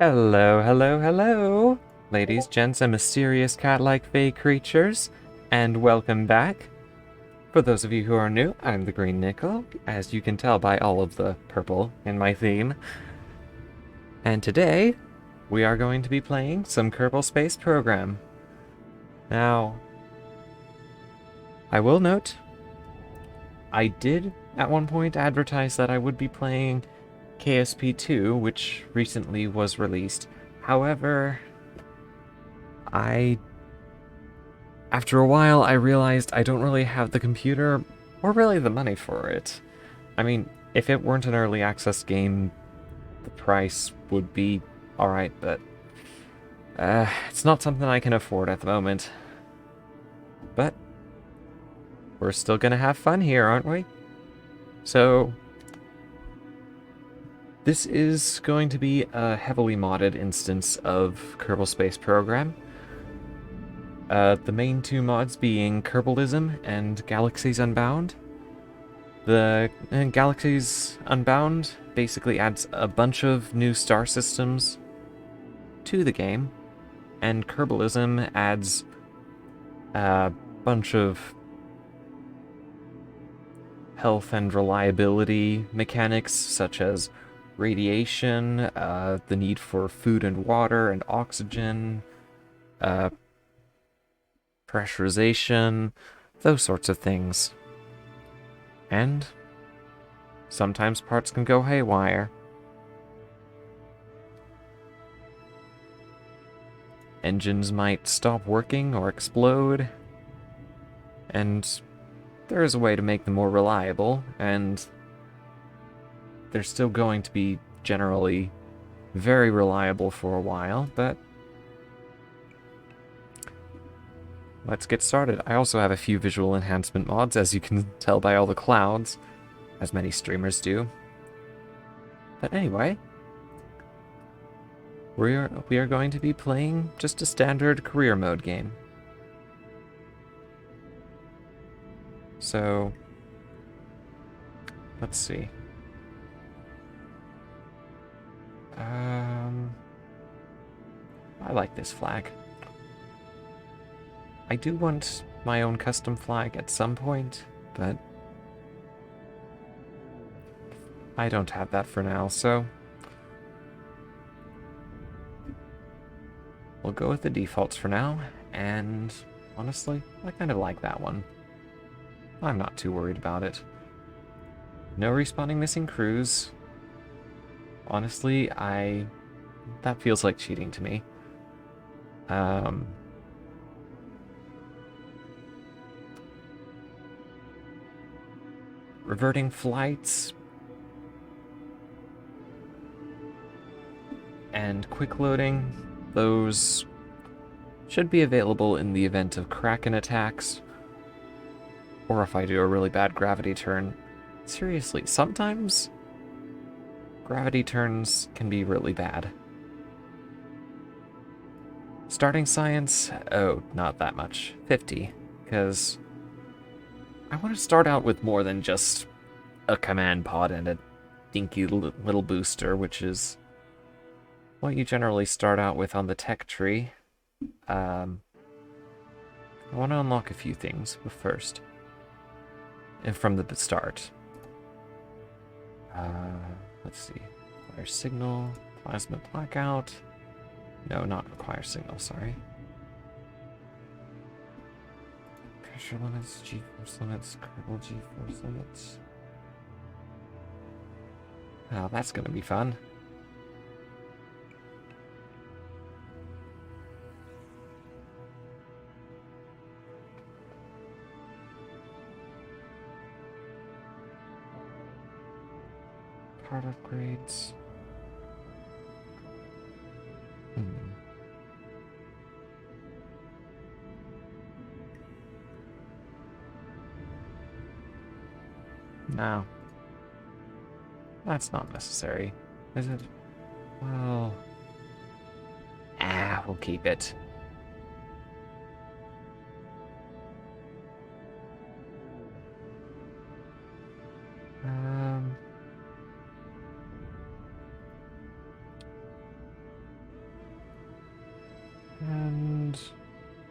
Hello, hello, hello, ladies, gents, and mysterious cat-like fey creatures, and welcome back. For those of you who are new, I'm the Green Nickel, as you can tell by all of the purple in my theme. And today, we are going to be playing some Kerbal Space Program. Now, I will note, I did at one point advertise that I would be playing KSP2, which recently was released. However, after a while, I realized I don't really have the computer or really the money for it. I mean, if it weren't an early access game, the price would be alright, but it's not something I can afford at the moment. But we're still gonna have fun here, aren't we? So, this is going to be a heavily modded instance of Kerbal Space Program. The main two mods being Kerbalism and Galaxies Unbound. The Galaxies Unbound basically adds a bunch of new star systems to the game, and Kerbalism adds a bunch of health and reliability mechanics such as radiation, the need for food and water and oxygen, pressurization, those sorts of things. And sometimes parts can go haywire. Engines might stop working or explode, and there is a way to make them more reliable, and they're still going to be generally very reliable for a while, but let's get started. I also have a few visual enhancement mods, as you can tell by all the clouds, as many streamers do. But anyway, we are going to be playing just a standard career mode game. So, let's see. I like this flag. I do want my own custom flag at some point, but I don't have that for now, so we'll go with the defaults for now, and honestly, I kind of like that one. I'm not too worried about it. No respawning missing crews. Honestly, that feels like cheating to me. Reverting flights and quick loading, those should be available in the event of Kraken attacks, or if I do a really bad gravity turn. Seriously, sometimes gravity turns can be really bad. Starting science, oh, not that much, 50, because I want to start out with more than just a command pod and a dinky little booster, which is what you generally start out with on the tech tree. I want to unlock a few things first, and from the start. Let's see. Require signal, plasma blackout. No, not require signal, sorry. Pressure limits, G-force limits, Kerbal G-force limits. Oh, that's gonna be fun. Part upgrades. No. That's not necessary, is it? Well... we'll keep it.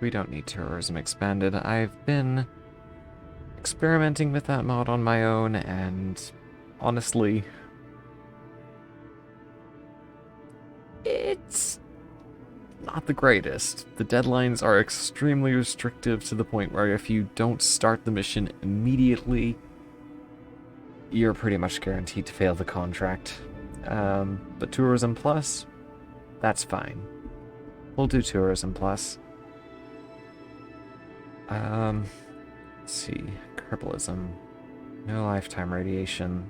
We don't need tourism expanded. I've been experimenting with that mod on my own, and honestly, it's not the greatest. The deadlines are extremely restrictive to the point where if you don't start the mission immediately, you're pretty much guaranteed to fail the contract. But Tourism Plus, that's fine. We'll do Tourism Plus. Let's see. Kerbalism. No lifetime radiation.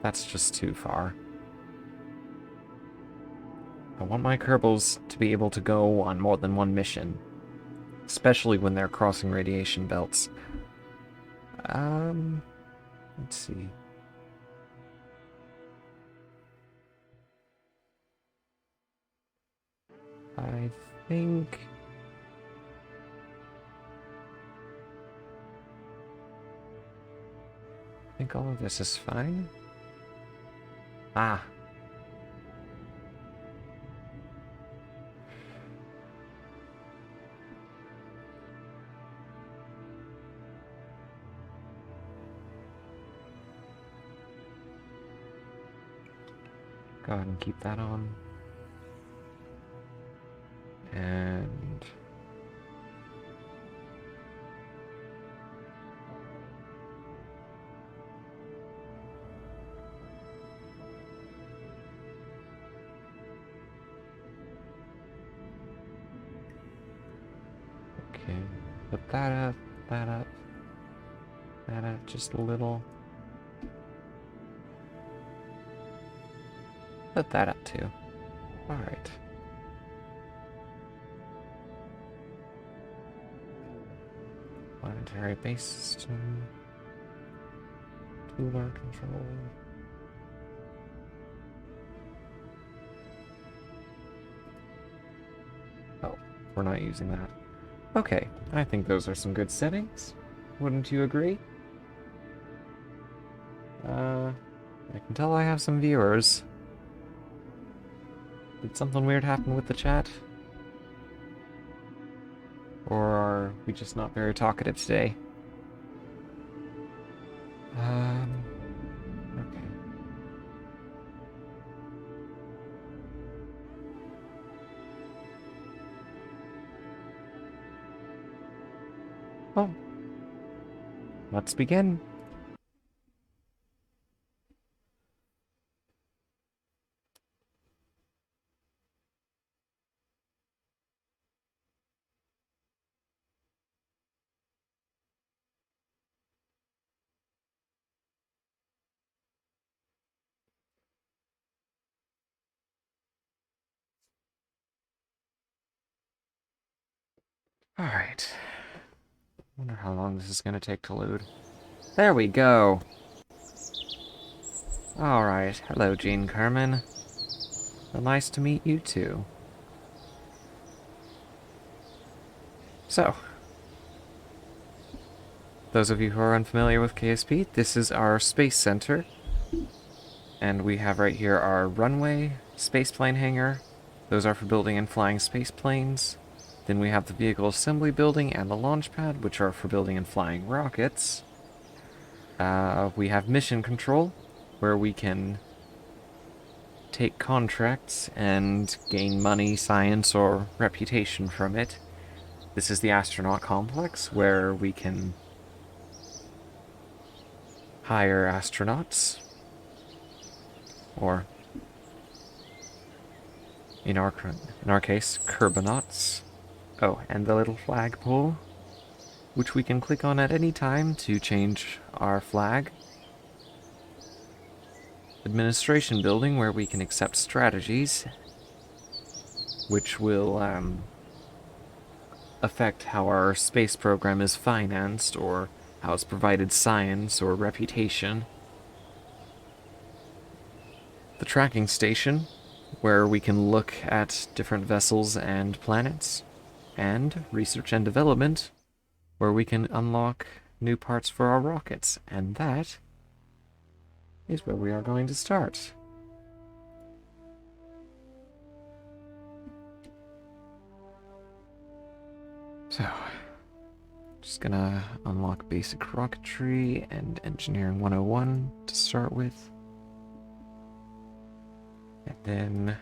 That's just too far. I want my Kerbals to be able to go on more than one mission, especially when they're crossing radiation belts. Let's see. I think all of this is fine. Ah. Go ahead and keep that on. And okay, put that up, that up, that up just a little. Put that up too. Alright. Planetary base system. Cooler control. Oh, we're not using that. Okay, I think those are some good settings. Wouldn't you agree? I can tell I have some viewers. Did something weird happen with the chat? Or are we just not very talkative today? Okay. Well, let's begin. Alright. Wonder how long this is gonna take to load. There we go. Alright. Hello, Jean Carmen. Well, nice to meet you too. So, those of you who are unfamiliar with KSP, this is our space center. And we have right here our runway, spaceplane hangar. Those are for building and flying space planes. Then we have the vehicle assembly building and the launch pad, which are for building and flying rockets. We have mission control, where we can take contracts and gain money, science, or reputation from it. This is the astronaut complex, where we can hire astronauts, or in our case, Kerbonauts. Oh, and the little flagpole, which we can click on at any time to change our flag. Administration building, where we can accept strategies, which will affect how our space program is financed, or how it's provided science or reputation. The tracking station, where we can look at different vessels and planets. And research and development, where we can unlock new parts for our rockets. And that is where we are going to start. So, So, just gonna unlock basic rocketry and engineering 101 to start with. And then...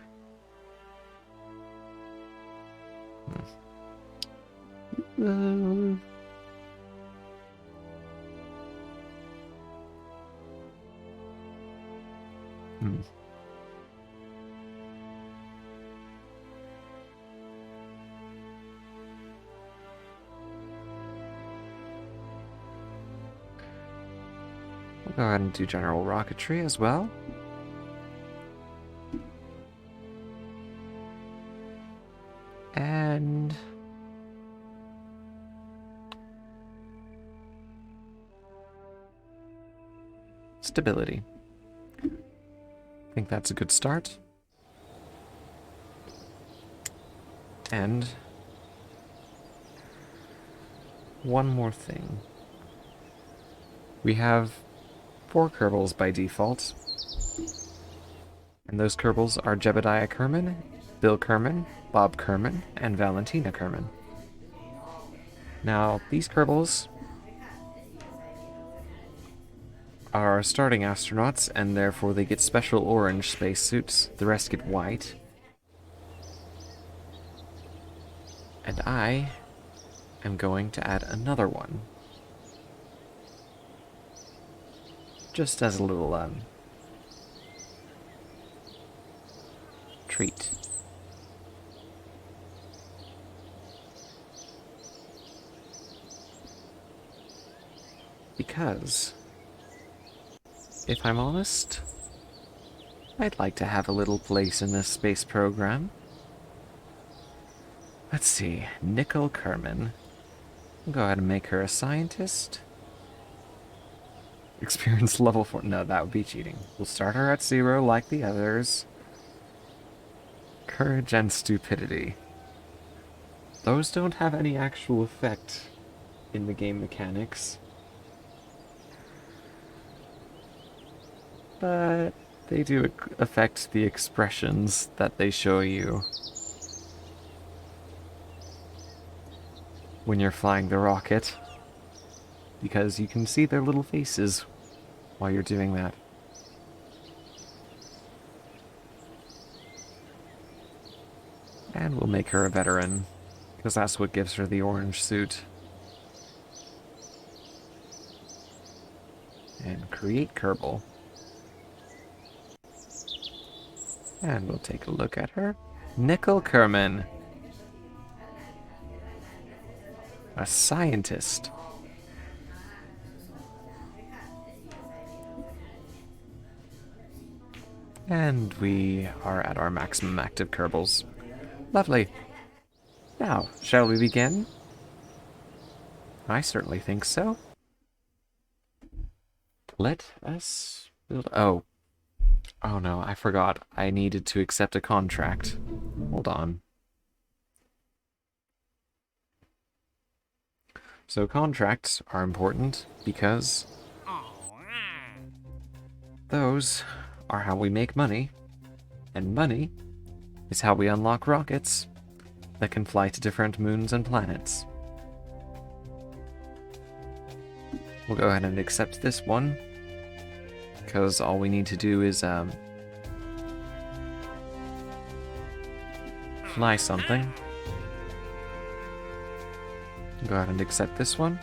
We'll go ahead and do general rocketry as well. And... stability. I think that's a good start. And... one more thing. We have 4 Kerbals by default. And those Kerbals are Jebediah Kerman, Bill Kerman, Bob Kerman, and Valentina Kerman. Now, these Kerbals are starting astronauts, and therefore they get special orange spacesuits. The rest get white. And I am going to add another one. Just as a little, treat. Because, if I'm honest, I'd like to have a little place in this space program. Let's see, Nicole Kerman. We'll go ahead and make her a scientist. Experience level 4. No, that would be cheating. We'll start her at 0 like the others. Courage and stupidity. Those don't have any actual effect in the game mechanics. But they do affect the expressions that they show you when you're flying the rocket, because you can see their little faces while you're doing that. And we'll make her a veteran, because that's what gives her the orange suit. And create Kerbal. And we'll take a look at her. Nicole Kerman. A scientist. And we are at our maximum active Kerbals. Lovely. Now, shall we begin? I certainly think so. Let us build... Oh no, I forgot. I needed to accept a contract. Hold on. So contracts are important because those are how we make money, and money is how we unlock rockets that can fly to different moons and planets. We'll go ahead and accept this one, because all we need to do is fly something. Go ahead and accept this one,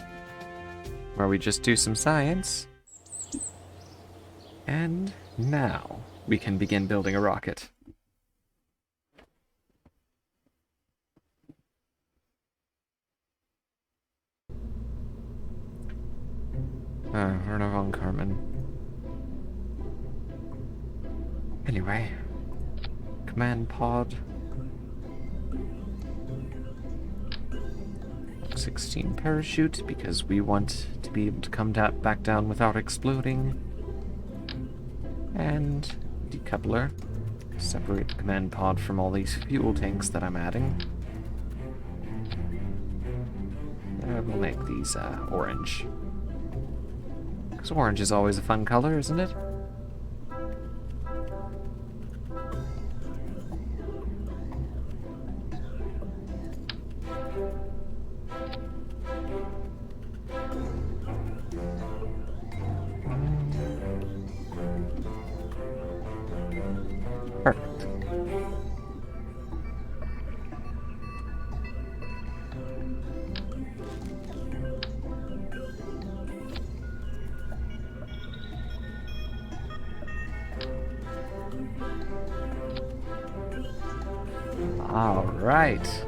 where we just do some science. And now we can begin building a rocket. Werner von Karman. Anyway, command pod. 16 parachute, because we want to be able to come back down without exploding. And decoupler. Separate the command pod from all these fuel tanks that I'm adding. We'll make these orange. Because orange is always a fun color, isn't it? All right.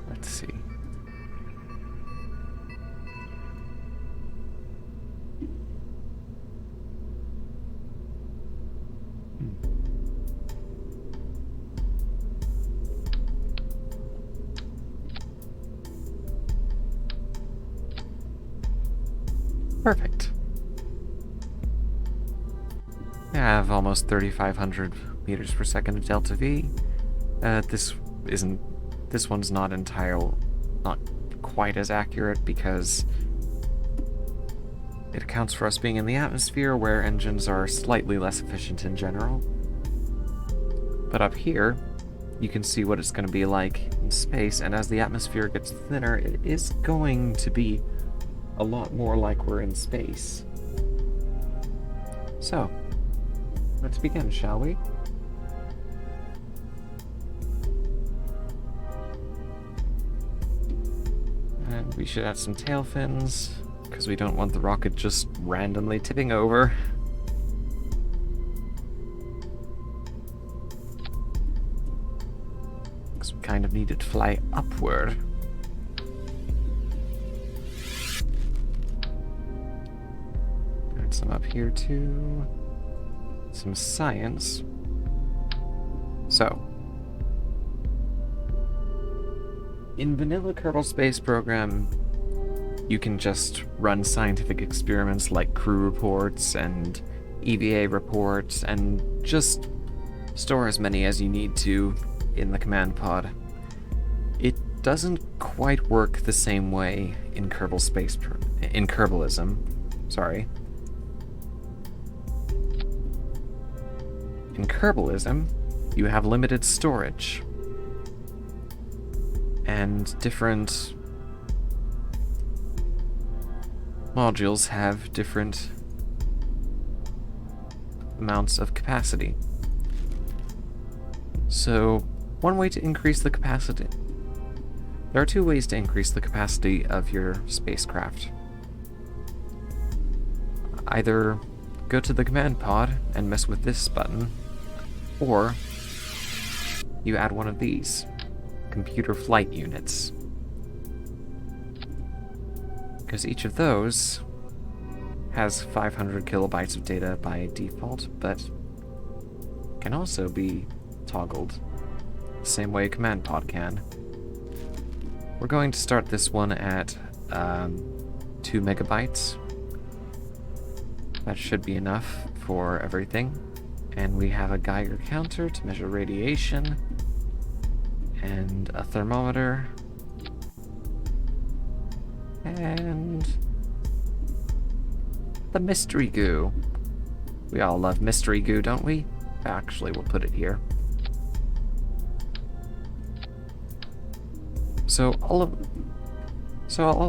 Let's see. Perfect. I have almost 3,500 meters per second of delta V. This one's not quite as accurate because it accounts for us being in the atmosphere where engines are slightly less efficient in general. But up here, you can see what it's going to be like in space, and as the atmosphere gets thinner, it is going to be a lot more like we're in space. So, let's begin, shall we? And we should add some tail fins, because we don't want the rocket just randomly tipping over. Because we kind of need it to fly upward. Add some up here too. Some science. So, in vanilla Kerbal Space Program, you can just run scientific experiments like crew reports and EVA reports and just store as many as you need to in the command pod. It doesn't quite work the same way in in Kerbalism. Sorry. In Kerbalism, you have limited storage, and different modules have different amounts of capacity. So, one way to increase the capacity... There are two ways to increase the capacity of your spacecraft. Either go to the command pod and mess with this button, or you add one of these computer flight units. Because each of those has 500 kilobytes of data by default, but can also be toggled the same way a command pod can. We're going to start this one at 2 megabytes. That should be enough for everything. And we have a Geiger counter to measure radiation, and a thermometer, and the mystery goo. We all love mystery goo, don't we? Actually, we'll put it here. So all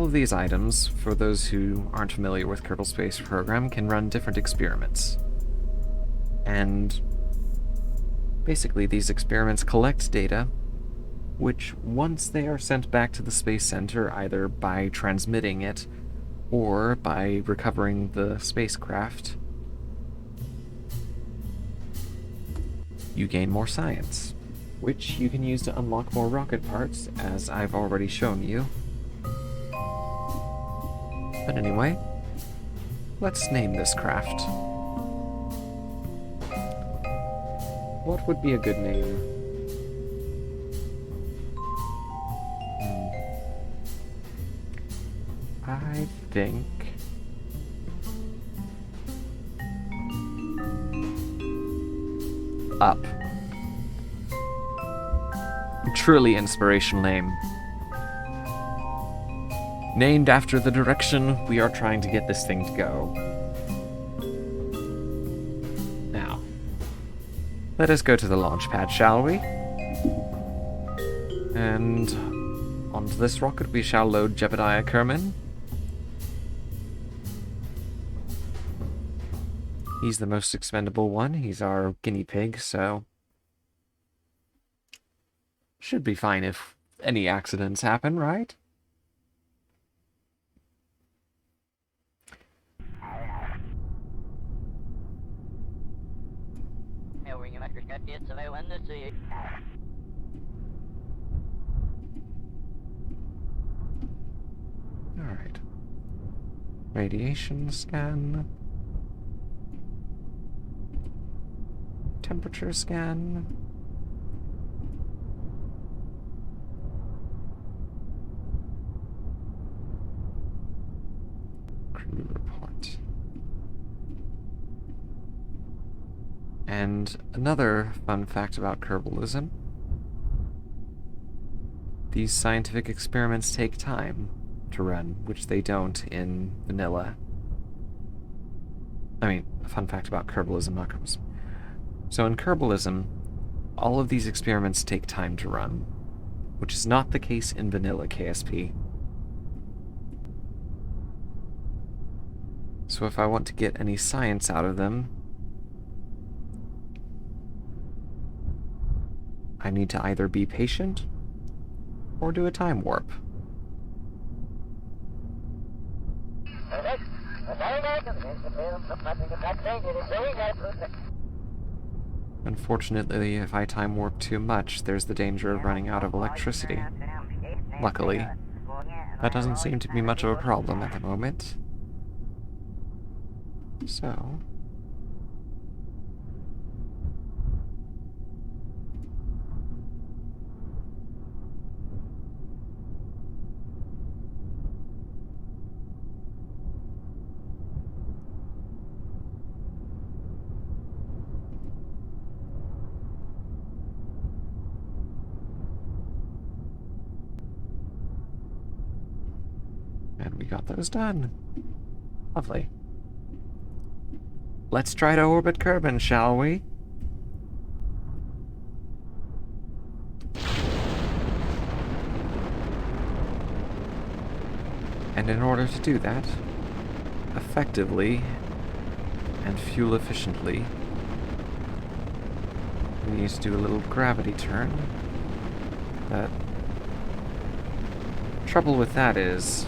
of these items, for those who aren't familiar with Kerbal Space Program, can run different experiments. And basically these experiments collect data, which once they are sent back to the Space Center, either by transmitting it or by recovering the spacecraft, you gain more science, which you can use to unlock more rocket parts, as I've already shown you. But anyway, let's name this craft. What would be a good name? I think... Up. Truly inspirational name. Named after the direction we are trying to get this thing to go. Now, let us go to the launch pad, shall we? And onto this rocket we shall load Jebediah Kerman. He's the most expendable one. He's our guinea pig, so should be fine if any accidents happen, right? Alright. Radiation scan. Temperature scan. Crew report. And another fun fact about Kerbalism. These scientific experiments take time to run, which they don't in vanilla. I mean, a fun fact about Kerbalism, not Kerbalism. So in Kerbalism, all of these experiments take time to run, which is not the case in vanilla KSP. So if I want to get any science out of them, I need to either be patient or do a time warp. Unfortunately, if I time warp too much, there's the danger of running out of electricity. Luckily, that doesn't seem to be much of a problem at the moment. So... and we got those done. Lovely. Let's try to orbit Kerbin, shall we? And in order to do that, effectively and fuel efficiently, we need to do a little gravity turn. The trouble with that is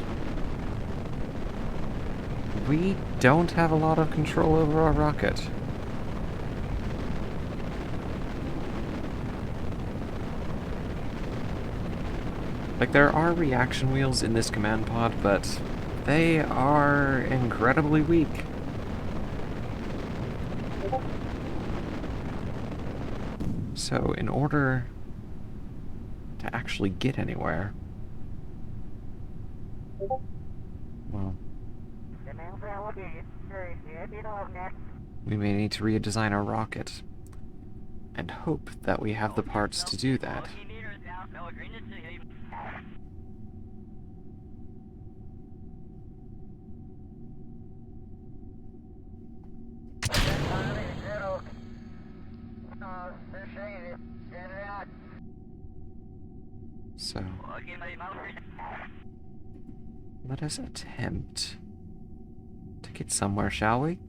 we don't have a lot of control over our rocket. Like, there are reaction wheels in this command pod, but they are incredibly weak. So, in order to actually get anywhere, well, we may need to redesign our rocket, and hope that we have the parts to do that. So, let us attempt to get somewhere, shall we?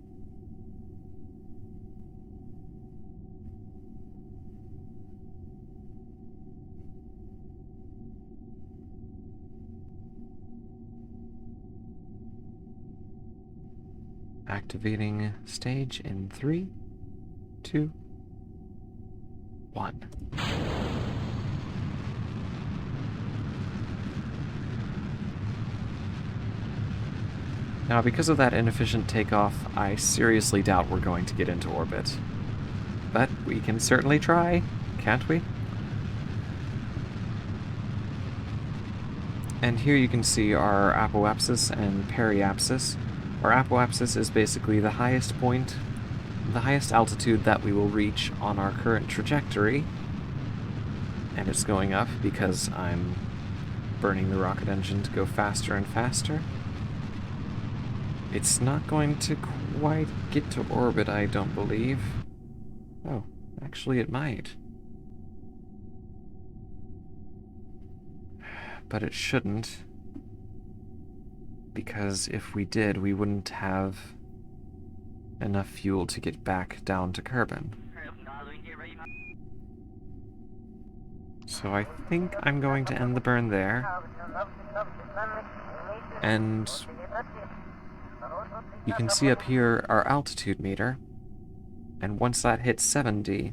Activating stage in 3, 2, 1. Now, because of that inefficient takeoff, I seriously doubt we're going to get into orbit. But we can certainly try, can't we? And here you can see our apoapsis and periapsis. Our apoapsis is basically the highest point, the highest altitude that we will reach on our current trajectory. And it's going up because I'm burning the rocket engine to go faster and faster. It's not going to quite get to orbit, I don't believe. Oh, actually it might. But it shouldn't. Because if we did, we wouldn't have enough fuel to get back down to Kerbin. So I think I'm going to end the burn there. And you can see up here our altitude meter, and once that hits 70,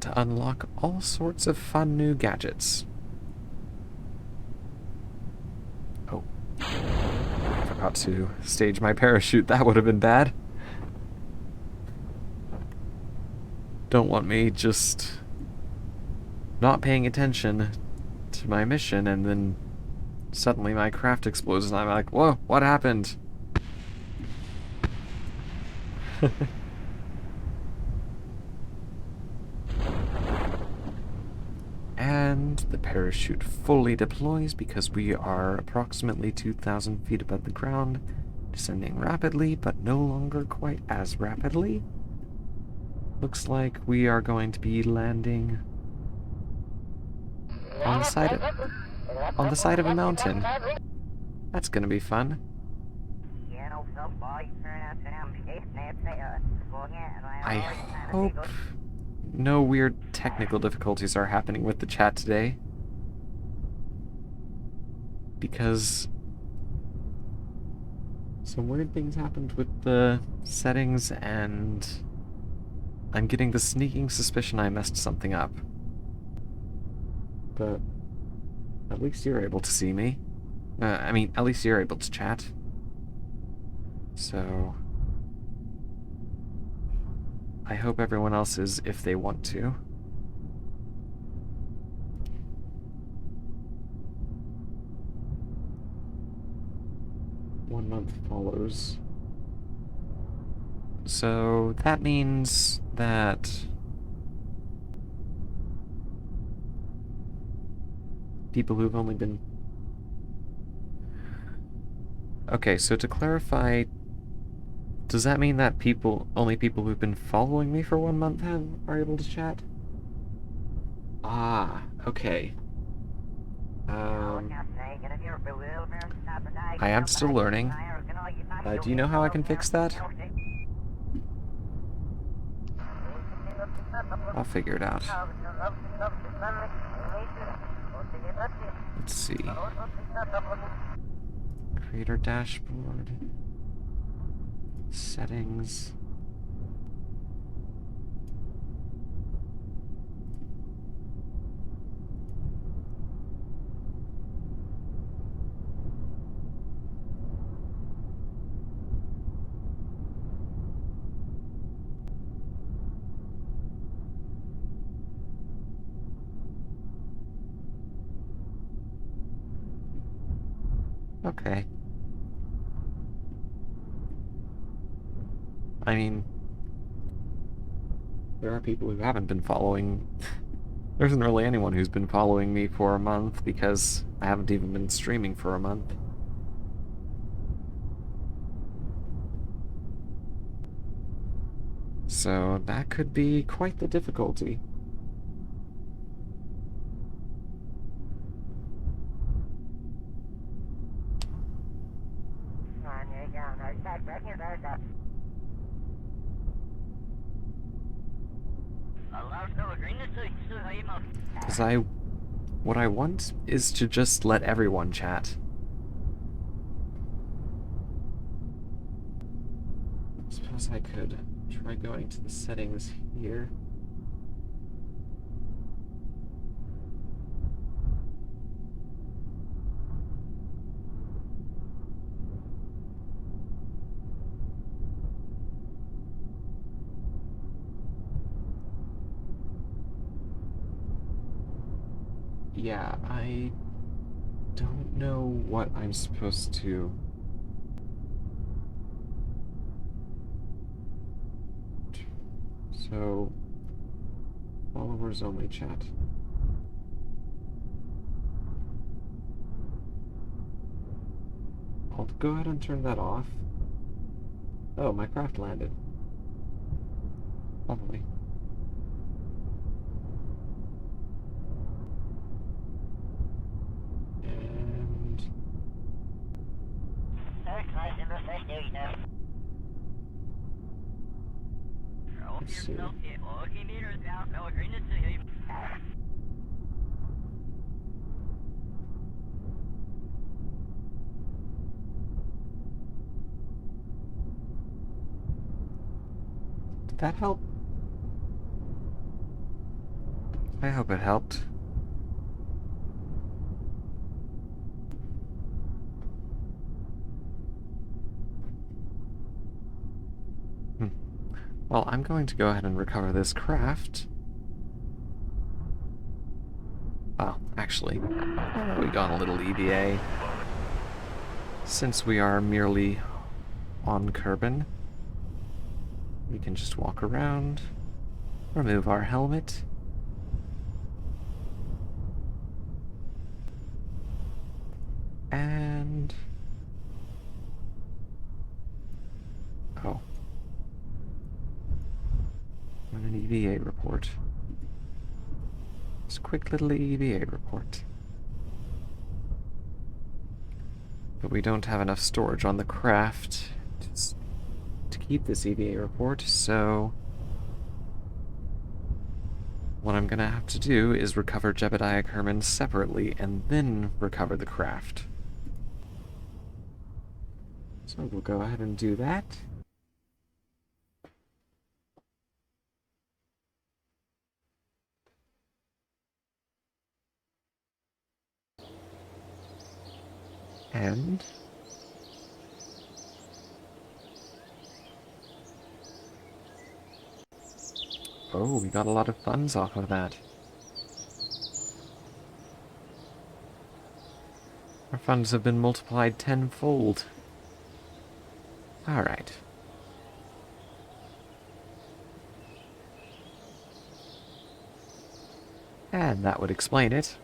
to unlock all sorts of fun new gadgets. Oh. I forgot to stage my parachute. That would have been bad. Don't want me just not paying attention to my mission and then suddenly my craft explodes and I'm like, whoa, what happened? And the parachute fully deploys because we are approximately 2,000 feet above the ground, descending rapidly, but no longer quite as rapidly. Looks like we are going to be landing on the side of a mountain. That's gonna be fun. I hope no weird technical difficulties are happening with the chat today, because some weird things happened with the settings and I'm getting the sneaking suspicion I messed something up. But at least you're able to see me. I mean, at least you're able to chat. So I hope everyone else is if they want to. One month follows. So that means that people who've only been... Okay, so to clarify, does that mean that only people who've been following me for 1 month are able to chat? Ah, okay. I am still learning. Do you know how I can fix that? I'll figure it out. Let's see. Creator dashboard. Settings. Okay. I mean, there are people who haven't been following. There isn't really anyone who's been following me for a month because I haven't even been streaming for a month. So that could be quite the difficulty. Because what I want is to just let everyone chat. I suppose I could try going to the settings here. Yeah, I don't know what I'm supposed to... So, followers only chat. I'll go ahead and turn that off. Oh, my craft landed. Lovely. And... let's see. Did that help? I hope it helped. Well, I'm going to go ahead and recover this craft. Well, actually, we got a little EVA. Since we are merely on Kerbal, we can just walk around, remove our helmet, and... oh. And an EVA report. Just a quick little EVA report. But we don't have enough storage on the craft to keep this EVA report, so what I'm gonna have to do is recover Jebediah Kerman separately and then recover the craft. So we'll go ahead and do that. And oh, we got a lot of funds off of that. Our funds have been multiplied tenfold. Alright. And that would explain it.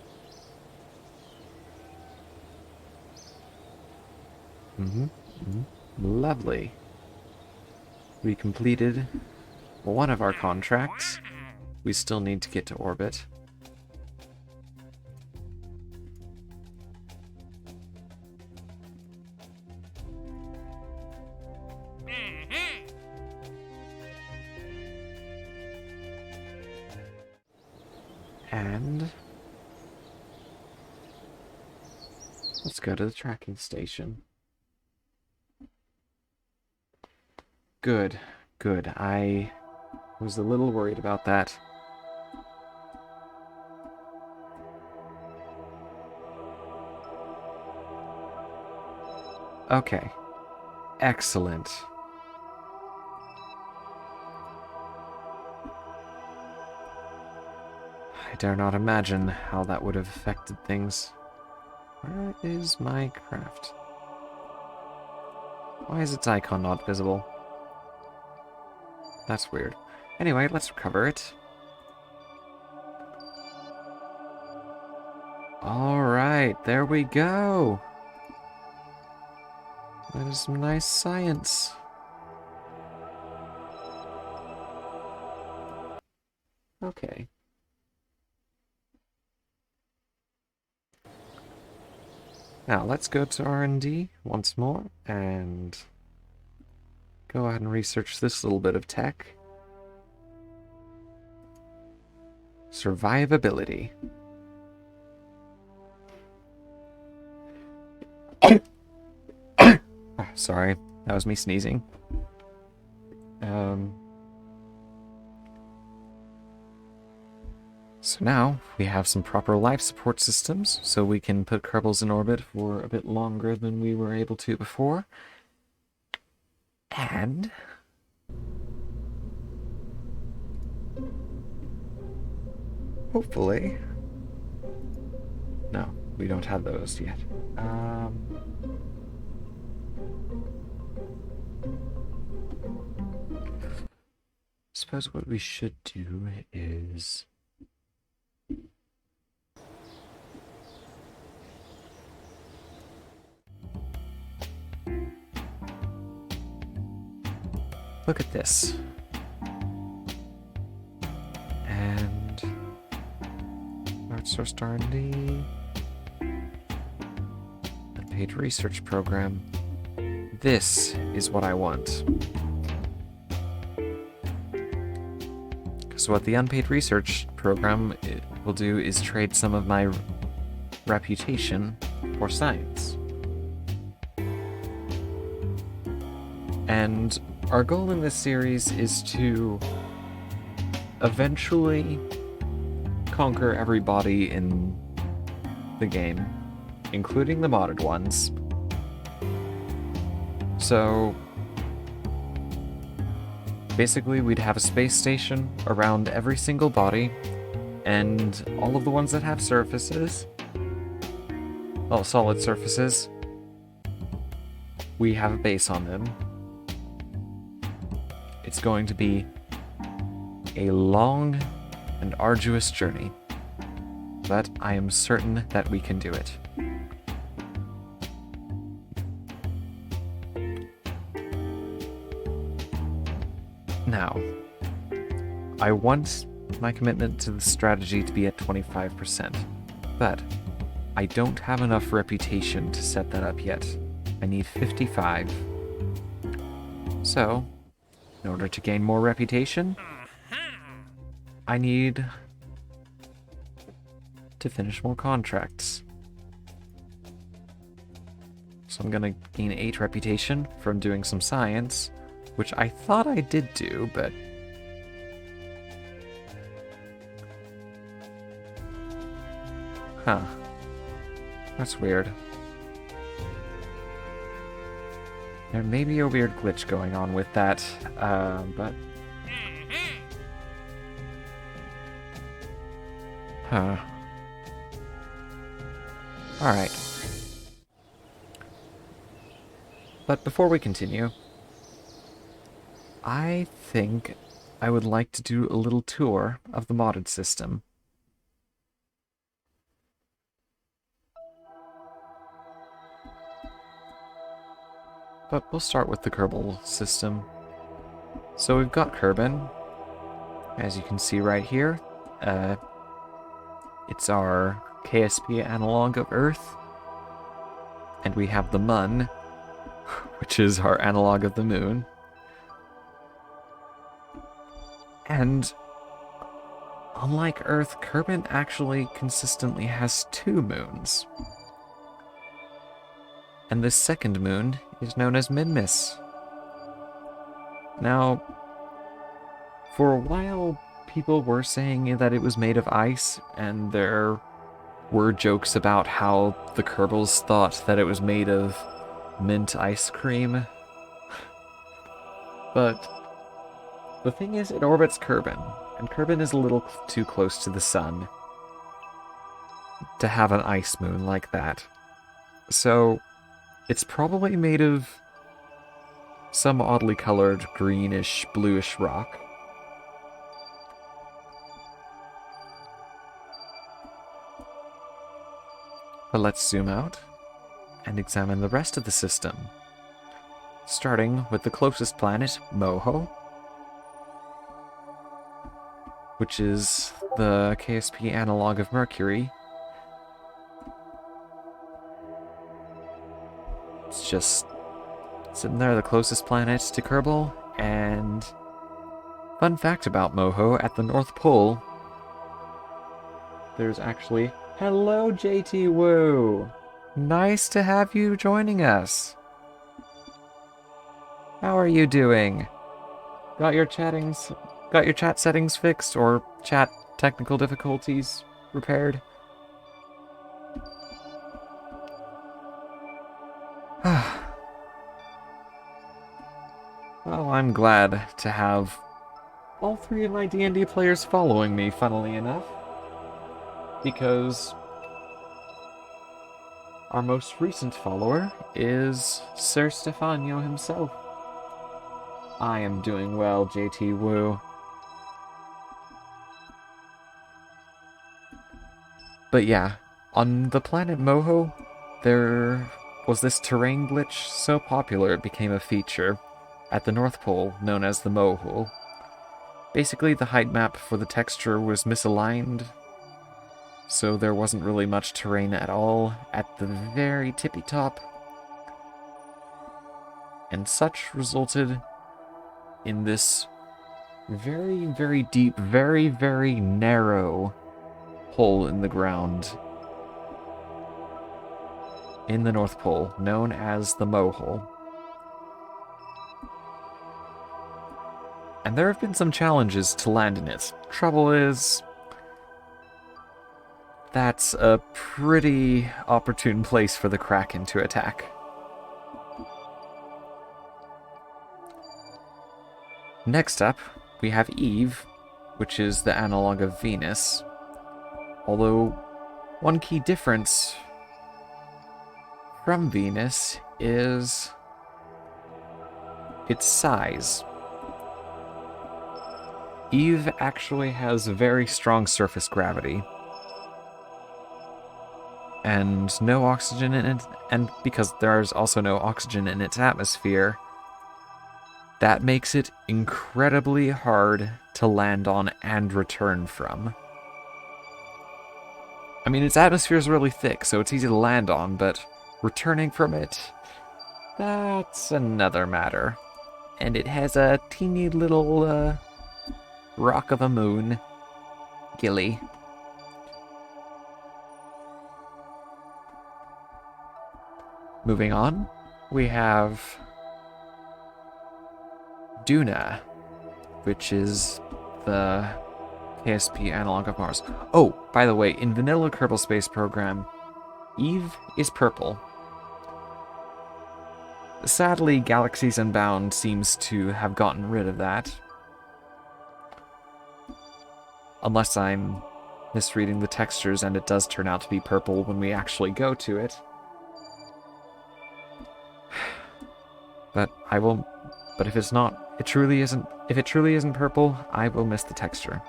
Lovely. We completed one of our contracts. We still need to get to orbit. And let's go to the tracking station. Good, good. I was a little worried about that. Okay. Excellent. I dare not imagine how that would have affected things. Where is my craft? Why is its icon not visible? That's weird. Anyway, let's recover it. Alright, there we go. That is some nice science. Okay. Now, let's go to R&D once more, and go ahead and research this little bit of tech. Survivability. Sorry, that was me sneezing. So now we have some proper life support systems, so we can put Kerbals in orbit for a bit longer than we were able to before. And hopefully... no, we don't have those yet. Suppose what we should do is... look at this. And outsourced R&D. Unpaid research program. This is what I want. Because what the unpaid research program will do is trade some of my reputation for science. And our goal in this series is to eventually conquer every body in the game, including the modded ones. So basically we'd have a space station around every single body, and all of the ones that have surfaces, well, solid surfaces, we have a base on them. It's going to be a long and arduous journey, but I am certain that we can do it. Now, I want my commitment to the strategy to be at 25%, but I don't have enough reputation to set that up yet. I need 55. So, in order to gain more reputation, I need to finish more contracts. So I'm gonna gain 8 reputation from doing some science, which I thought I did do, but huh. That's weird. There may be a weird glitch going on with that, but... Huh. Alright. But before we continue, I think I would like to do a little tour of the modded system. But we'll start with the Kerbal system. So we've got Kerbin, as you can see right here. It's our KSP analog of Earth. And we have the Mun, which is our analog of the Moon. And unlike Earth, Kerbin actually consistently has 2 moons. And this second moon is known as Minmus. Now, for a while, people were saying that it was made of ice, and there were jokes about how the Kerbals thought that it was made of mint ice cream. But the thing is, it orbits Kerbin, and Kerbin is a little too close to the sun to have an ice moon like that. So it's probably made of some oddly colored greenish, bluish rock. But let's zoom out and examine the rest of the system. Starting with the closest planet, Moho, which is the KSP analog of Mercury. It's just sitting there, the closest planet to Kerbal, and fun fact about Moho, at the North Pole, there's actually... Hello, JT Woo! Nice to have you joining us. How are you doing? Got your chat settings fixed, or chat technical difficulties repaired? Well, I'm glad to have all 3 of my D&D players following me, funnily enough. Because our most recent follower is Sir Stefano himself. I am doing well, JT Woo. But yeah, on the planet Moho, there was this terrain glitch so popular it became a feature at the North Pole known as the Mohole. Basically, the height map for the texture was misaligned, so there wasn't really much terrain at all at the very tippy top. And such resulted in this very, very deep, very, very narrow hole in the ground in the North Pole, known as the Mohole. And there have been some challenges to land in it. Trouble is, that's a pretty opportune place for the Kraken to attack. Next up, we have Eve, which is the analog of Venus. Although, one key difference from Venus is its size. Eve actually has very strong surface gravity, and no oxygen in it, and because there's also no oxygen in its atmosphere, that makes it incredibly hard to land on and return from. I mean, its atmosphere is really thick, so it's easy to land on, but returning from it, that's another matter. And it has a teeny little rock of a moon, Gilly. Moving on, we have Duna, which is the KSP analog of Mars. Oh, by the way, in vanilla Kerbal Space Program, Eve is purple. Sadly, Galaxies Unbound seems to have gotten rid of that. Unless I'm misreading the textures and it does turn out to be purple when we actually go to it. But if it's not, if it truly isn't purple, I will miss the texture.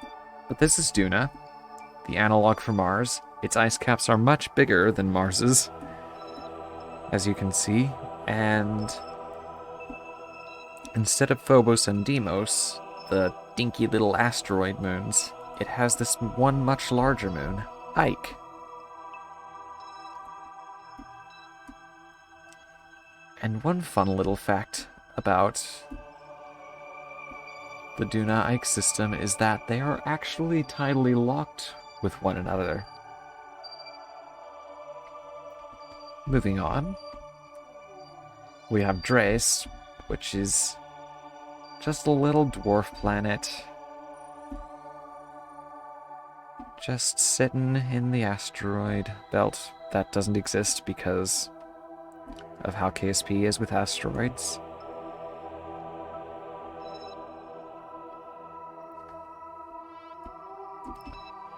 But this is Duna, the analog for Mars. Its ice caps are much bigger than Mars's, as you can see, and instead of Phobos and Deimos, the dinky little asteroid moons, it has this one much larger moon, Ike. And one fun little fact about the Duna-Ike system is that they are actually tidally locked with one another. Moving on, we have Dres, which is just a little dwarf planet, just sitting in the asteroid belt that doesn't exist because of how KSP is with asteroids.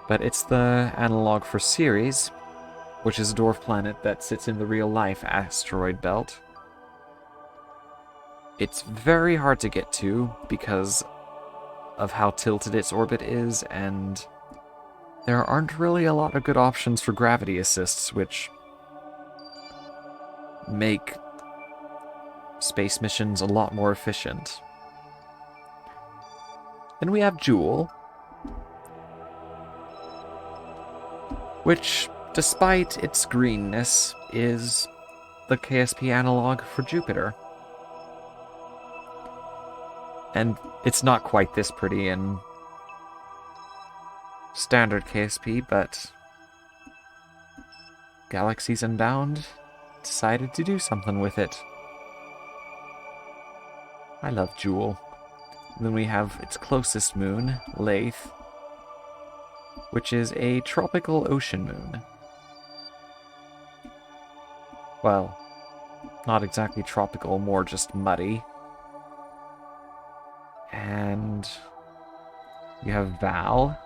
But it's the analog for Ceres, which is a dwarf planet that sits in the real-life asteroid belt. It's very hard to get to because of how tilted its orbit is, and there aren't really a lot of good options for gravity assists, which make space missions a lot more efficient. Then we have Jewel, which, despite its greenness, is the KSP analog for Jupiter. And it's not quite this pretty in standard KSP, but Galaxies Unbound decided to do something with it. I love Jewel. Then we have its closest moon, Lathe, which is a tropical ocean moon. Well, not exactly tropical, more just muddy. And you have Val.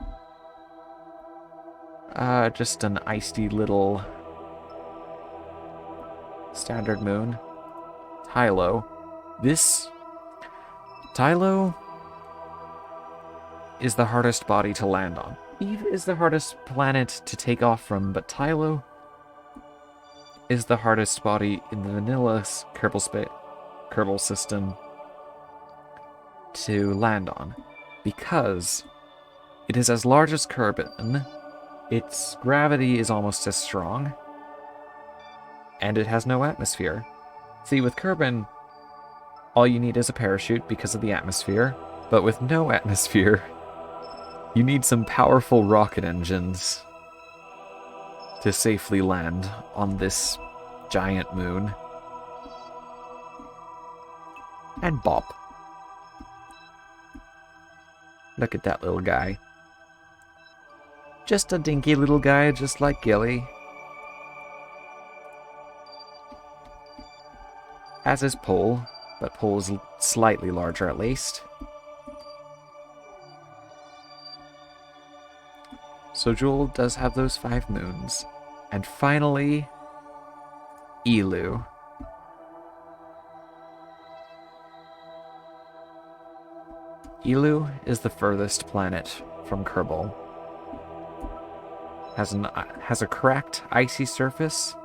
Just an icy little standard moon. Tylo. Tylo is the hardest body to land on. Eve is the hardest planet to take off from, but Tylo is the hardest body in the vanilla Kerbal system to land on, because it is as large as Kerbin, its gravity is almost as strong, and it has no atmosphere. See, with Kerbin, all you need is a parachute because of the atmosphere, but with no atmosphere, you need some powerful rocket engines to safely land on this giant moon. And Bop. Look at that little guy. Just a dinky little guy, just like Gilly. Has his pole, but pole is slightly larger at least. So Jewel does have those 5 moons. And finally, Elu. Elu is the furthest planet from Kerbal. Has a cracked, icy surface,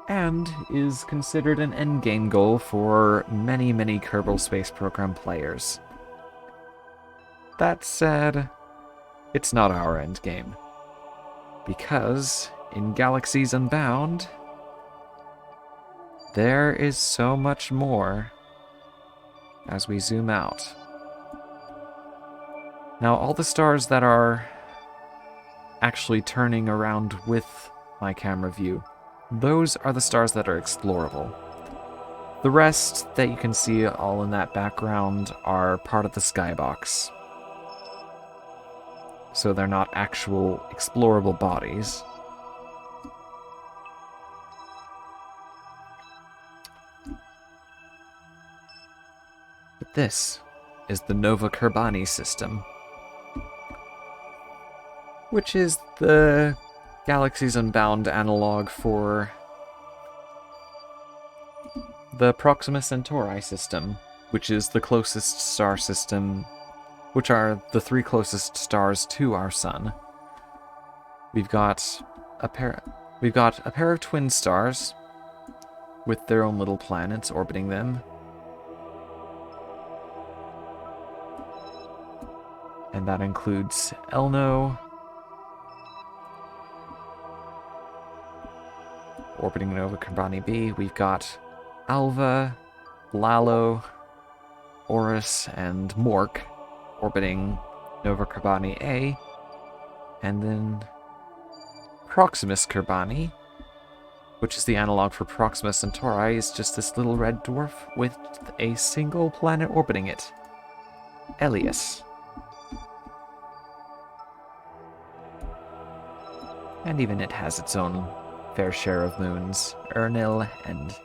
and is considered an endgame goal for many, many Kerbal Space Program players. That said, it's not our endgame. Because in Galaxies Unbound, there is so much more as we zoom out. Now, all the stars that are actually turning around with my camera view, those are the stars that are explorable. The rest that you can see all in that background are part of the skybox. So they're not actual explorable bodies. But this is the Nova Kerbani system, which is the Galaxies Unbound analog for the Proxima Centauri system, which is the closest star system, which are the 3 closest stars to our sun. We've got a pair of twin stars with their own little planets orbiting them. And that includes Elno, orbiting Nova Kerbani B. We've got Alva, Lalo, Horus, and Mork orbiting Nova Kerbani A. And then Proximus Kerbani, which is the analog for Proxima Centauri, is just this little red dwarf with a single planet orbiting it. Elias. And even it has its own fair share of moons, Ernil and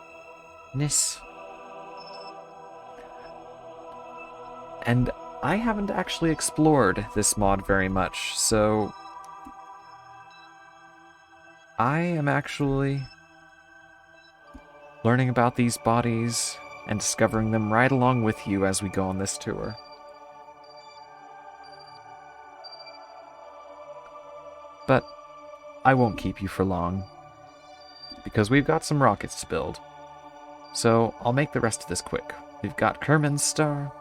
Nis. And I haven't actually explored this mod very much, so I am actually learning about these bodies and discovering them right along with you as we go on this tour. But I won't keep you for long, because we've got some rockets to build. So I'll make the rest of this quick. We've got Kerman's star,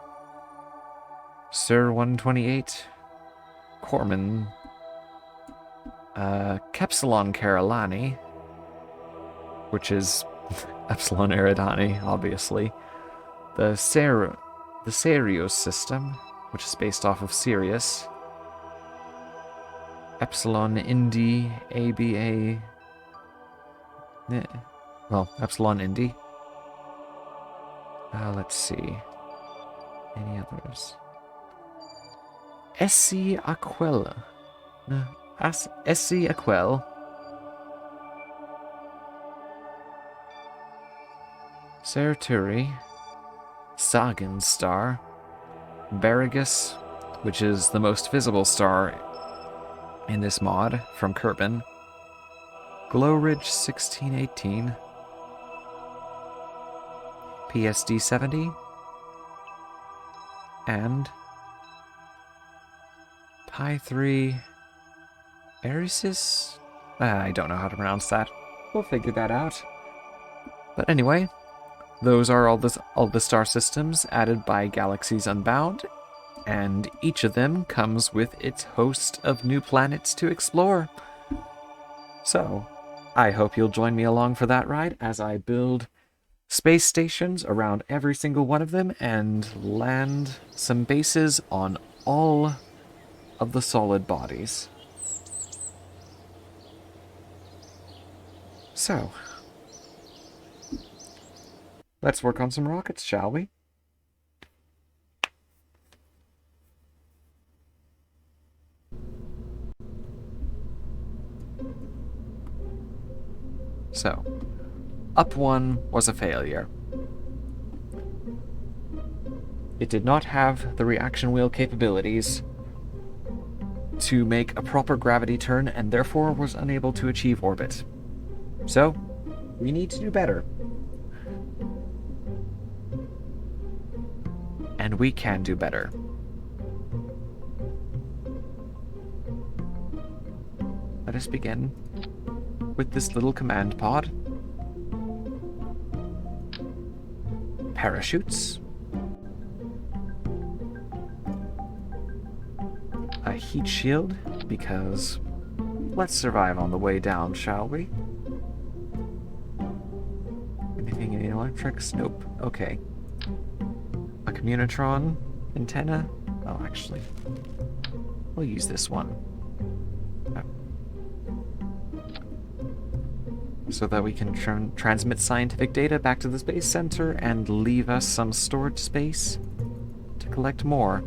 Sir 128, Corman, Kepsilon Carolani, which is Epsilon Eridani, obviously. The Sirius system, which is based off of Sirius. Epsilon Indi ABA. Well, Epsilon Indi. Let's see. Any others? SC Aquella. SC Aquel. Ceraturi. Sagan's star. Baragus, which is the most visible star in this mod from Kerbin. Glowridge 1618. PSD 70. And Pi 3 Erisis? I don't know how to pronounce that. We'll figure that out. But anyway, those are all the star systems added by Galaxies Unbound, and each of them comes with its host of new planets to explore. So, I hope you'll join me along for that ride as I build space stations around every single one of them and land some bases on all of the solid bodies. So, let's work on some rockets, shall we? So, up one was a failure. It did not have the reaction wheel capabilities to make a proper gravity turn and therefore was unable to achieve orbit. So, we need to do better. And we can do better. Let us begin with this little command pod. Parachutes. A heat shield, because let's survive on the way down, shall we? Anything in electrics? Nope. Okay. A communitron antenna? Oh, actually, we'll use this one. So that we can transmit scientific data back to the Space Center and leave us some storage space to collect more.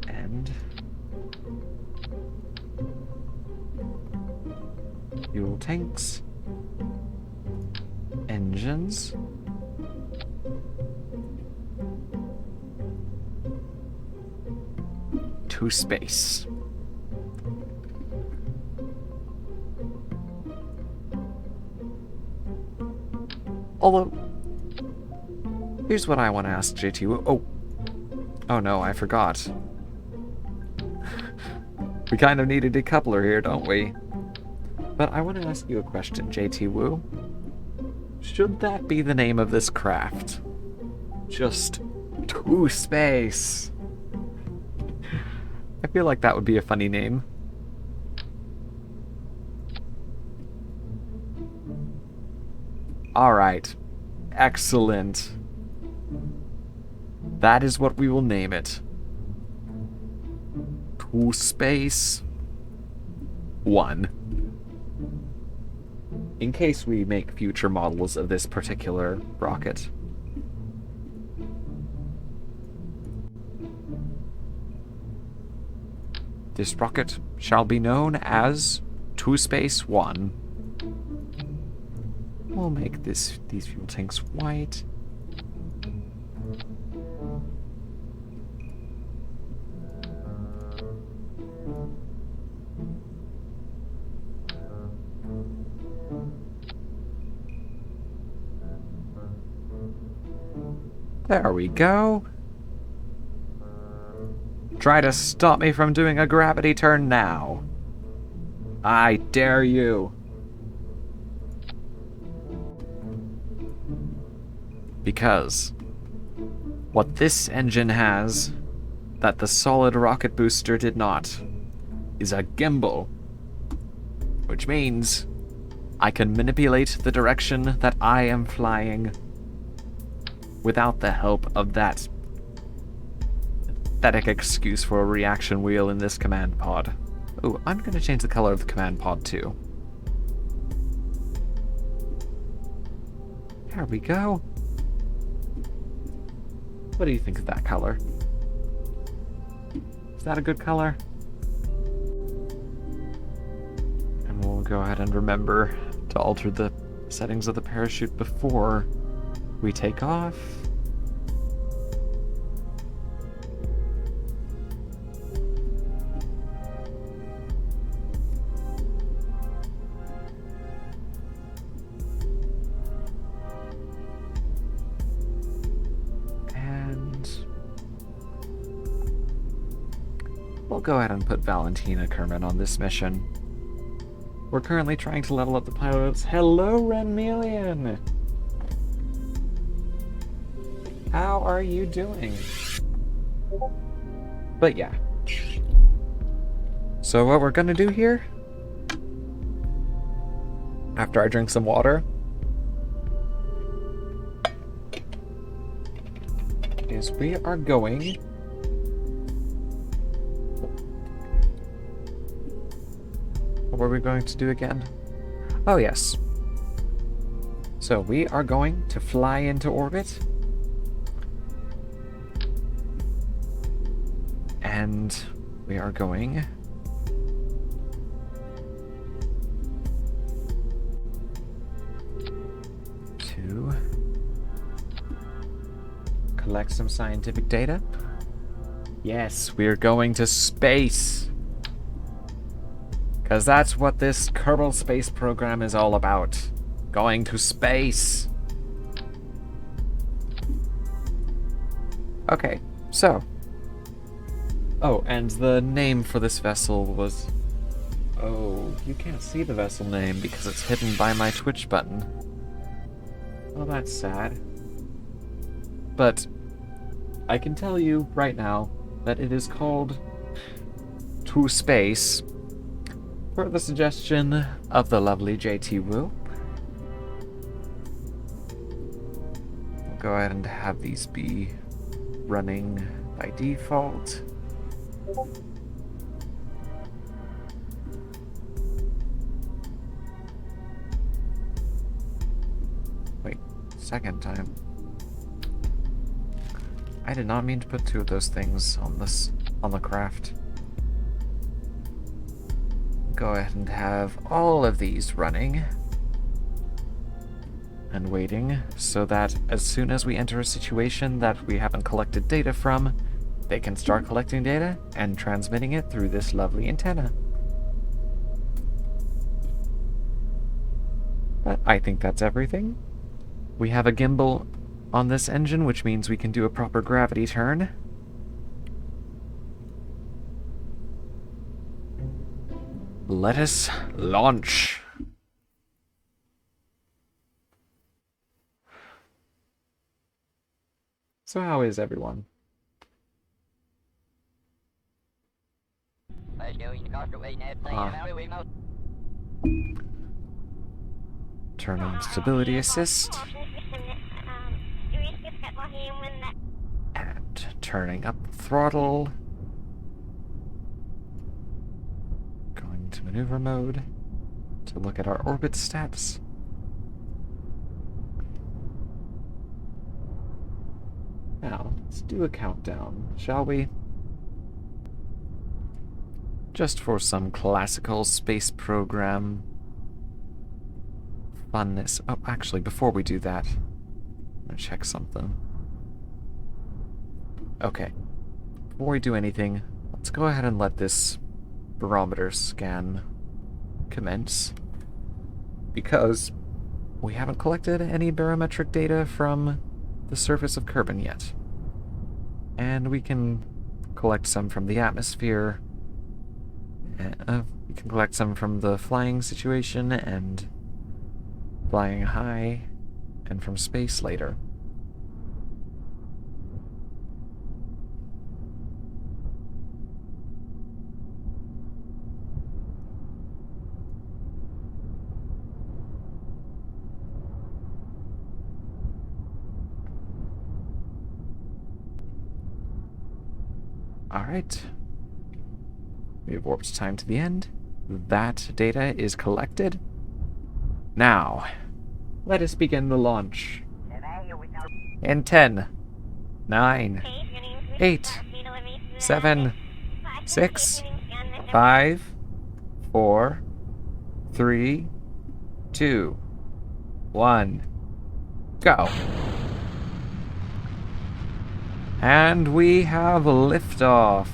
And fuel tanks, engines, to space. Although, here's what I want to ask JT. Oh no, I forgot. We kind of need a decoupler here, don't we? But I want to ask you a question, JT Woo. Should that be the name of this craft? Just to space. I feel like that would be a funny name. Alright. Excellent. That is what we will name it. To Space 1. In case we make future models of this particular rocket. This rocket shall be known as To Space 1. We'll make these fuel tanks white. There we go. Try to stop me from doing a gravity turn now. I dare you. Because what this engine has that the solid rocket booster did not is a gimbal, which means I can manipulate the direction that I am flying without the help of that pathetic excuse for a reaction wheel in this command pod. Oh, I'm going to change the color of the command pod too. There we go. What do you think of that color? Is that a good color? And we'll go ahead and remember to alter the settings of the parachute before we take off. We'll go ahead and put Valentina Kerman on this mission. We're currently trying to level up the pilots. Hello, Renmelian! How are you doing? But yeah. So what we're gonna do here, after I drink some water, is we are going what were we going to do again? Oh, yes. So we are going to fly into orbit. And we are going to collect some scientific data. Yes, we're going to space. Because that's what this Kerbal space program is all about. Going to space. Okay, so. Oh, and the name for this vessel was... Oh, you can't see the vessel name because it's hidden by my Twitch button. Well, that's sad. But I can tell you right now that it is called To Space per the suggestion of the lovely JT Wu. We'll go ahead and have these be running by default. Wait, second time. I did not mean to put two of those things on the craft. Go ahead and have all of these running and waiting so that as soon as we enter a situation that we haven't collected data from, they can start collecting data and transmitting it through this lovely antenna. But I think that's everything. We have a gimbal on this engine, which means we can do a proper gravity turn. Let us launch. So how is everyone? Turn on stability assist. And turning up the throttle. Going to maneuver mode to look at our orbit stats. Now, let's do a countdown, shall we? Just for some classical space program funness. Oh, actually, before we do that, I'm gonna check something. Okay. Before we do anything, let's go ahead and let this barometer scan commence. Because we haven't collected any barometric data from the surface of Kerbal yet. And we can collect some from the atmosphere. We can collect some from the flying situation and flying high, and from space later. Alright. We have warped time to the end. That data is collected. Now, let us begin the launch. In 10, 9, 8, 7, 6, 5, 4, 3, 2, 1, go. And we have liftoff.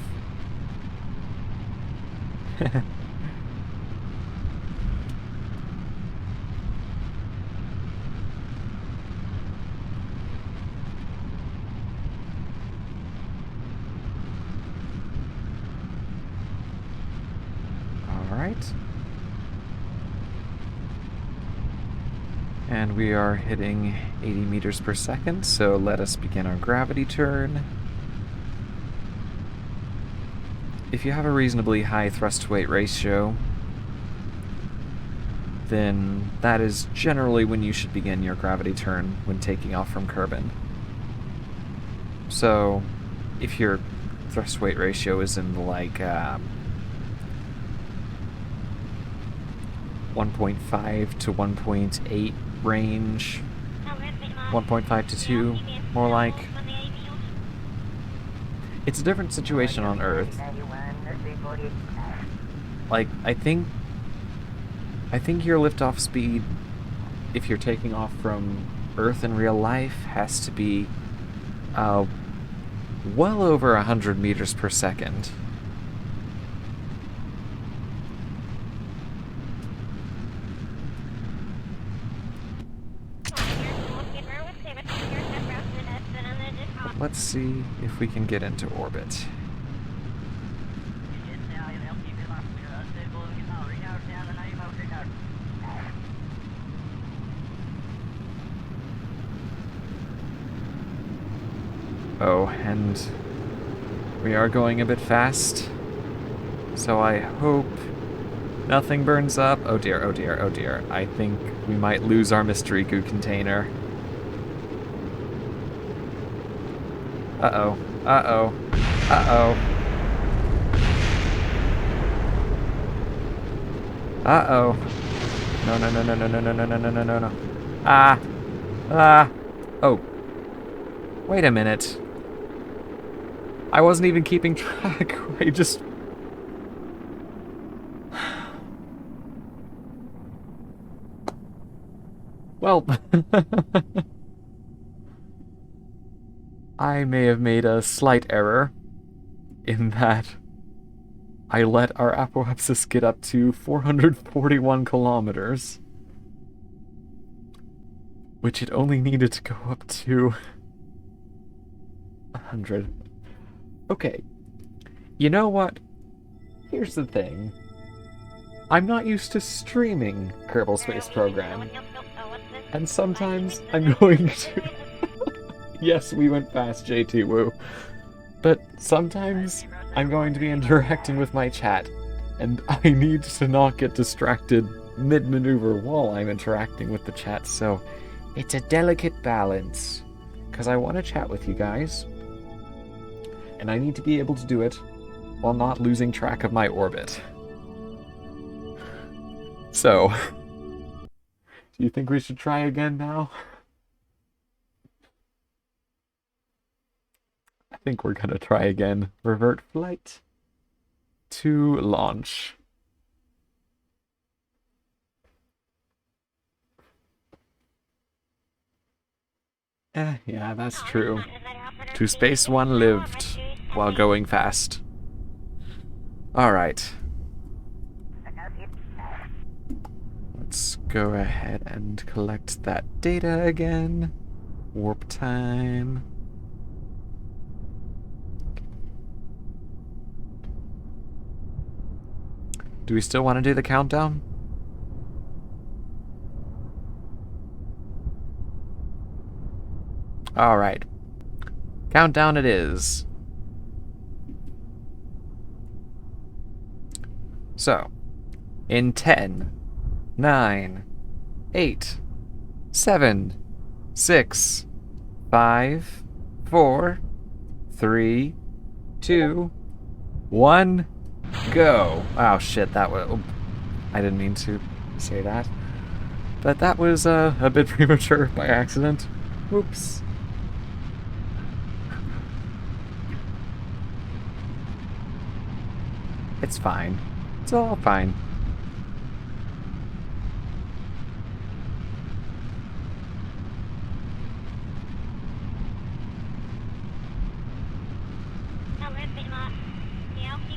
Alright. And we are hitting 80 meters per second, so let us begin our gravity turn. If you have a reasonably high thrust-to-weight ratio, then that is generally when you should begin your gravity turn when taking off from Kerbal. So, if your thrust-to-weight ratio is in the, like, 1.5 to 1.8 range, 1.5 to 2, more like. It's a different situation on Earth. Like, I think your liftoff speed, if you're taking off from Earth in real life, has to be well over 100 meters per second. Let's see if we can get into orbit. Oh, and we are going a bit fast, so I hope nothing burns up. Oh dear, oh dear, oh dear. I think we might lose our mystery goo container. Uh-oh, uh-oh, uh-oh. Uh-oh. No, no, no, no, no, no, no, no, no, no, no, no. Ah. Ah. Oh. Wait a minute. I wasn't even keeping track. I just... Well... I may have made a slight error in that I let our apoapsis get up to 441 kilometers, which it only needed to go up to 100. Okay, you know what? Here's the thing. I'm not used to streaming Kerbal Space Program, and sometimes I'm going to... Yes, we went fast, JT Woo. But sometimes I'm going to be interacting with my chat, and I need to not get distracted mid-maneuver while I'm interacting with the chat, so it's a delicate balance. Because I want to chat with you guys, and I need to be able to do it while not losing track of my orbit. So, do you think we should try again now? I think we're gonna try again. Revert flight to launch. Yeah, that's true. To space one lived while going fast. Alright. Let's go ahead and collect that data again. Warp time. Do we still want to do the countdown? Alright. Countdown it is. So, in 10, 9, 8, 7, 6, 5, 4, 3, 2, 1, go. Oh shit, that was... I didn't mean to say that. But that was a bit premature by accident. Whoops. It's fine. It's all fine.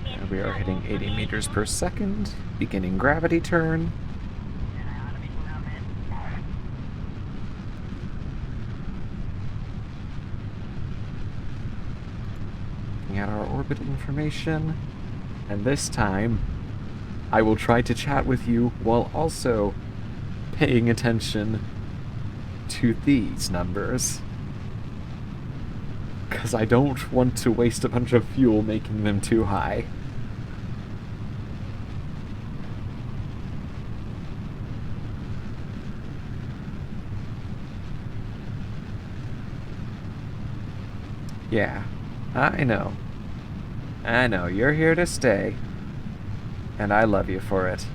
And we are hitting 80 meters per second, beginning gravity turn. Looking at our orbit information. And this time, I will try to chat with you while also paying attention to these numbers. Because I don't want to waste a bunch of fuel making them too high. Yeah, I know. I know, you're here to stay. And I love you for it.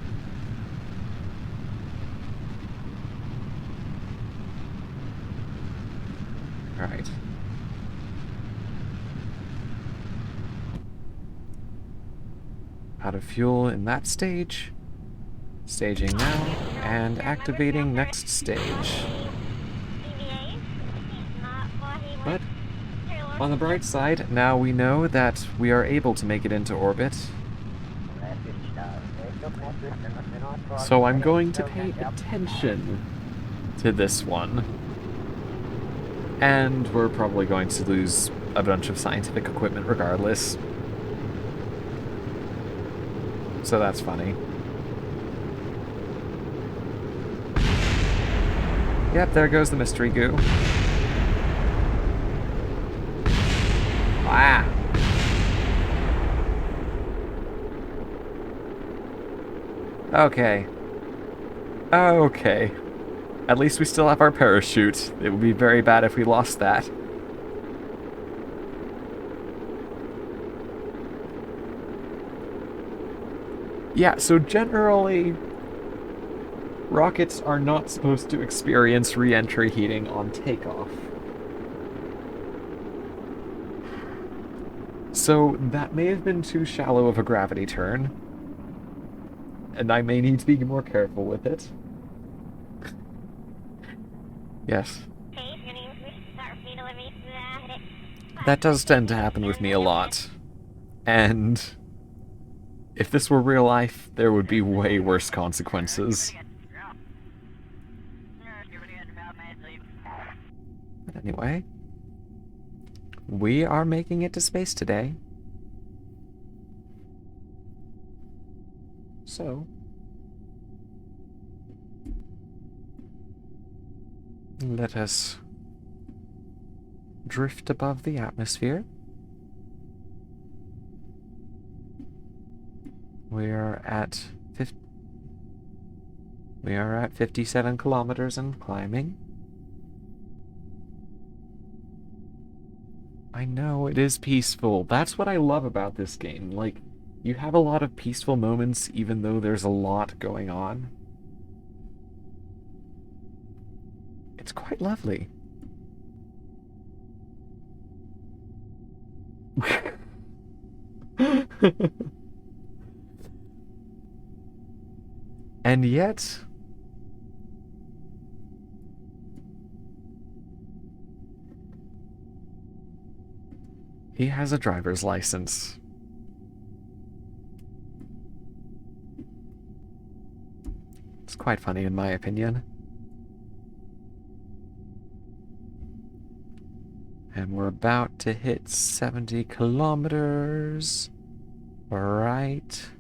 Out of fuel in that stage. Staging now, and activating next stage. But on the bright side, now we know that we are able to make it into orbit. So I'm going to pay attention to this one. And we're probably going to lose a bunch of scientific equipment regardless. So that's funny. Yep, there goes the mystery goo. Ah! Okay. Okay. At least we still have our parachute. It would be very bad if we lost that. Yeah, so generally, rockets are not supposed to experience re-entry heating on takeoff. So that may have been too shallow of a gravity turn. And I may need to be more careful with it. Yes. That does tend to happen with me a lot. And if this were real life, there would be way worse consequences. But anyway, we are making it to space today. So, let us drift above the atmosphere. We are at 57 kilometers and climbing. I know, it is peaceful. That's what I love about this game. Like, you have a lot of peaceful moments even though there's a lot going on. It's quite lovely. And yet, he has a driver's license. It's quite funny in my opinion. And we're about to hit 70 kilometers. Right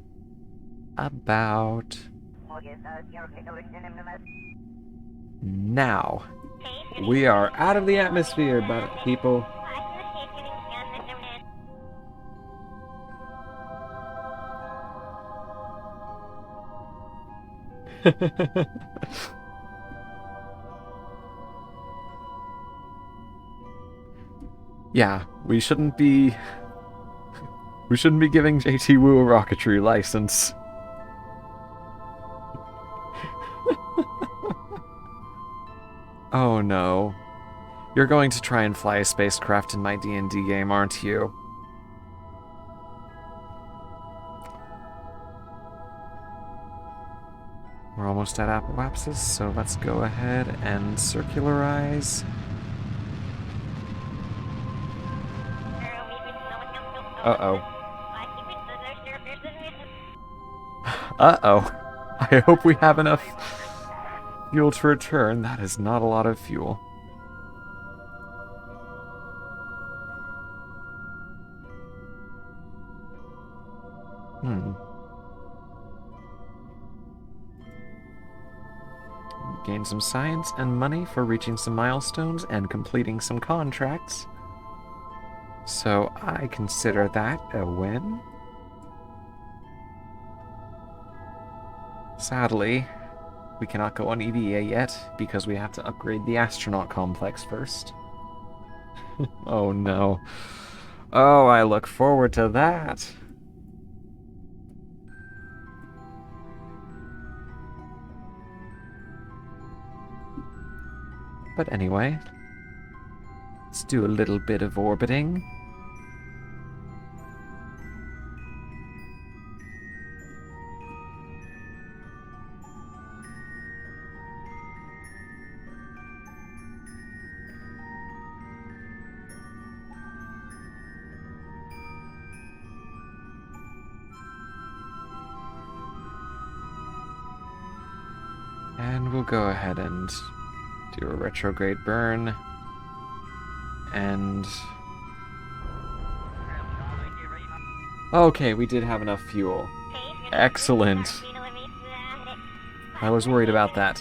about now. We are out of the atmosphere, but people. Yeah, we shouldn't be giving JT Wu a rocketry license. Oh no. You're going to try and fly a spacecraft in my D&D game, aren't you? We're almost at apoapsis, so let's go ahead and circularize. Uh-oh. Uh-oh. I hope we have enough fuel to return. That is not a lot of fuel. Gain some science and money for reaching some milestones and completing some contracts. So I consider that a win. Sadly, we cannot go on EVA yet because we have to upgrade the astronaut complex first. Oh no. Oh, I look forward to that. But anyway, let's do a little bit of orbiting. And we'll go ahead and do a retrograde burn. And... okay, we did have enough fuel. Excellent. I was worried about that.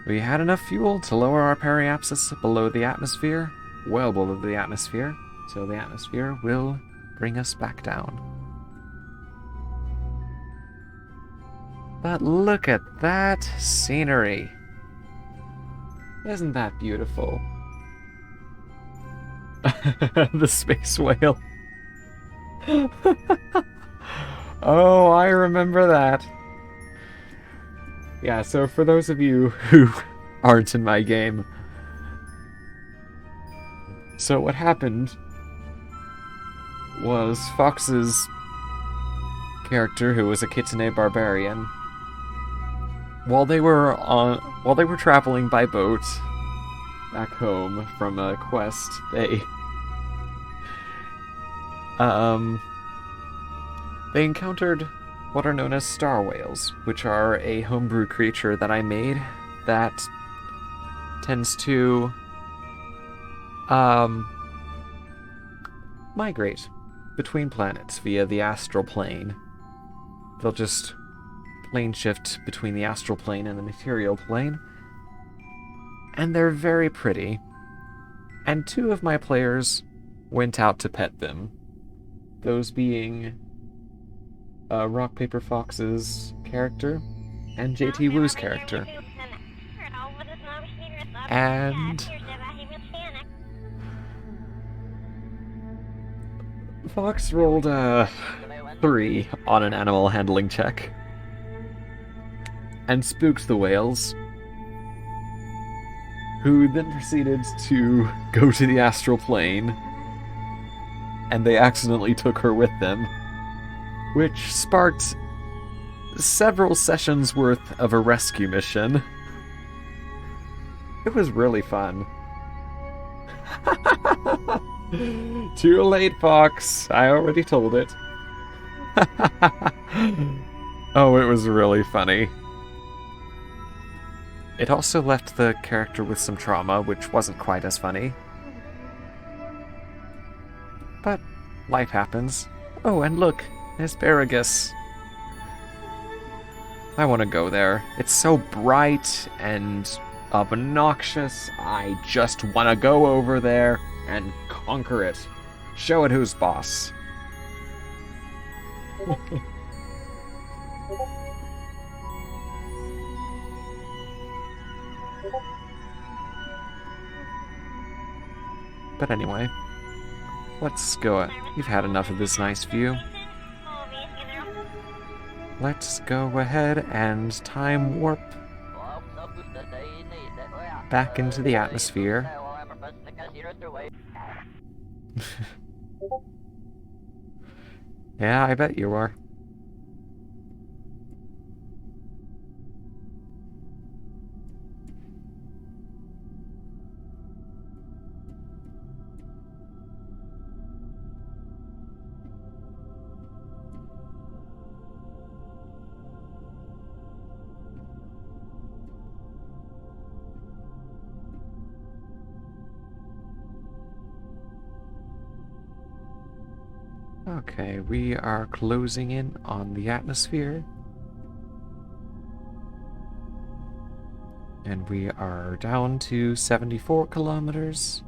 We had enough fuel to lower our periapsis below the atmosphere, well below the atmosphere, so the atmosphere will bring us back down. But look at that scenery. Isn't that beautiful? The space whale. Oh, I remember that. Yeah, so for those of you who aren't in my game, so what happened was Fox's character, who was a Kitsune barbarian, while they were traveling by boat back home from a quest, they encountered what are known as star whales, which are a homebrew creature that I made that tends to migrate between planets via the astral plane. They'll just plane shift between the astral plane and the material plane, and they're very pretty. And 2 of my players went out to pet them, those being Rock Paper Fox's character and JT Wu's character. And Fox rolled a 3 on an animal handling check and spooked the whales, who then proceeded to go to the astral plane, and they accidentally took her with them, which sparked several sessions worth of a rescue mission. It was really fun. Too late, Fox. I already told it. Oh, it was really funny. It also left the character with some trauma, which wasn't quite as funny. But life happens. Oh, and look, asparagus. I want to go there. It's so bright and obnoxious. I just want to go over there and conquer it. Show it who's boss. But anyway, let's go. You've had enough of this nice view. Let's go ahead and time warp back into the atmosphere. Yeah, I bet you are. Okay, we are closing in on the atmosphere. And we are down to 74 kilometers.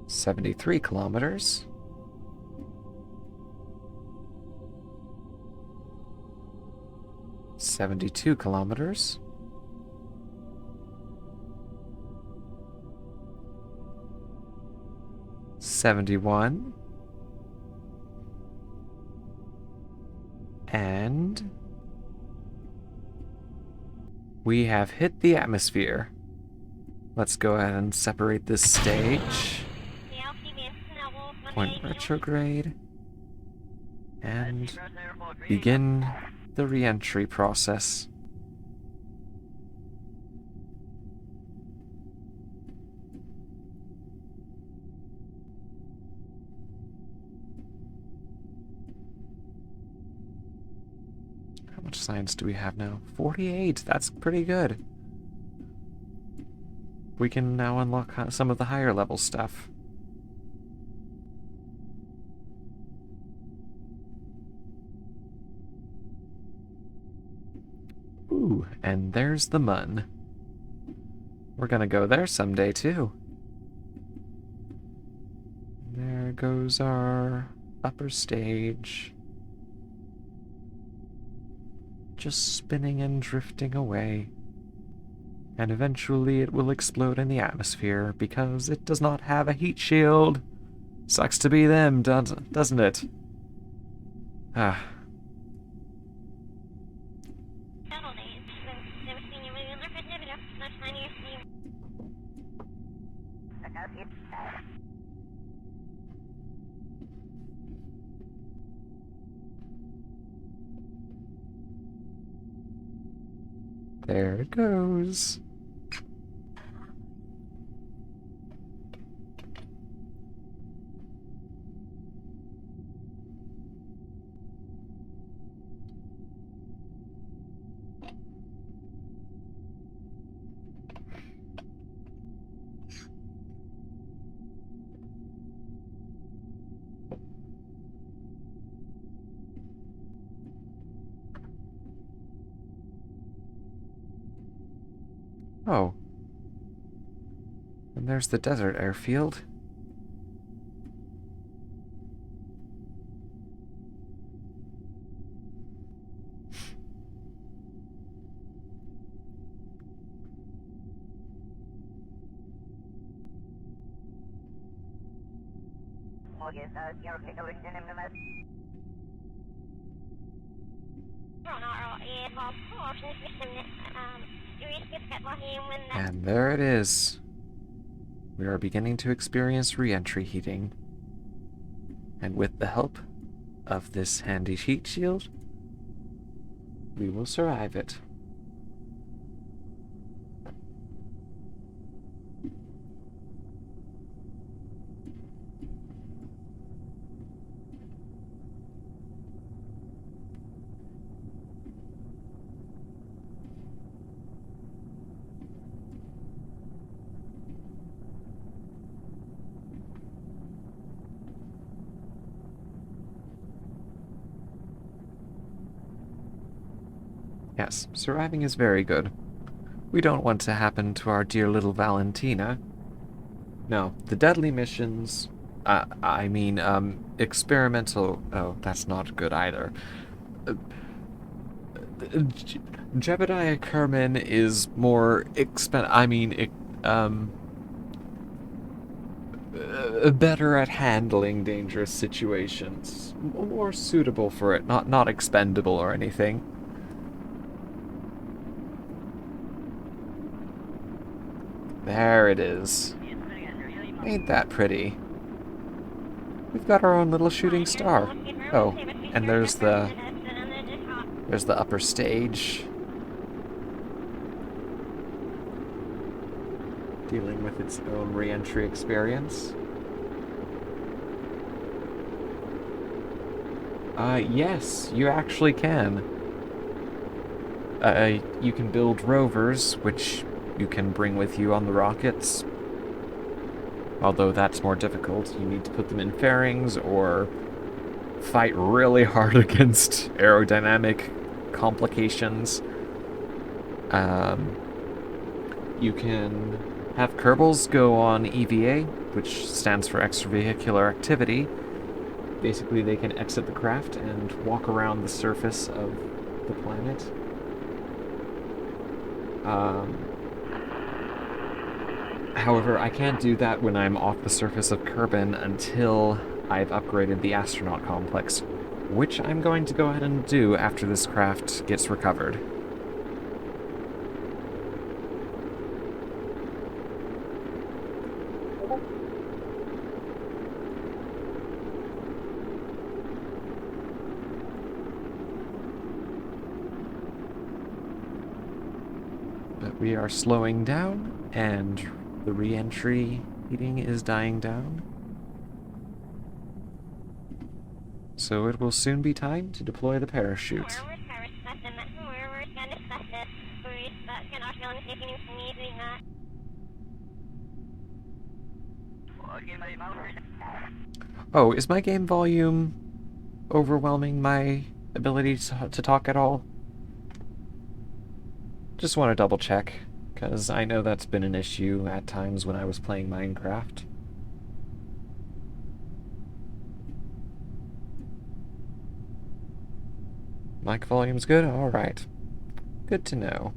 $73 kilometers. $72 kilometers. $71. And we have hit the atmosphere. Let's go ahead and separate this stage. Point retrograde. And begin the re-entry process. science do we have now? 48! That's pretty good. We can now unlock some of the higher level stuff. Ooh, and there's the Mun. We're gonna go there someday, too. There goes our upper stage. Just spinning and drifting away. And eventually it will explode in the atmosphere because it does not have a heat shield. Sucks to be them, doesn't it? Ah. There it goes. Oh. And there's the desert airfield. And there it is. We are beginning to experience re-entry heating. And with the help of this handy heat shield, we will survive it. Yes, surviving is very good. We don't want to happen to our dear little Valentina. No, the deadly missions... experimental... Oh, that's not good either. Jebediah Kerman is more better at handling dangerous situations. More suitable for it, not expendable or anything. There it is. Ain't that pretty? We've got our own little shooting star. Oh, and there's the upper stage. Dealing with its own re-entry experience. Yes, you actually can. You can build rovers, which you can bring with you on the rockets. Although that's more difficult. You need to put them in fairings or fight really hard against aerodynamic complications. You can have Kerbals go on EVA, which stands for extravehicular activity. Basically, they can exit the craft and walk around the surface of the planet. However, I can't do that when I'm off the surface of Kerbin until I've upgraded the astronaut complex, which I'm going to go ahead and do after this craft gets recovered. But we are slowing down, and the re-entry heating is dying down. So it will soon be time to deploy the parachute. Oh, is my game volume overwhelming my ability to talk at all? Just want to double check, because I know that's been an issue at times when I was playing Minecraft. Mic volume's good? Alright. Good to know.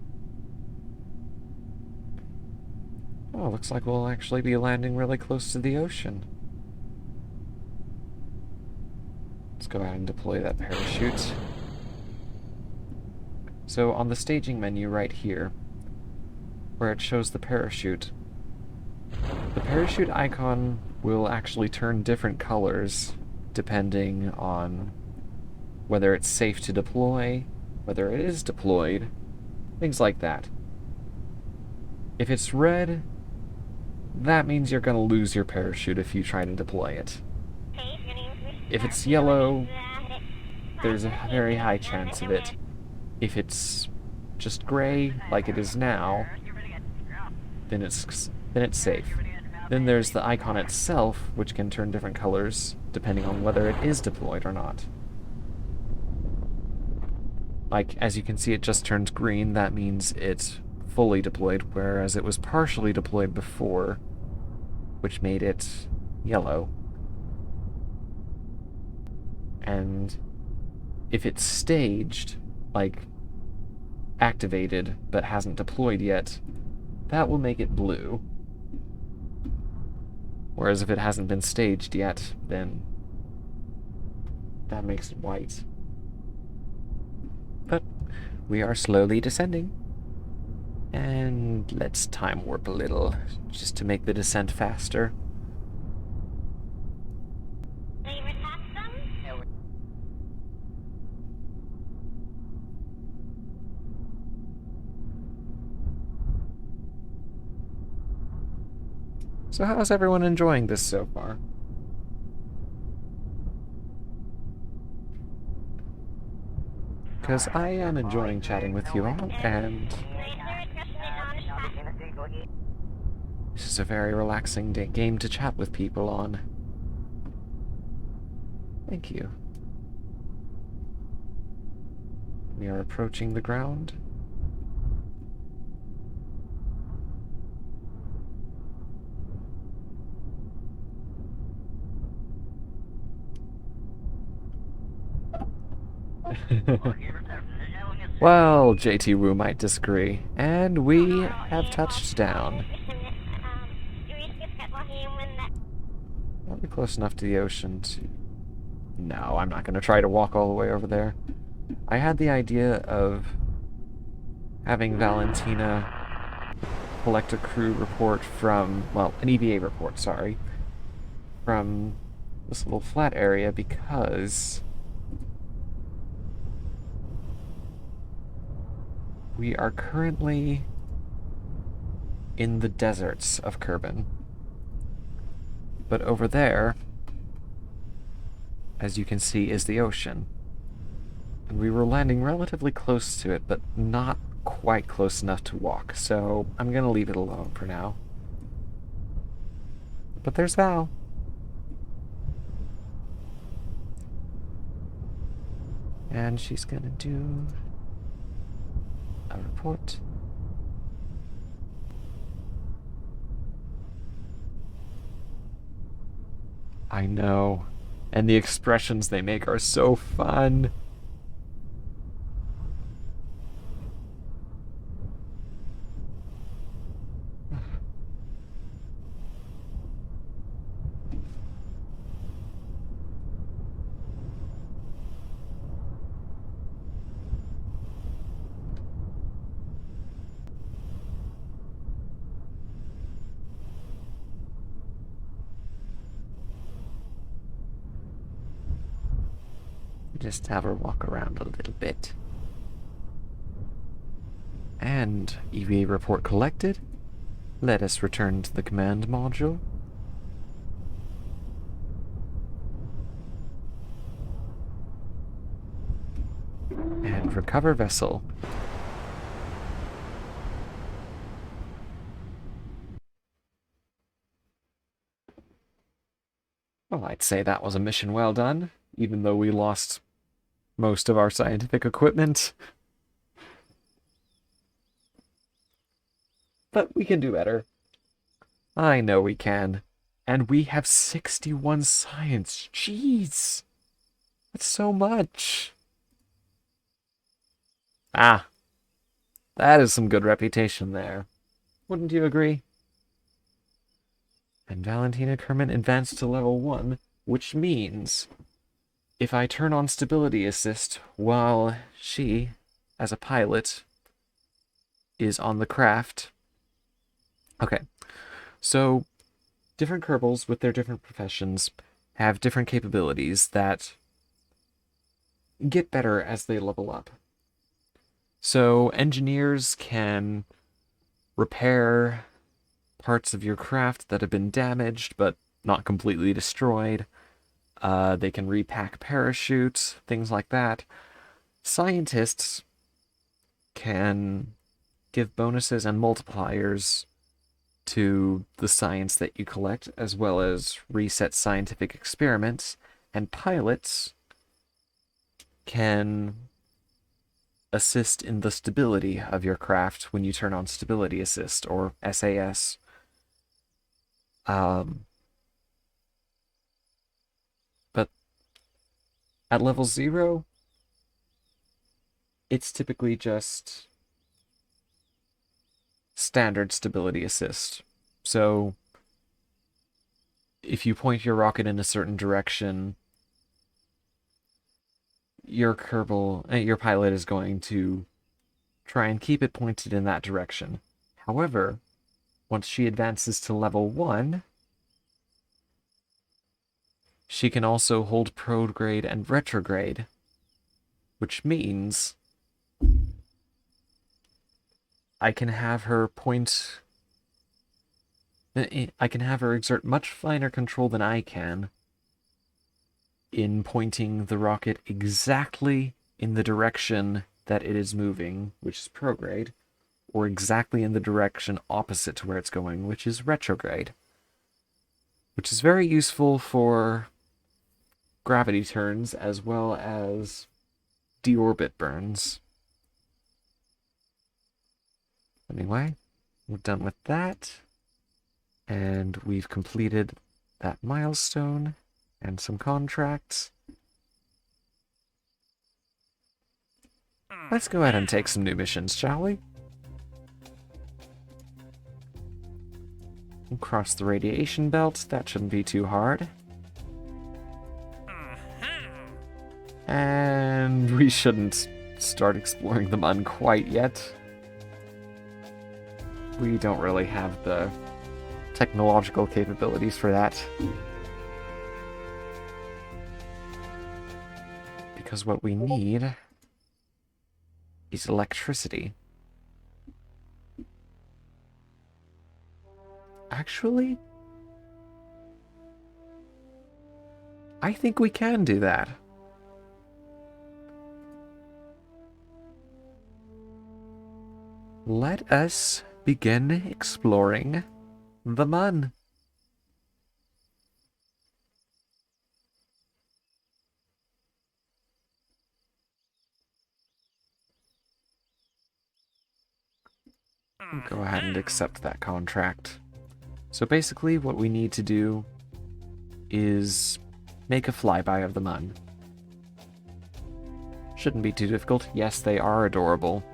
Oh, looks like we'll actually be landing really close to the ocean. Let's go ahead and deploy that parachute. So on the staging menu right here, where it shows the parachute icon will actually turn different colors depending on whether it's safe to deploy, whether it is deployed, things like that. If it's red, that means you're going to lose your parachute if you try to deploy it. If it's yellow, there's a very high chance of it. If it's just gray, like it is now, then it's safe. Then there's the icon itself, which can turn different colors depending on whether it is deployed or not. Like, as you can see, it just turns green. That means it's fully deployed, whereas it was partially deployed before, which made it yellow. And if it's staged, like activated but hasn't deployed yet, that will make it blue. Whereas if it hasn't been staged yet, then that makes it white. But we are slowly descending. And let's time warp a little, just to make the descent faster. So how's everyone enjoying this so far? Because I am enjoying chatting with you all, and this is a very relaxing game to chat with people on. Thank you. We are approaching the ground. Well, JT Wu might disagree, and we have touched down. Are we close enough to the ocean to... No, I'm not going to try to walk all the way over there. I had the idea of having Valentina collect a crew report from... well, an EVA report, sorry. From this little flat area because... we are currently in the deserts of Kerbal. But over there, as you can see, is the ocean. And we were landing relatively close to it, but not quite close enough to walk, so I'm gonna leave it alone for now. But there's Val. And she's gonna do a report. I know. And the expressions they make are so fun. Just have her walk around a little bit. And EVA report collected. Let us return to the command module. And recover vessel. Well, I'd say that was a mission well done, even though we lost most of our scientific equipment. But we can do better. I know we can. And we have 61 science. Jeez. That's so much. Ah, that is some good reputation there. Wouldn't you agree? And Valentina Kerman advanced to level 1, which means if I turn on stability assist while she, as a pilot, is on the craft. Okay, so different Kerbals with their different professions have different capabilities that get better as they level up. So engineers can repair parts of your craft that have been damaged but not completely destroyed. They can repack parachutes, things like that. Scientists can give bonuses and multipliers to the science that you collect, as well as reset scientific experiments. And pilots can assist in the stability of your craft when you turn on stability assist, or SAS. But at level 0, it's typically just standard stability assist. So if you point your rocket in a certain direction, your Kerbal, your pilot is going to try and keep it pointed in that direction. However, once she advances to level 1, she can also hold prograde and retrograde, which means I can have her exert much finer control than I can in pointing the rocket exactly in the direction that it is moving, which is prograde, or exactly in the direction opposite to where it's going, which is retrograde. Which is very useful for gravity turns as well as deorbit burns. Anyway, we're done with that. And we've completed that milestone and some contracts. Let's go ahead and take some new missions, shall we? Across the radiation belt, that shouldn't be too hard. And we shouldn't start exploring the Mun quite yet. We don't really have the technological capabilities for that. Because what we need is electricity. Actually, I think we can do that. Let us begin exploring the Mun. Go ahead and accept that contract. So basically what we need to do is make a flyby of the Mun. Shouldn't be too difficult. Yes, they are adorable.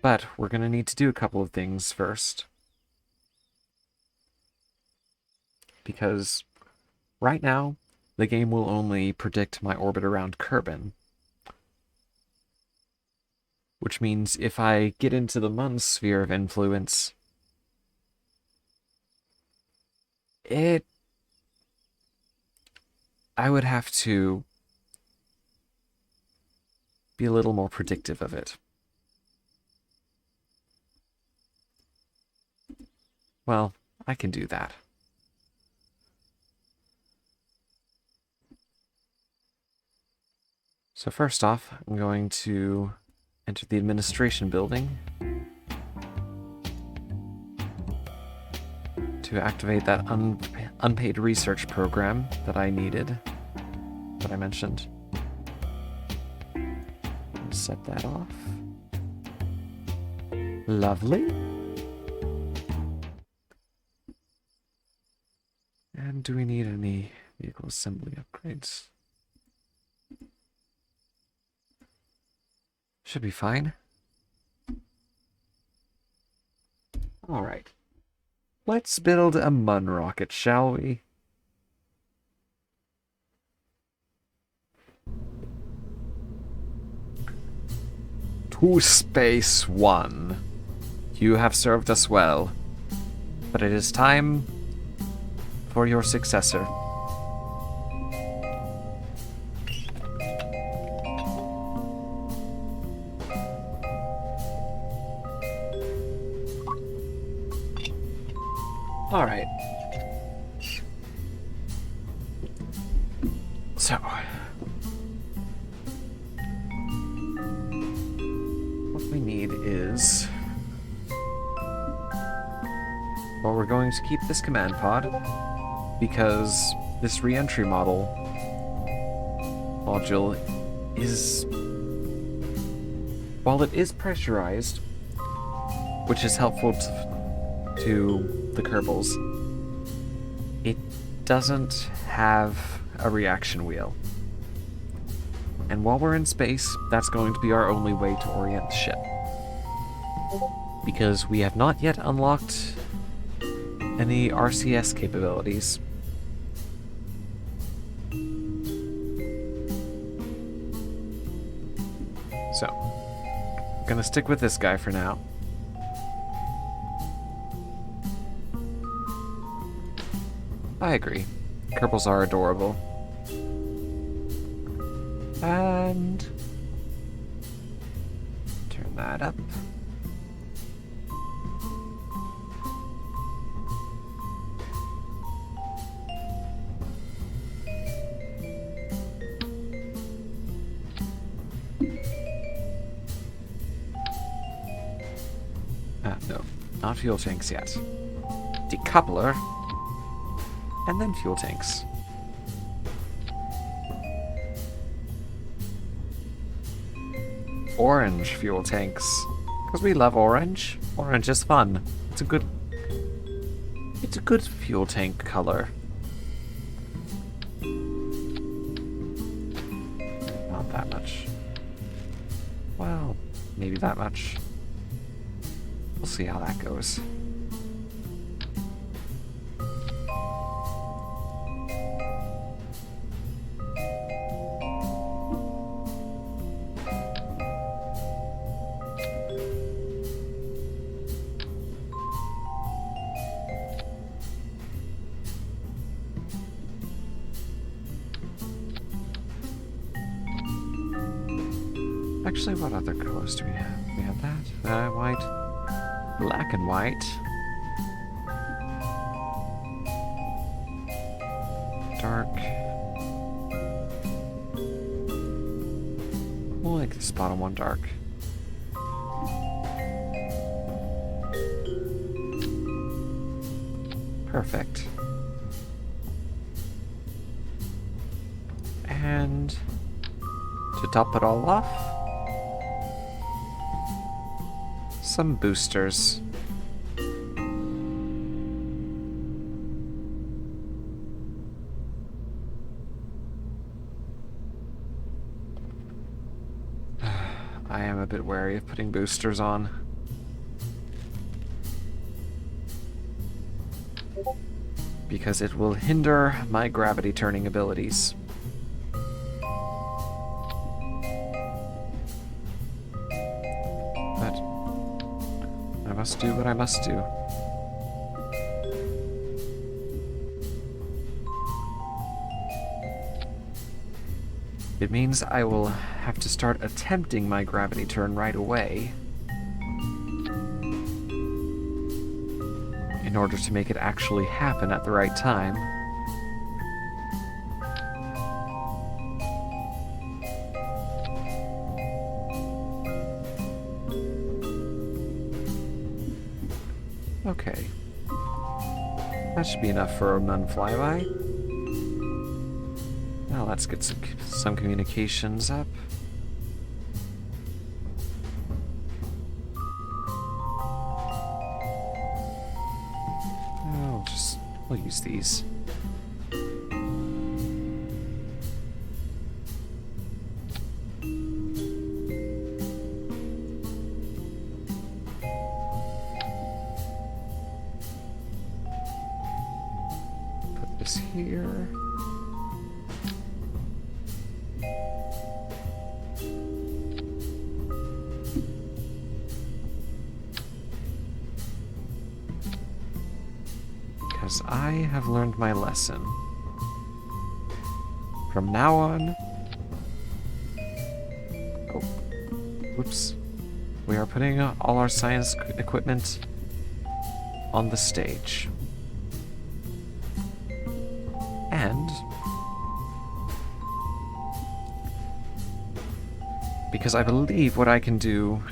But we're going to need to do a couple of things first. Because right now, the game will only predict my orbit around Kerbin. Which means if I get into the Mun's sphere of influence, I would have to be a little more predictive of it. Well, I can do that. So first off, I'm going to enter the administration building to activate that unpaid research program that I needed, that I mentioned. Set that off. Lovely. And do we need any vehicle assembly upgrades? Should be fine. Alright. Let's build a Mun rocket, shall we? To Space One. You have served us well, but it is time for your successor. All right. So, what we need is, well, we're going to keep this command pod because this re-entry module is, while it is pressurized, which is helpful to the Kerbals, it doesn't have a reaction wheel. And while we're in space, that's going to be our only way to orient the ship. Because we have not yet unlocked any RCS capabilities. So, I'm gonna stick with this guy for now. I agree. Kerbals are adorable. And turn that up. No, not fuel tanks yet. Decoupler. And then fuel tanks. Orange fuel tanks. Because we love orange. Orange is fun. It's a good fuel tank color. Not that much. Well, maybe that much. We'll see how that goes. Actually, what other colors do we have? We have that. White. Black and white. Dark. We'll like this bottom one dark. Perfect. And to top it all off, some boosters. I am a bit wary of putting boosters on. Because it will hinder my gravity turning abilities. But I must do what I must do. It means I will have to start attempting my gravity turn right away in order to make it actually happen at the right time. Okay. That should be enough for a Mun flyby. Now let's get some communications up. Oh, we'll use these. Put this here. Because I have learned my lesson. From now on... Oh. Whoops. We are putting all our science equipment on the stage. And... because I believe what I can do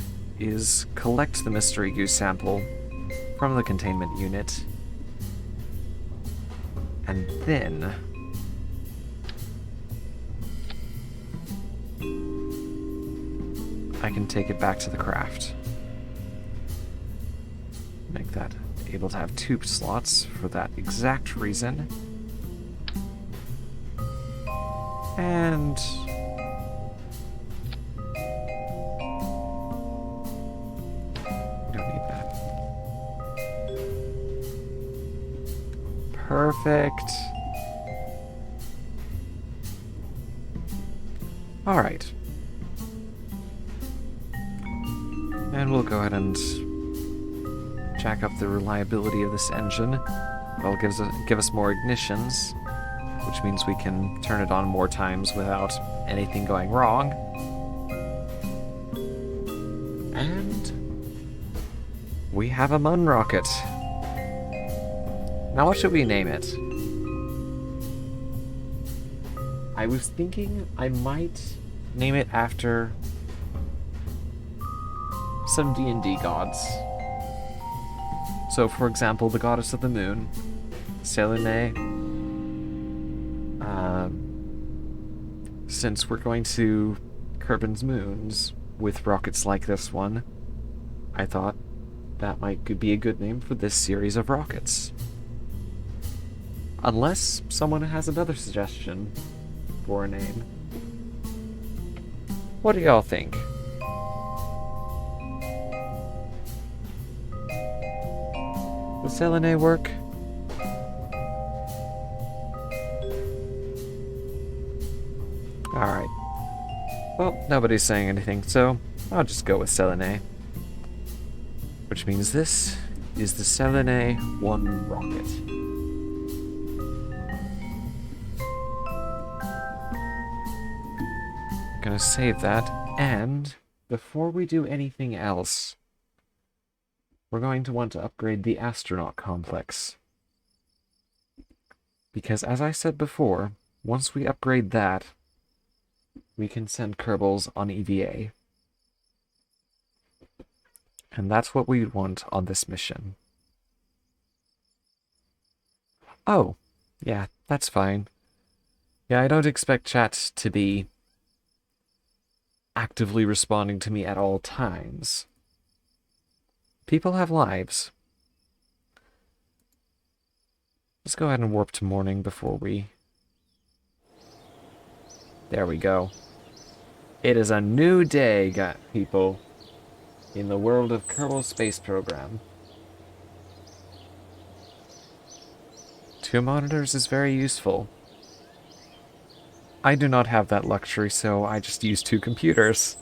is collect the mystery goo sample from the containment unit. And then... I can take it back to the craft. Make that able to have 2 slots for that exact reason. And... don't need that. Perfect. Alright. And we'll go ahead and jack up the reliability of this engine. That'll give us more ignitions, which means we can turn it on more times without anything going wrong. And we have a Mun rocket. Now what should we name it? I was thinking I might name it after some D&D gods. So, for example, the goddess of the moon, Selene. Since we're going to Kerbin's moons with rockets like this one, I thought that could be a good name for this series of rockets. Unless someone has another suggestion for a name. What do y'all think? Does Selene work? Alright. Well, nobody's saying anything, so I'll just go with Selene. Which means this is the Selene 1 rocket. I'm gonna save that, and before we do anything else, we're going to want to upgrade the astronaut complex. Because as I said before, once we upgrade that, we can send Kerbals on EVA. And that's what we want on this mission. Oh, yeah, that's fine. Yeah, I don't expect chat to be actively responding to me at all times. People have lives. Let's go ahead and warp to morning before we... There we go. It is a new day, people, in the world of Kerbal Space Program. 2 monitors is very useful. I do not have that luxury, so I just use 2 computers.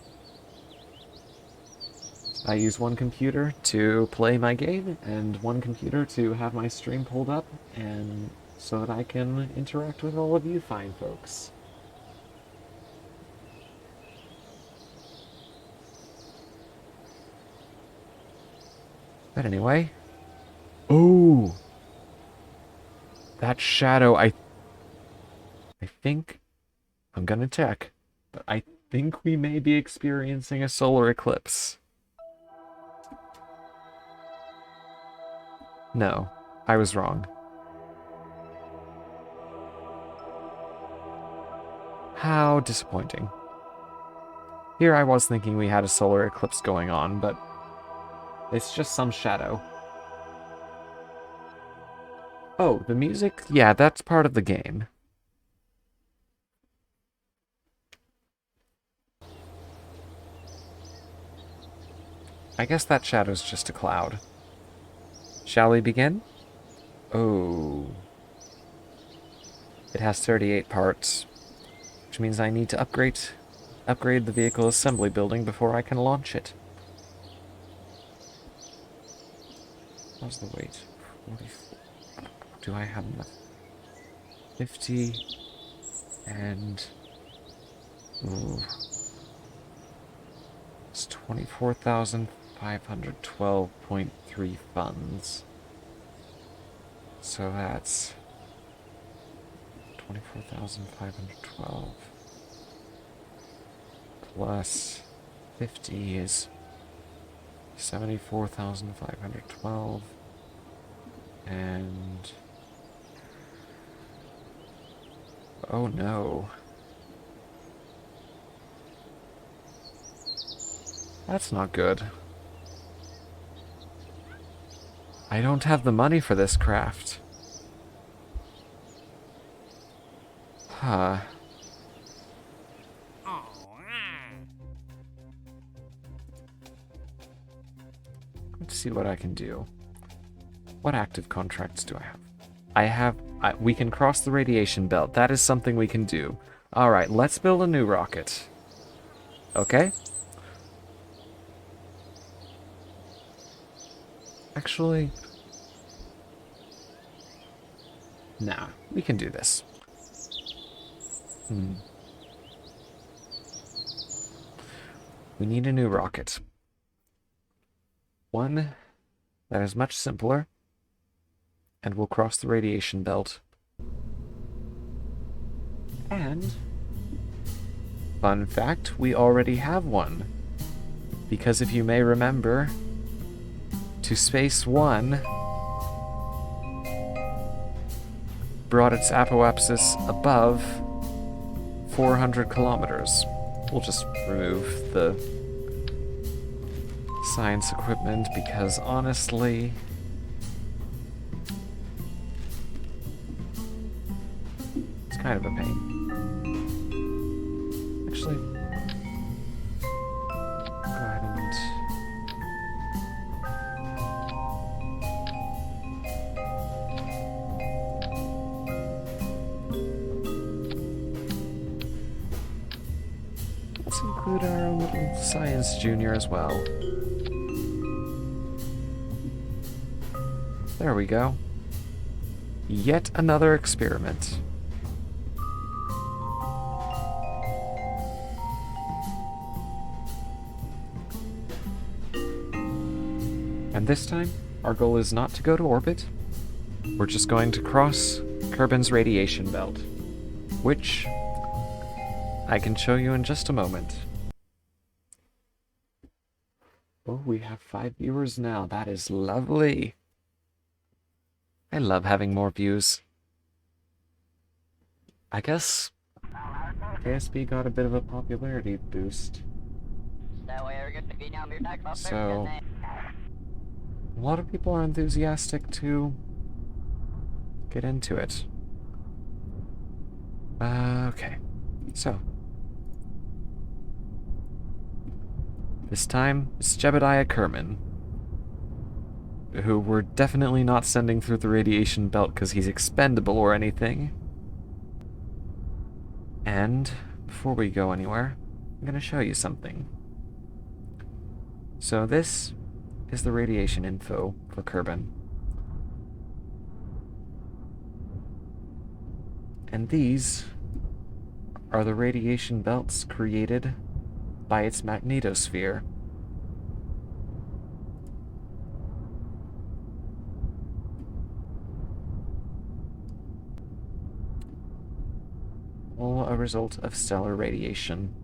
I use 1 computer to play my game, and 1 computer to have my stream pulled up, and so that I can interact with all of you fine folks. But anyway... Ooh! That shadow, I think... I'm gonna check, but I think we may be experiencing a solar eclipse. No, I was wrong. How disappointing. Here I was thinking we had a solar eclipse going on, but it's just some shadow. Oh, the music? Yeah, that's part of the game. I guess that shadow's just a cloud. Shall we begin? Oh. It has 38 parts, which means I need to upgrade the vehicle assembly building before I can launch it. How's the weight? 44. Do I have enough? 50 and... Ooh. It's 24,512.3 funds. So that's 24,512 plus 50 is 74,512 and oh no. That's not good. I don't have the money for this craft. Huh. Let's see what I can do. What active contracts do I have? We can cross the radiation belt. That is something we can do. Alright, let's build a new rocket. Okay? Actually... Nah, we can do this. We need a new rocket. One that is much simpler and will cross the radiation belt. And, fun fact, we already have one. Because if you may remember, to Space 1 brought its apoapsis above 400 kilometers. We'll just remove the science equipment because honestly, it's kind of a pain. Actually, go ahead and let's include our own little science junior as well. There we go. Yet another experiment. And this time, our goal is not to go to orbit. We're just going to cross Kerbin's radiation belt, which I can show you in just a moment. Oh, we have 5 viewers now. That is lovely. I love having more views. I guess KSB got a bit of a popularity boost. So, a lot of people are enthusiastic to get into it. Okay. So, this time, it's Jebediah Kerman, who we're definitely not sending through the radiation belt because he's expendable or anything. And before we go anywhere, I'm going to show you something. So this is the radiation info for Kerbin. And these are the radiation belts created by its magnetosphere. All a result of stellar radiation.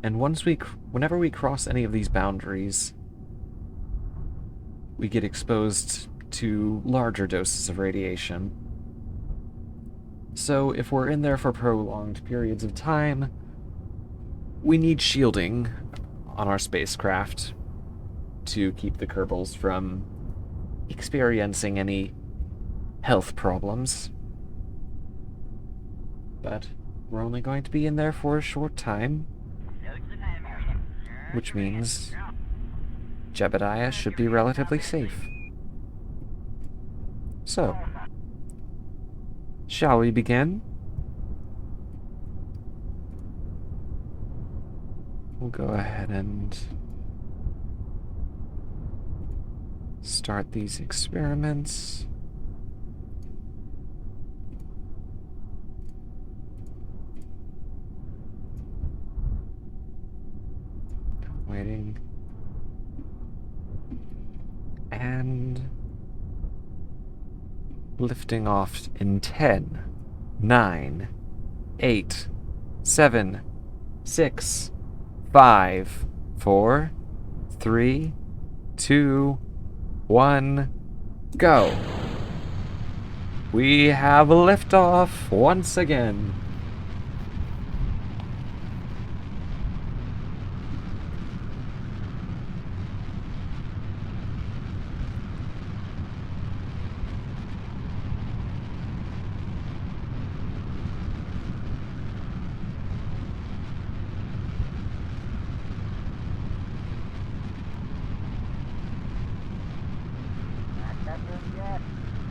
And whenever we cross any of these boundaries, we get exposed to larger doses of radiation. So if we're in there for prolonged periods of time, we need shielding on our spacecraft to keep the Kerbals from experiencing any health problems. But we're only going to be in there for a short time, which means Jebediah should be relatively safe. So, shall we begin? We'll go ahead and start these experiments. Waiting. And lifting off in 10, 9, 8, 7, 6, 5, 4, 3, 2, 1, go. We have liftoff once again.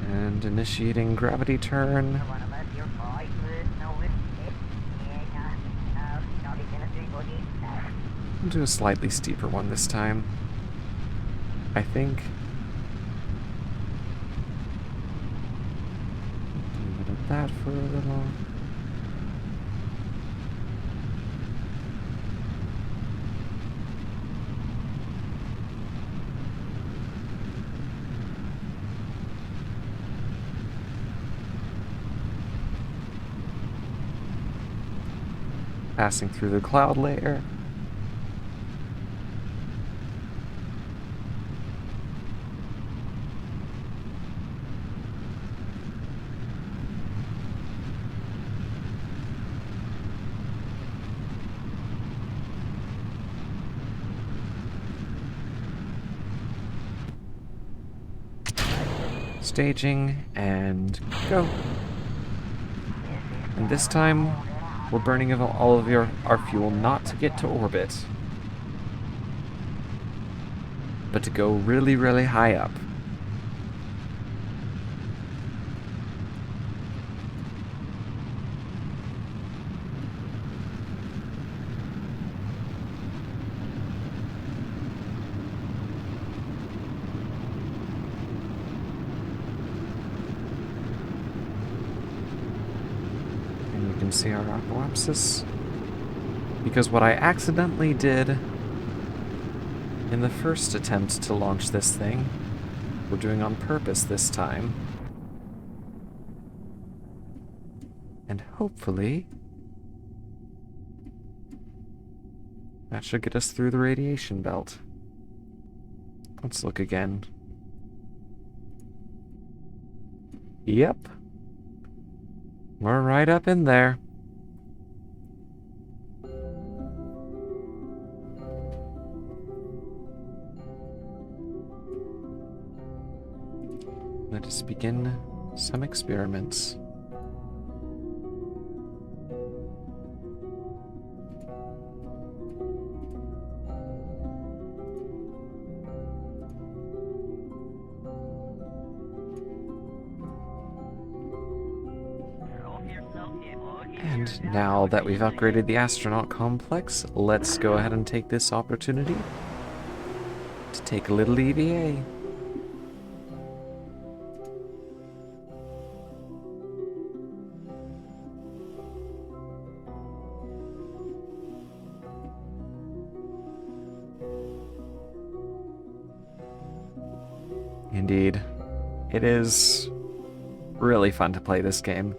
And initiating gravity turn. I'll do a slightly steeper one this time. I think. Do a bit of that for a little. Passing through the cloud layer. Staging and go. And this time, we're burning all of our fuel not to get to orbit, but to go really, really high up. See our apoapsis, because what I accidentally did in the first attempt to launch this thing, we're doing on purpose this time, and hopefully that should get us through the radiation belt. Let's look again. Yep, we're right up in there. Let us begin some experiments. And now that we've upgraded the astronaut complex, let's go ahead and take this opportunity to take a little EVA. Indeed. It is really fun to play this game.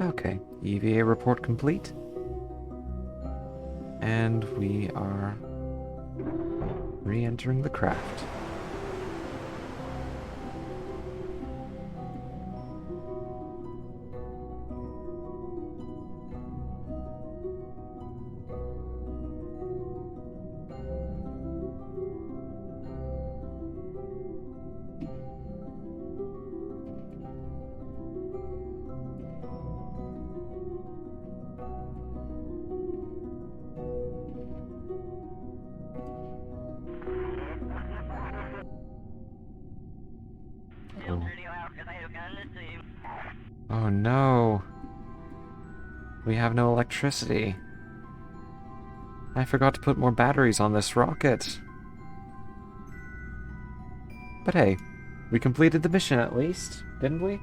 Okay, EVA report complete. And we are re-entering the craft. Oh no. We have no electricity. I forgot to put more batteries on this rocket. But hey, we completed the mission at least, didn't we?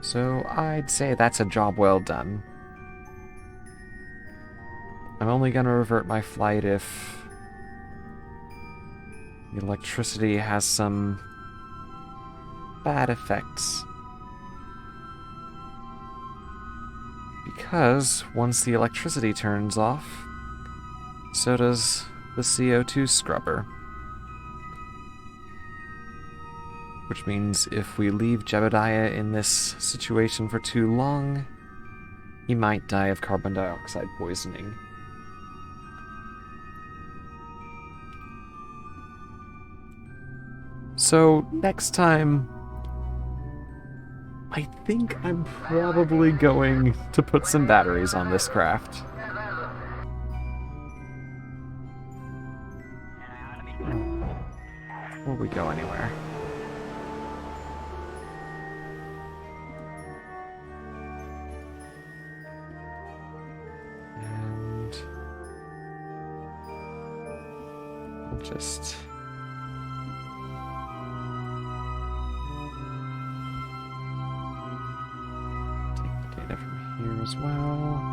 So I'd say that's a job well done. I'm only gonna revert my flight if the electricity has some bad effects. Because once the electricity turns off, so does the CO2 scrubber. Which means if we leave Jebediah in this situation for too long, he might die of carbon dioxide poisoning. So next time, I think I'm probably going to put some batteries on this craft. Before we go anywhere. And we'll just here as well.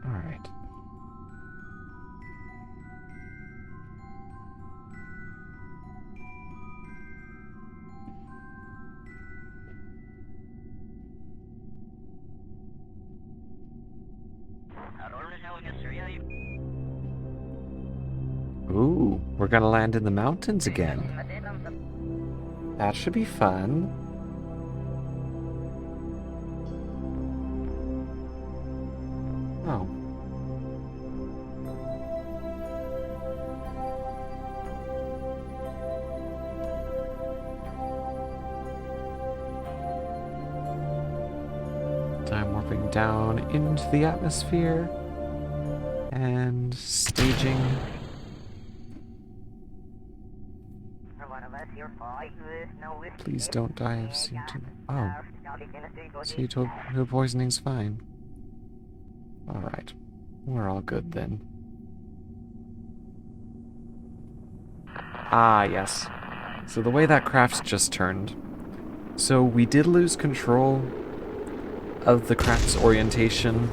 All right. Ooh, we're gonna land in the mountains again. That should be fun. Oh. Time warping down into the atmosphere and staging. Please don't die of CO2. Oh. CO2 poisoning's fine. Alright. We're all good then. Ah, yes. So the way that craft's just turned. So we did lose control of the craft's orientation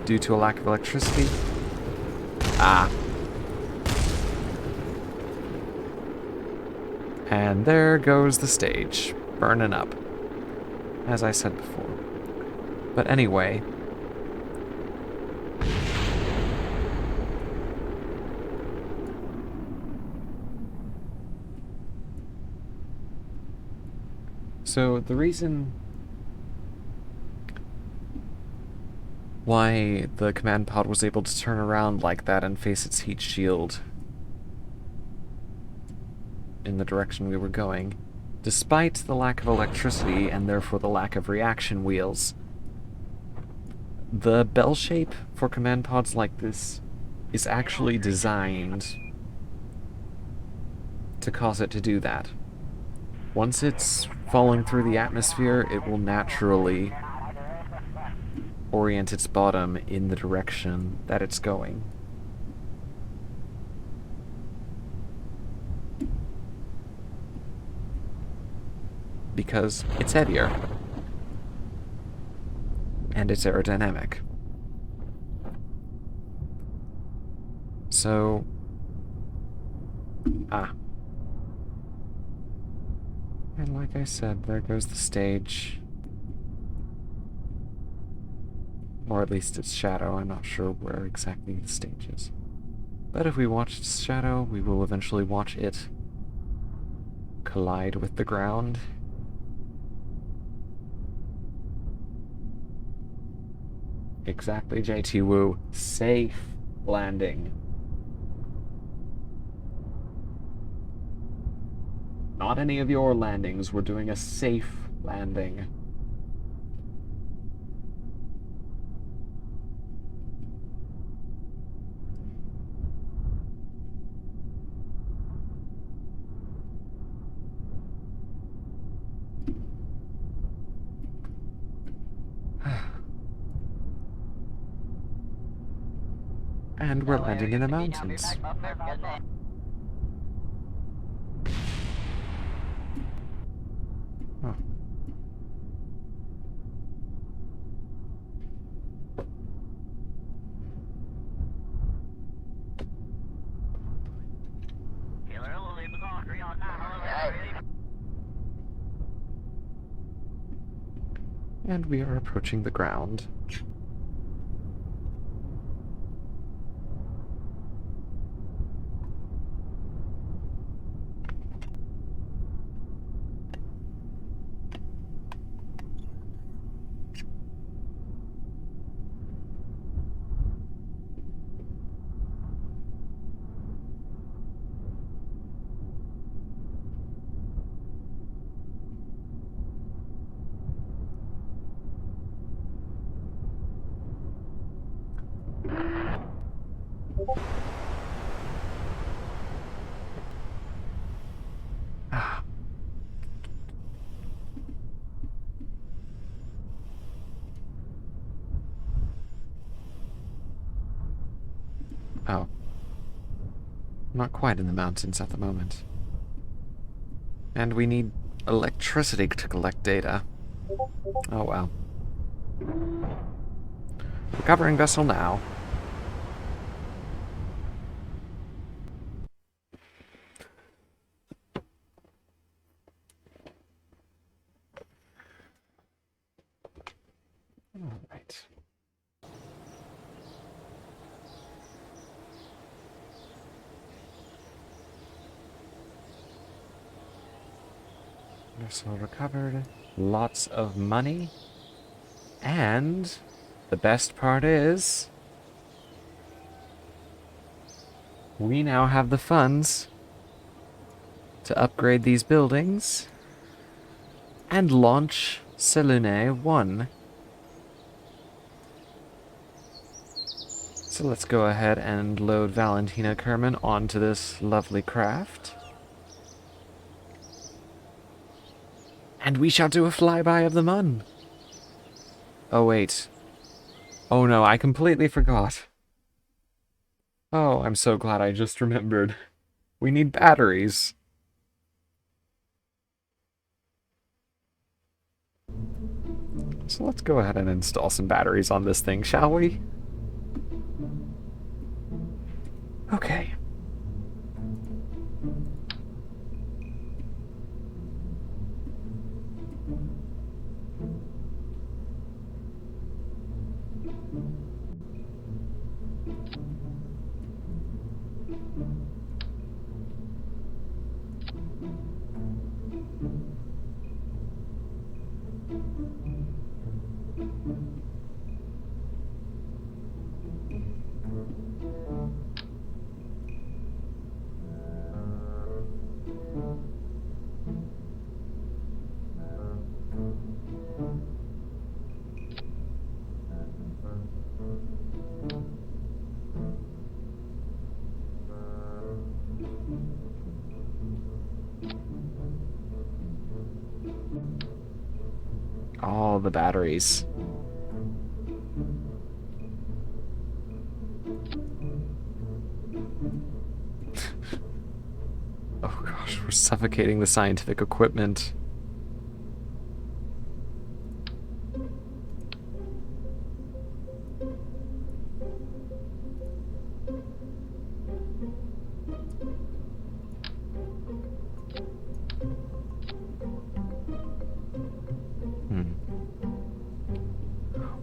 due to a lack of electricity. Ah. And there goes the stage, burning up, as I said before. But anyway, so the reason why the command pod was able to turn around like that and face its heat shield in the direction we were going, despite the lack of electricity and therefore the lack of reaction wheels, the bell shape for command pods like this is actually designed to cause it to do that. Once it's falling through the atmosphere, it will naturally orient its bottom in the direction that it's going. Because it's heavier. And it's aerodynamic. So... And like I said, there goes the stage. Or at least its shadow. I'm not sure where exactly the stage is. But if we watch its shadow, we will eventually watch it collide with the ground. Exactly, JT Woo. Safe landing. Not any of your landings. We're doing a safe landing. And we're landing in the mountains. Oh. And we are approaching the ground. Oh. Not quite in the mountains at the moment. And we need electricity to collect data. Oh well. Recovering vessel now. Alright. Vessel recovered. Lots of money. And the best part is... we now have the funds to upgrade these buildings and launch Selune 1. So let's go ahead and load Valentina Kerman onto this lovely craft. And we shall do a flyby of the Mun. Oh wait. Oh no, I completely forgot. Oh, I'm so glad I just remembered. We need batteries. So let's go ahead and install some batteries on this thing, shall we? Okay. All the batteries. Oh gosh, we're suffocating the scientific equipment.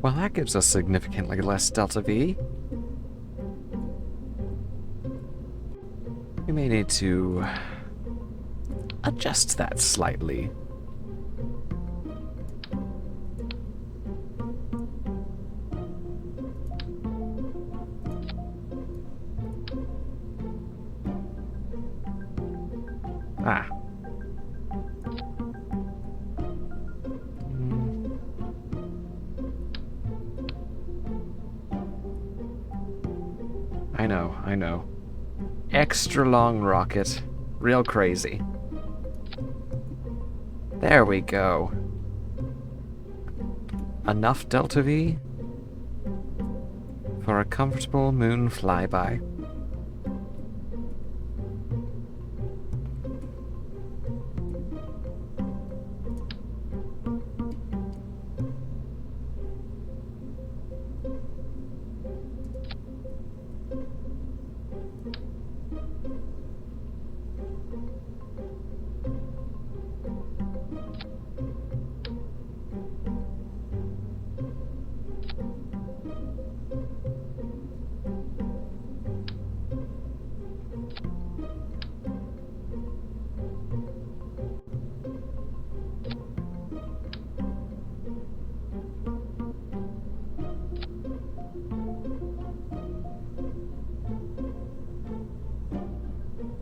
Well, that gives us significantly less delta V. We may need to adjust that slightly. Ah. I know. Extra long rocket. Real crazy. There we go. Enough delta V for a comfortable moon flyby.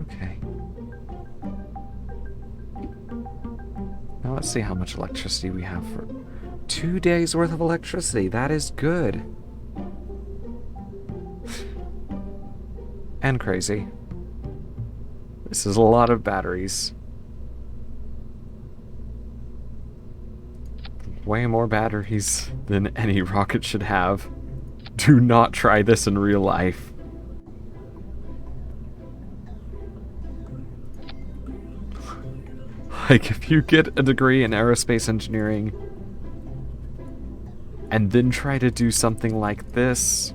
Okay. Now let's see how much electricity we have for 2 days worth of electricity. That is good. And crazy. This is a lot of batteries. Way more batteries than any rocket should have. Do not try this in real life. Like, if you get a degree in aerospace engineering and then try to do something like this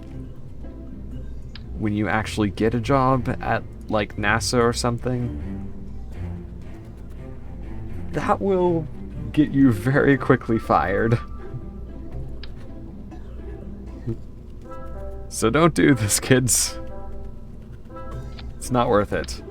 when you actually get a job at, like, NASA or something, that will get you very quickly fired. So don't do this, kids. It's not worth it.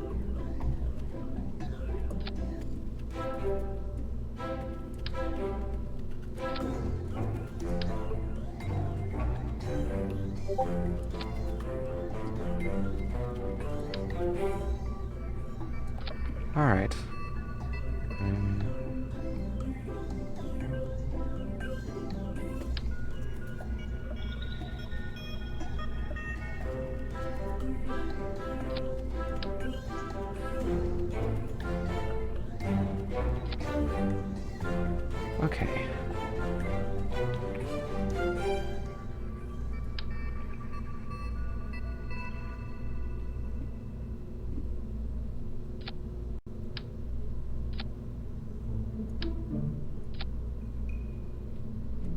Alright. Okay.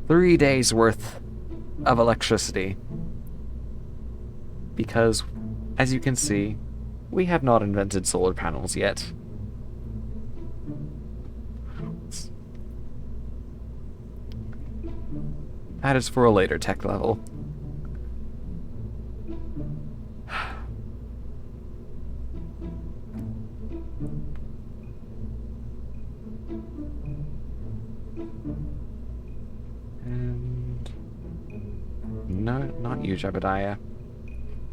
Three days worth of electricity. Because, as you can see, we have not invented solar panels yet. That is for a later tech level. And no, not you, Jebediah.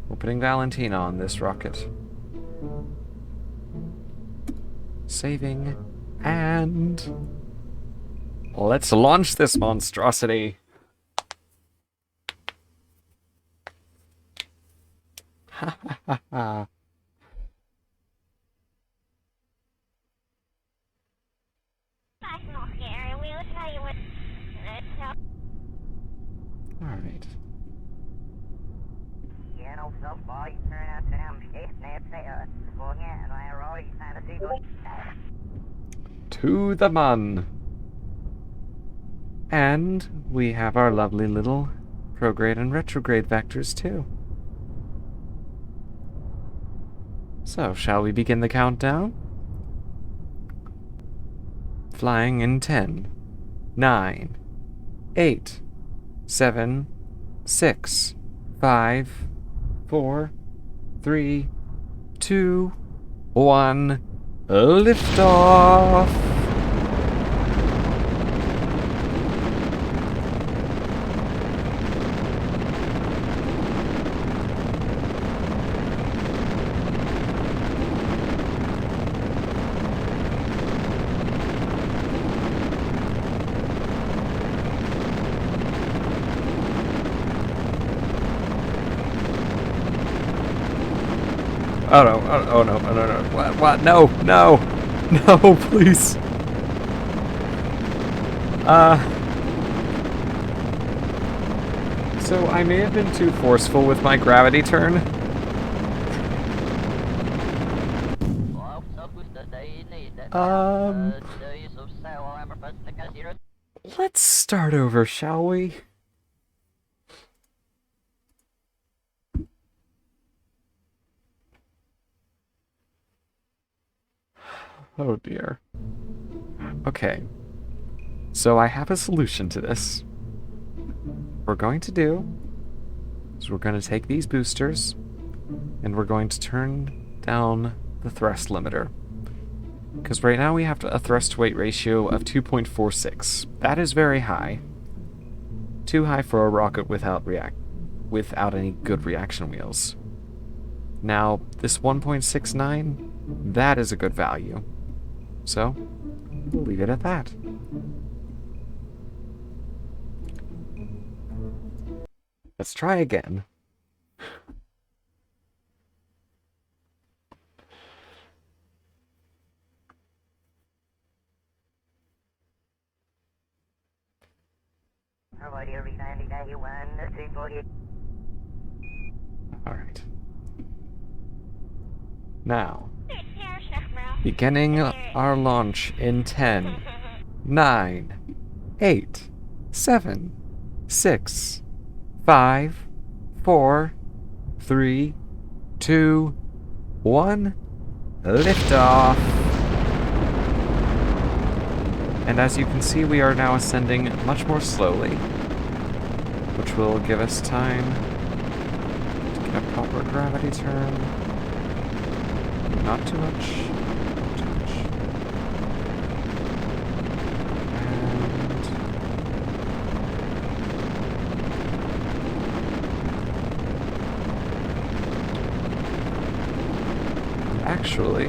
We're putting Valentina on this rocket. Saving, and let's launch this monstrosity. Ha ha ha ha. Alright. To the mun. And we have our lovely little prograde and retrograde vectors too. So, shall we begin the countdown? Flying in 10, 9, 8, 7, 6, 5, 4, 3, 2, 1, liftoff! Oh no, oh no, no, no, no, what, no, no, no, please. So I may have been too forceful with my gravity turn. Let's start over, shall we? Oh dear. Okay. So I have a solution to this. What we're going to do is we're going to take these boosters and we're going to turn down the thrust limiter. Because right now we have a thrust-to-weight ratio of 2.46. That is very high. Too high for a rocket without any good reaction wheels. Now, this 1.69, that is a good value. So, we'll leave it at that. Let's try again. Alright. Now, beginning our launch in 10, 9, 8, 7, 6, 5, 4, 3, 2, 1, liftoff! And as you can see, we are now ascending much more slowly, which will give us time to get a proper gravity turn. Not too much. Not too much. And actually,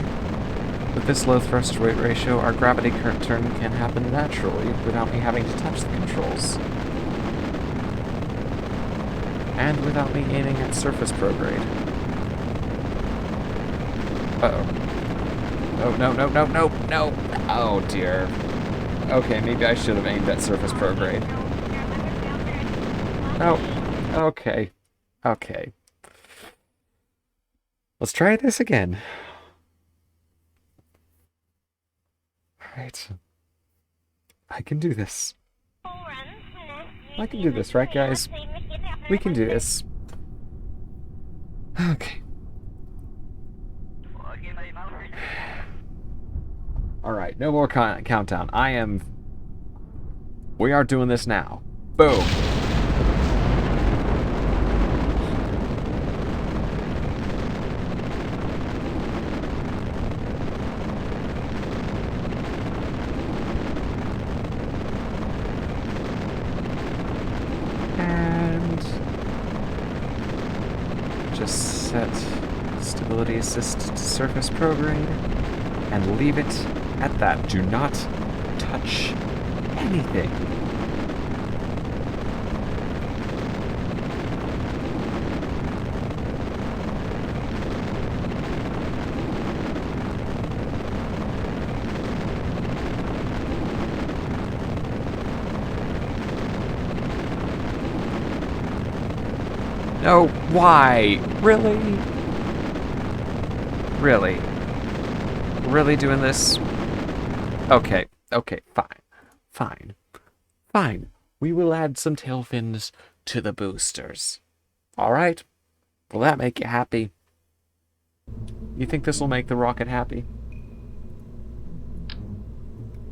with this low thrust-to-weight ratio, our gravity turn can happen naturally without me having to touch the controls. And without me aiming at surface prograde. Uh-oh. Oh, no, no, no, no, no! Oh, dear. Okay, maybe I should have aimed at surface prograde. Oh, okay. Okay. Let's try this again. Alright. I can do this. I can do this, right, guys? We can do this. Okay. Alright, no more countdown. We are doing this now. Boom! And just set stability assist to surface prograde and leave it at that. Do not touch anything. No, why? Really? Really? Really doing this? Okay, okay, fine. Fine. Fine. We will add some tail fins to the boosters. Alright? Will that make you happy? You think this will make the rocket happy?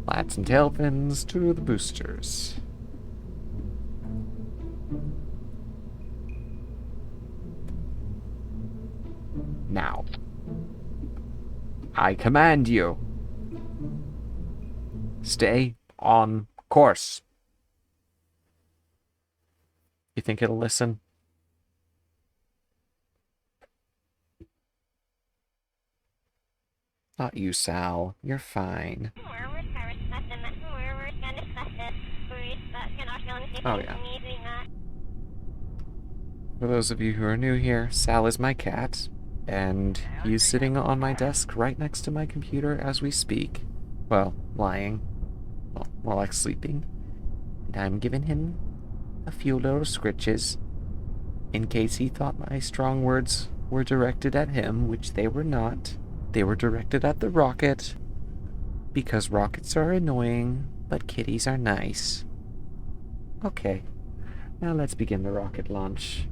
We'll add some tail fins to the boosters. Now, I command you, stay on course. You think it'll listen? Not you, Sal. You're fine. Oh, yeah. For those of you who are new here, Sal is my cat, and he's sitting on my desk right next to my computer as we speak. Well, lying. Well, more like sleeping. And I'm giving him a few little scritches in case he thought my strong words were directed at him, which they were not. They were directed at the rocket, because rockets are annoying, but kitties are nice. Okay, now let's begin the rocket launch.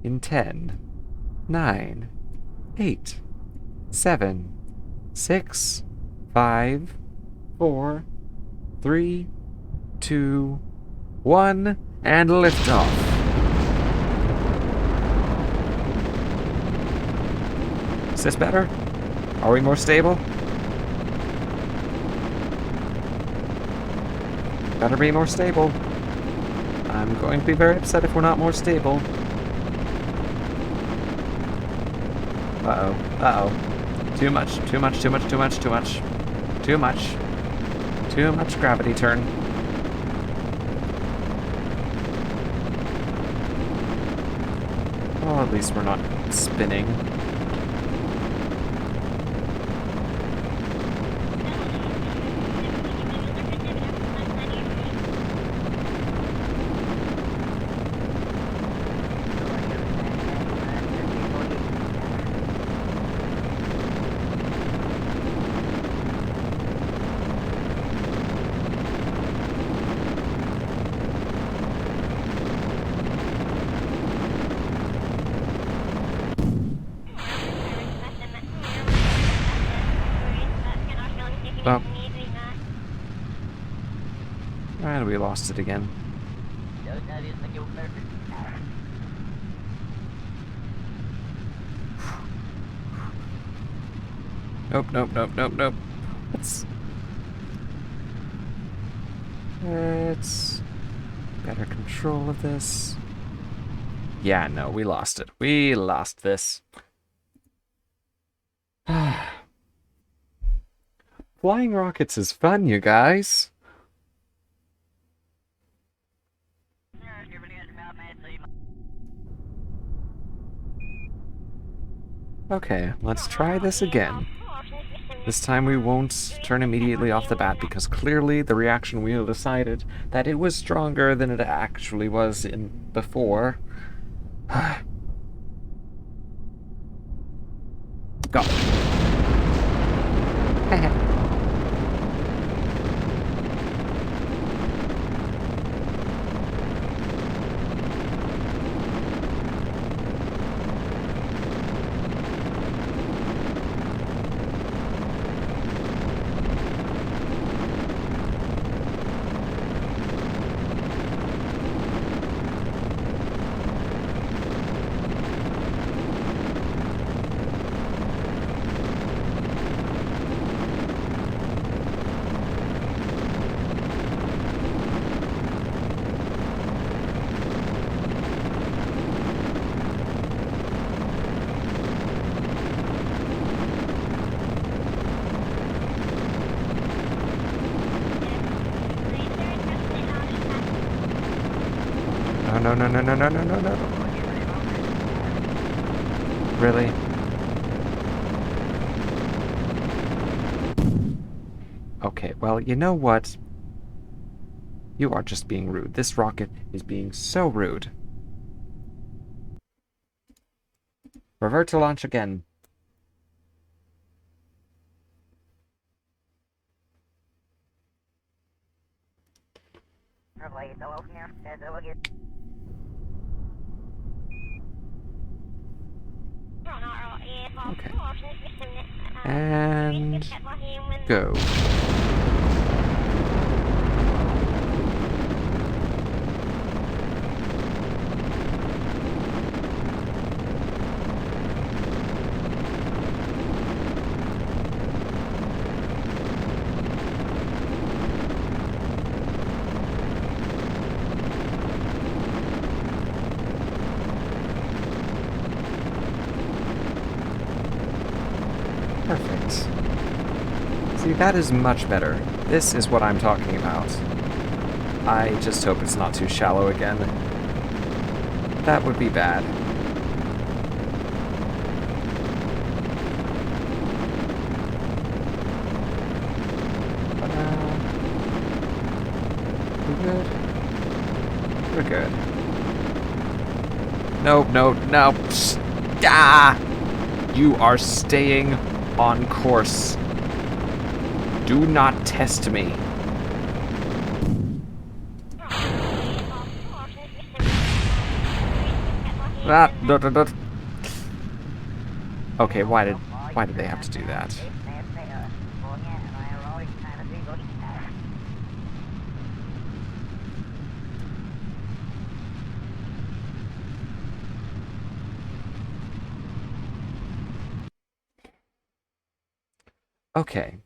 In 10, 9, 8, 7, 6, 5, 4, 3, 2, 1, and liftoff. Is this better? Are we more stable? Better be more stable. I'm going to be very upset if we're not more stable. Uh-oh. Uh-oh. Too much. Too much. Too much. Too much. Too much. Too much. Too much gravity turn. Well, at least we're not spinning. Oh. And we lost it again. Nope, nope, nope, nope, nope. Let's better control of this. Yeah, no, we lost it. We lost this. Flying rockets is fun, you guys. Okay, let's try this again. This time we won't turn immediately off the bat because clearly the reaction wheel decided that it was stronger than it actually was in before. Go. No, no, no, no, no, no, no, no, no. Really? Okay, well, you know what? You are just being rude. This rocket is being so rude. Revert to launch again. Okay. And go. Perfect. See, that is much better. This is what I'm talking about. I just hope it's not too shallow again. That would be bad. We good? We're good. Nope, no, no. Ah! You are staying on course. Do not test me. Okay, why did they have to do that? Okay.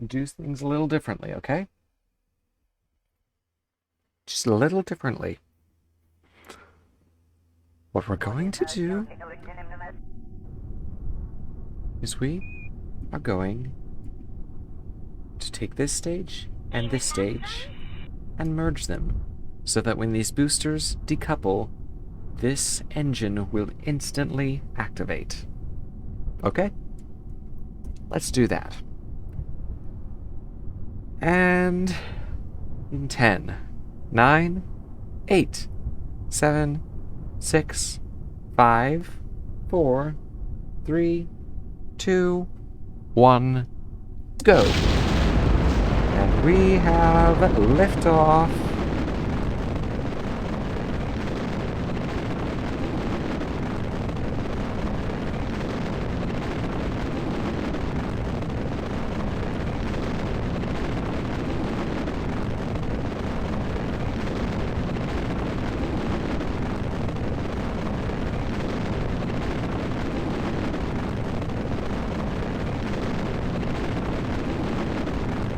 Do things a little differently, okay? Just a little differently. What we're going to do is we are going to take this stage and this stage and merge them so that when these boosters decouple, this engine will instantly activate. Okay? Let's do that. And in 10, 9, 8, 7, 6, 5, 4, 3, 2, 1, go. And we have liftoff.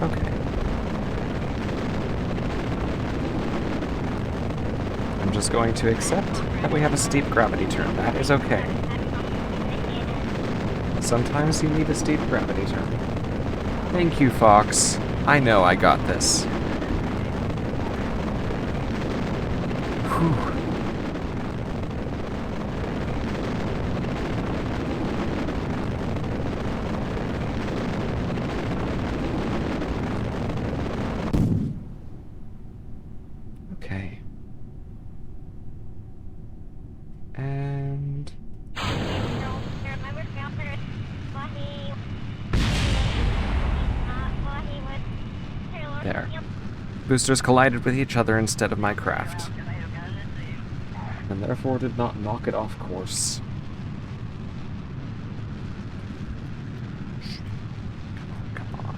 Okay. I'm just going to accept that we have a steep gravity turn. That is okay. Sometimes you need a steep gravity turn. Thank you, Fox. I know I got this. Whew. Okay. And there. Boosters collided with each other instead of my craft, and therefore did not knock it off course. Come on.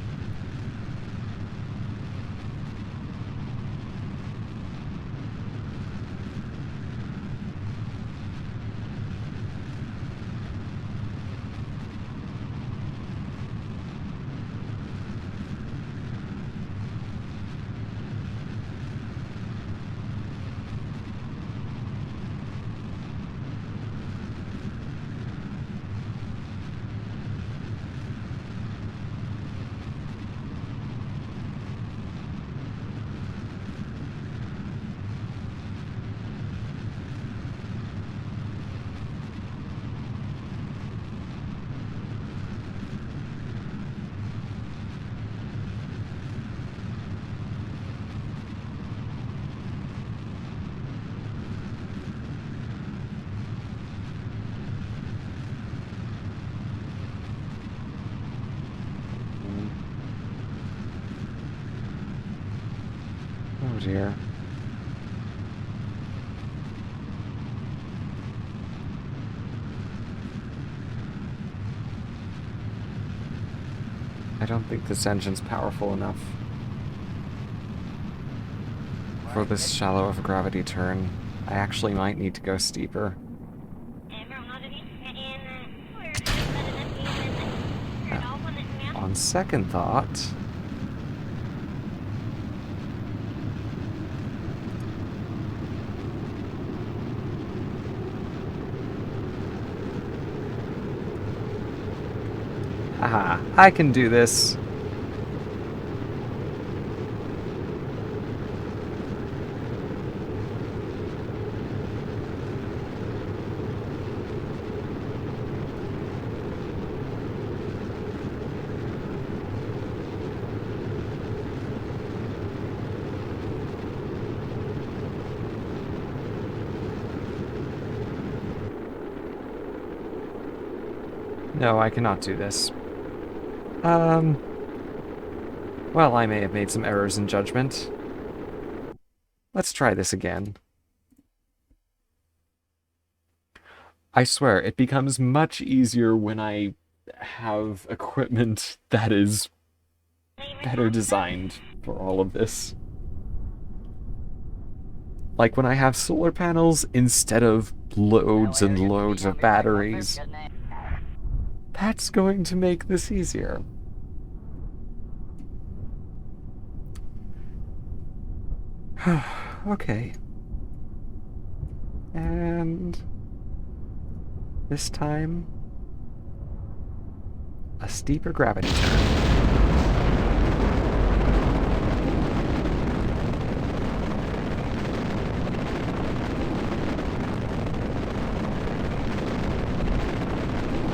dear. I don't think this engine's powerful enough for this shallow of a gravity turn. I actually might need to go steeper. On second thought... Haha, I can do this. No, I cannot do this. Well, I may have made some errors in judgment. Let's try this again. I swear, it becomes much easier when I have equipment that is better designed for all of this. Like when I have solar panels instead of loads and loads of batteries. That's going to make this easier. Okay. And this time, a steeper gravity turn.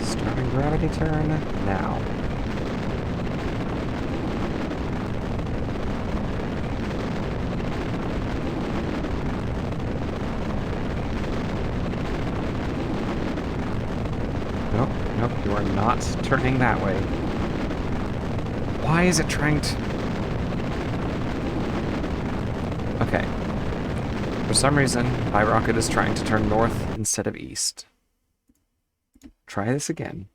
Starting gravity turn now. Nope, you are not turning that way. Why is it trying to... Okay. For some reason, my rocket is trying to turn north instead of east. Try this again.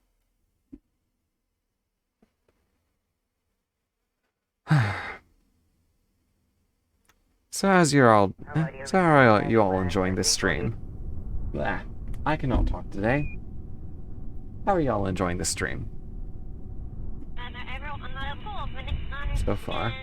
So how are you all enjoying this stream? Blah. I cannot talk today. How are y'all enjoying the stream? So far.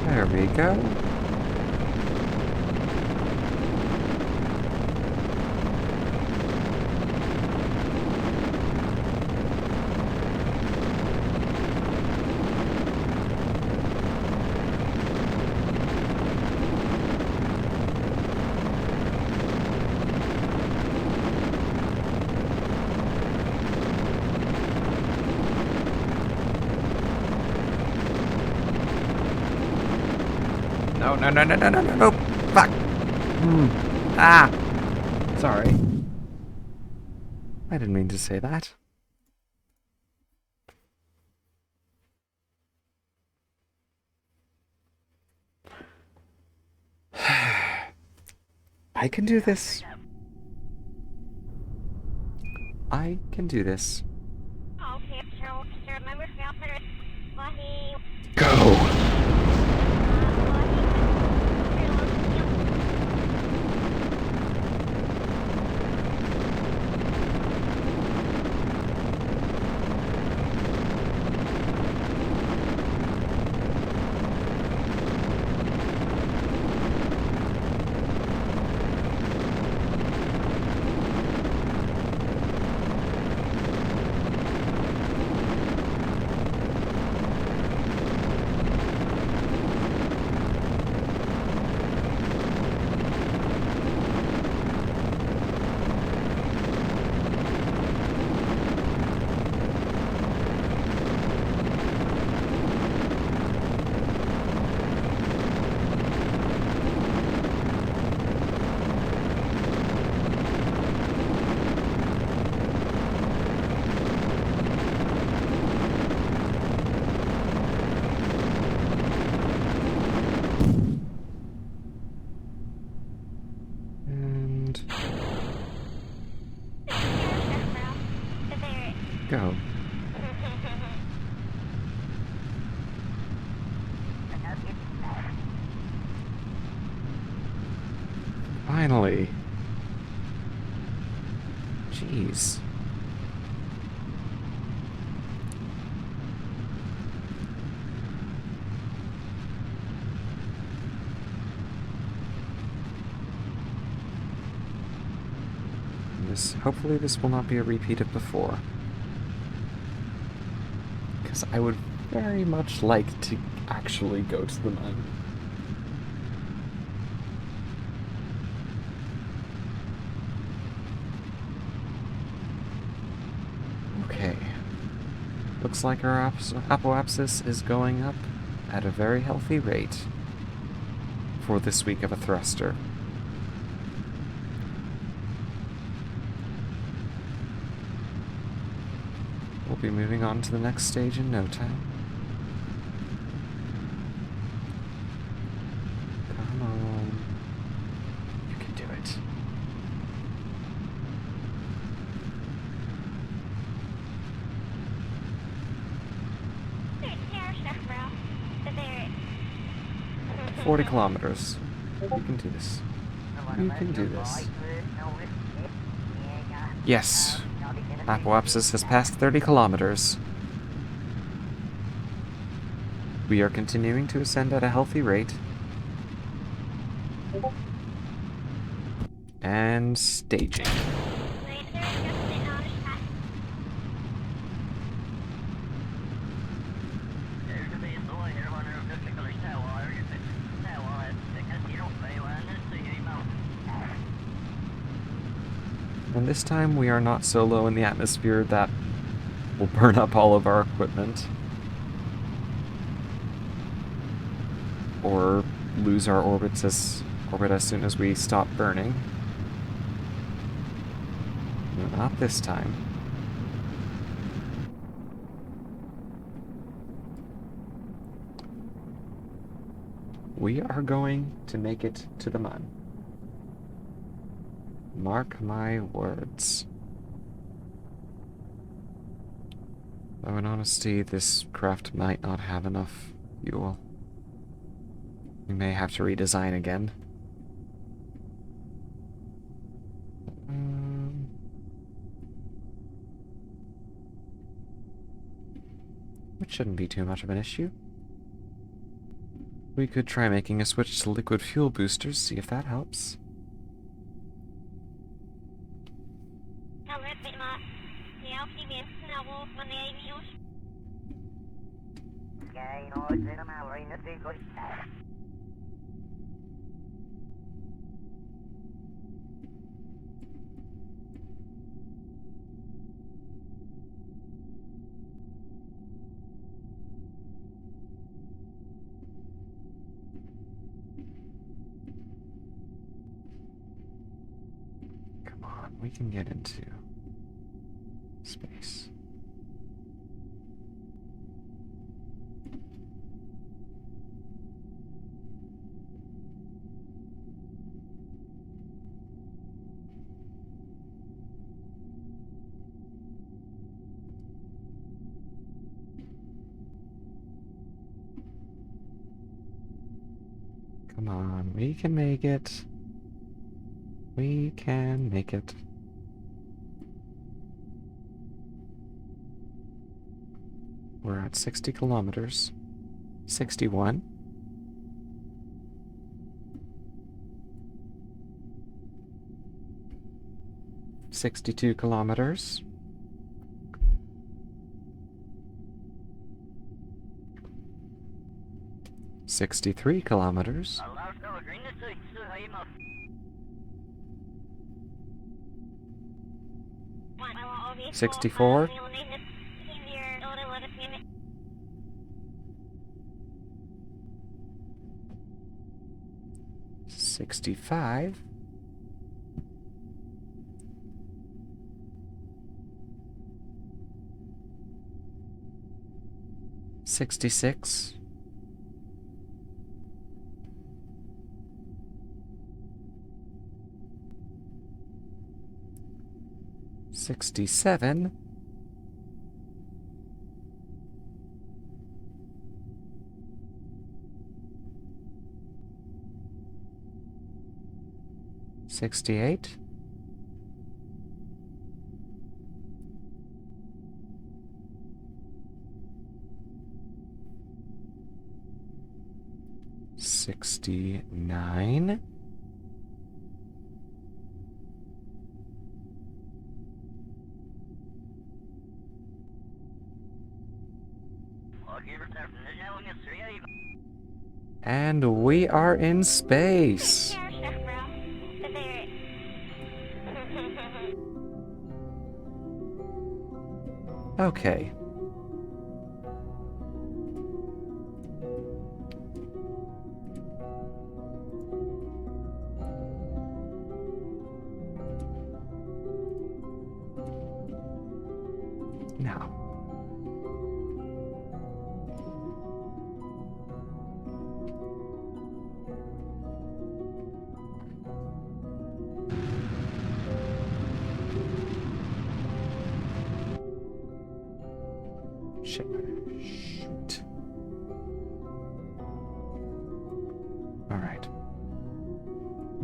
There we go. No, fuck! Ah! Sorry. I didn't mean to say that. I can do this. I can do this. Go! Go. Finally. Jeez. Hopefully this will not be a repeat of before. Because I would very much like to actually go to the mine. Okay. Looks like our apoapsis is going up at a very healthy rate for this week of a thruster. We'll be moving on to the next stage in no time. Come on. You can do it. There's 40 kilometers. You can do this. You can do this. Yes. Apoapsis has passed 30 kilometers. We are continuing to ascend at a healthy rate. And staging. And this time we are not so low in the atmosphere that will burn up all of our equipment. Or lose our orbit as soon as we stop burning. No, not this time. We are going to make it to the mine. Mark my words. Though in honesty, this craft might not have enough fuel. We may have to redesign again. Which shouldn't be too much of an issue. We could try making a switch to liquid fuel boosters, see if that helps. Come on, we can get into space. Come on, we can make it. We can make it. We're at 60 kilometers. 61. $62 kilometers. $63 kilometers. 64. 65. 66. 67. 68. $69. And we are in space. Okay. Now. Shoot. All right.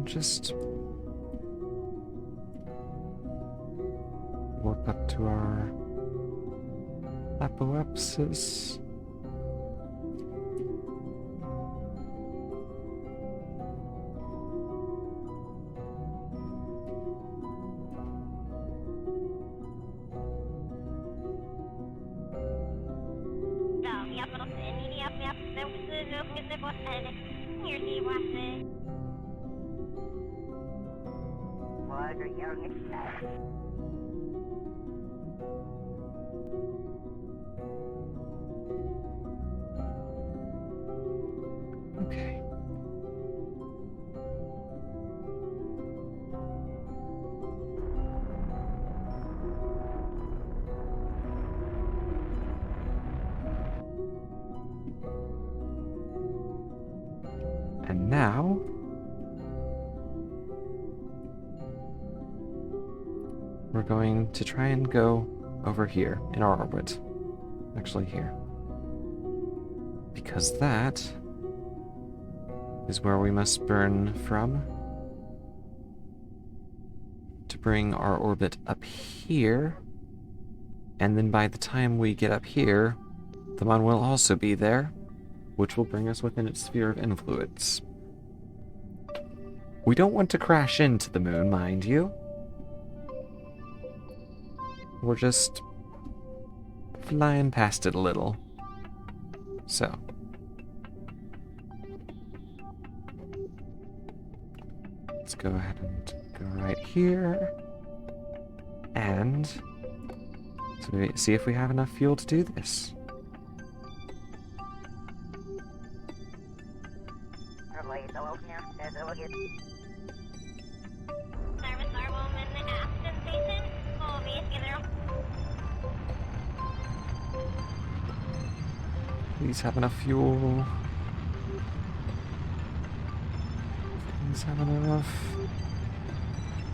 Just work up to our apoapsis. Okay. And now we're going to try and go over here in our orbit. Actually here. Because that is where we must burn from to bring our orbit up here. And then by the time we get up here, the moon will also be there, which will bring us within its sphere of influence. We don't want to crash into the moon, mind you. We're just flying past it a little. So. Let's go ahead and go right here. And so we see if we have enough fuel to do this. Please have enough fuel. Please have enough.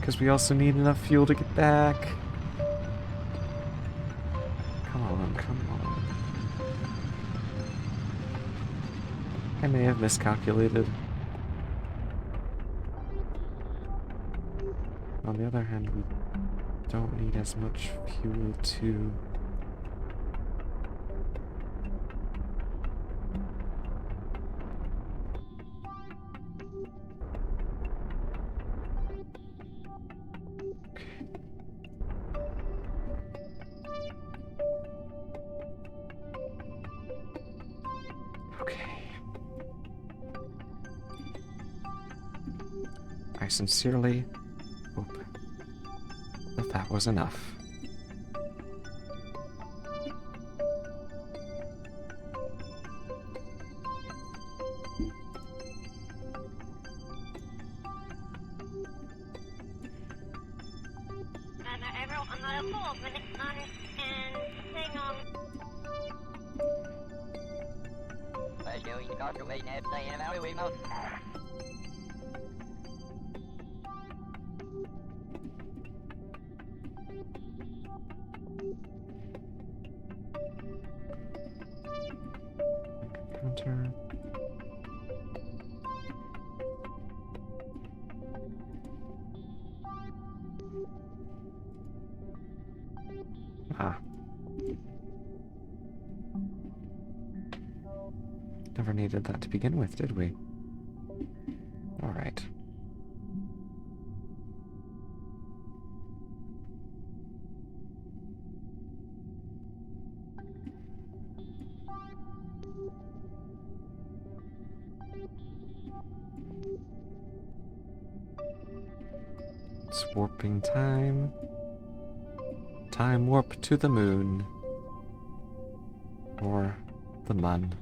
Because we also need enough fuel to get back. Come on, come on. I may have miscalculated. On the other hand, we don't need as much fuel to... I sincerely hope that that was enough. Counter. Okay. Huh. Never needed that to begin with, did we? Alright. It's warping time. Time warp to the moon. Or the mun.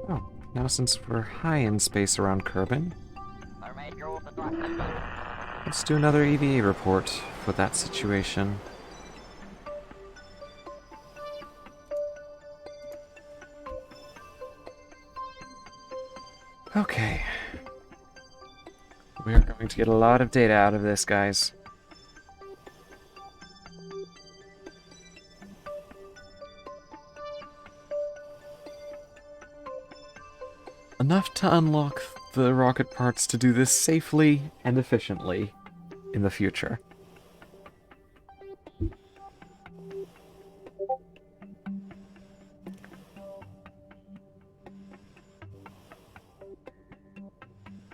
Oh, now since we're high in space around Kerbin, let's do another EVA report for that situation. Okay. We're going to get a lot of data out of this, guys. Enough to unlock the rocket parts to do this safely and efficiently in the future.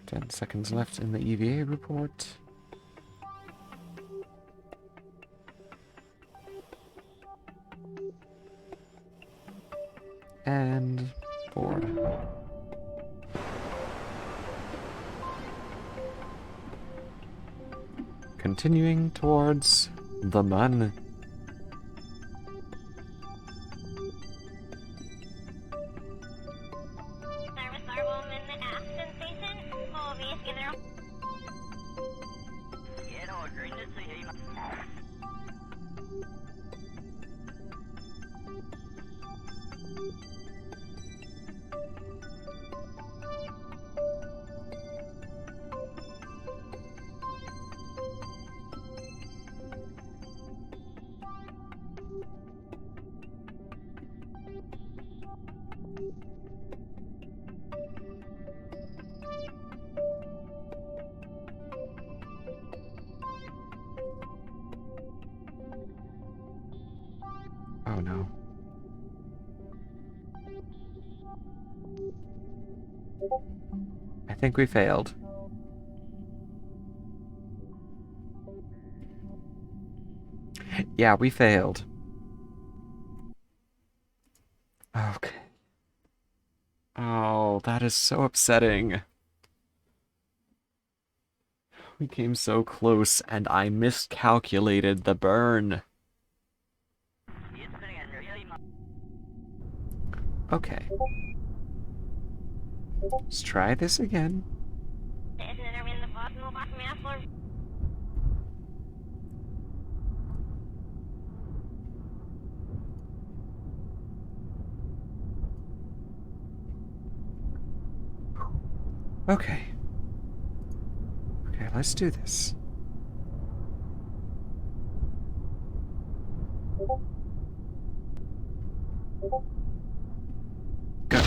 Ten seconds left in the EVA report. And board. Continuing towards the mun. Oh no. I think we failed. Yeah, we failed. Okay. Oh, that is so upsetting. We came so close, and I miscalculated the burn. Okay. Let's try this again. Okay. Okay, let's do this. Go.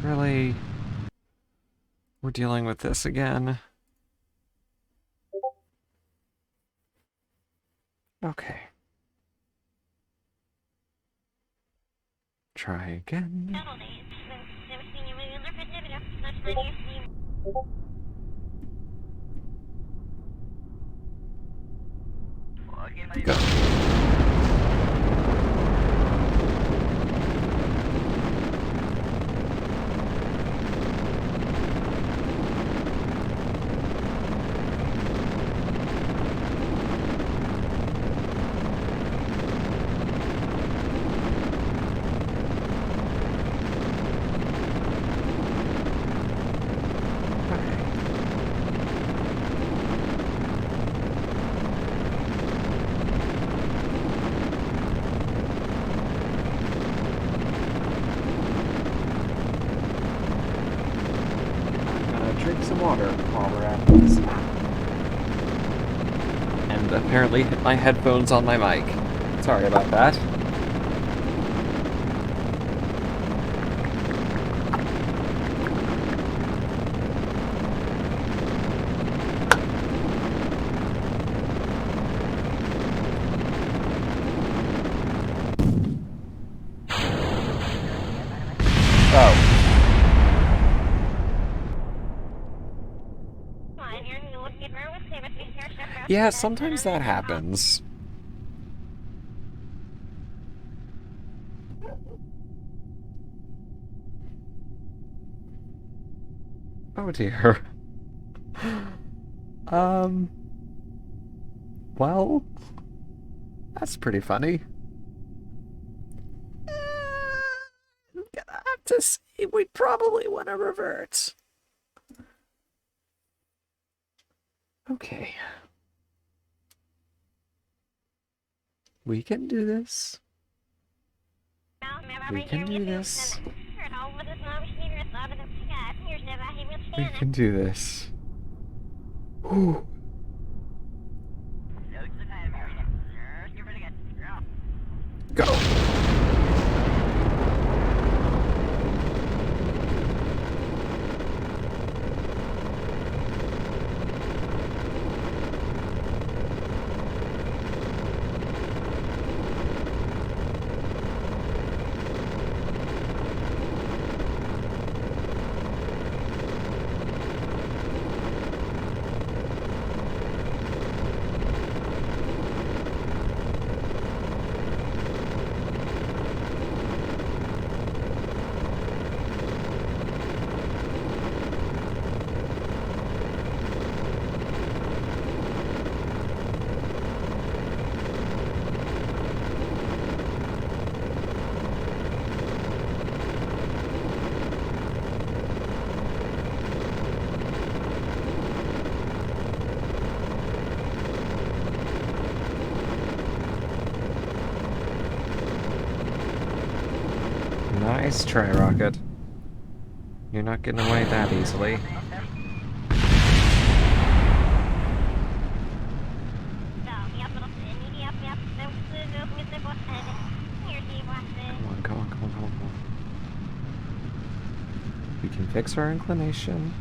Really? We're dealing with this again? Okay. Try again. Go. Drink some water while we're at this. And apparently hit my headphones on my mic. Sorry about that. Oh. Yeah, sometimes that happens. Oh dear. Well, that's pretty funny. I'm gonna have to say we probably want to revert. Okay. We can do this. We can do this. We can do this. Whew. Go. Nice try, Rocket. You're not getting away that easily. Come on. We can fix our inclination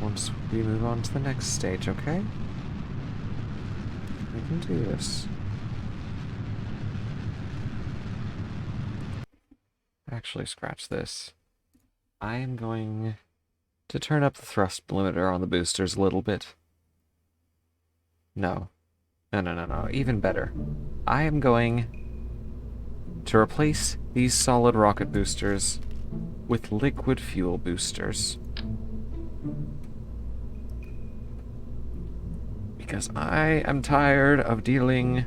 once we move on to the next stage, okay? We can do this. Actually, scratch this. I am going to turn up the thrust limiter on the boosters a little bit. No. No. Even better. I am going to replace these solid rocket boosters with liquid fuel boosters. Because I am tired of dealing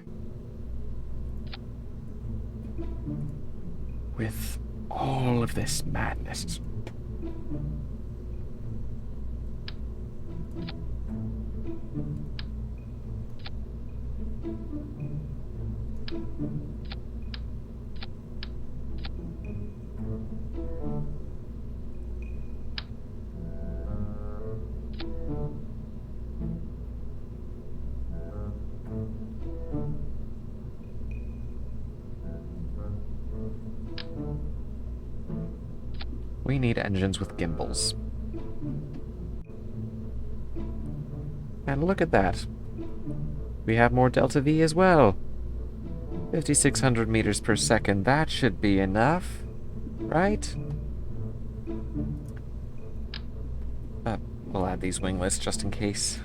with all of this madness. We need engines with gimbals. And look at that. We have more delta V as well. 5,600 meters per second. That should be enough, right? We'll add these winglets just in case.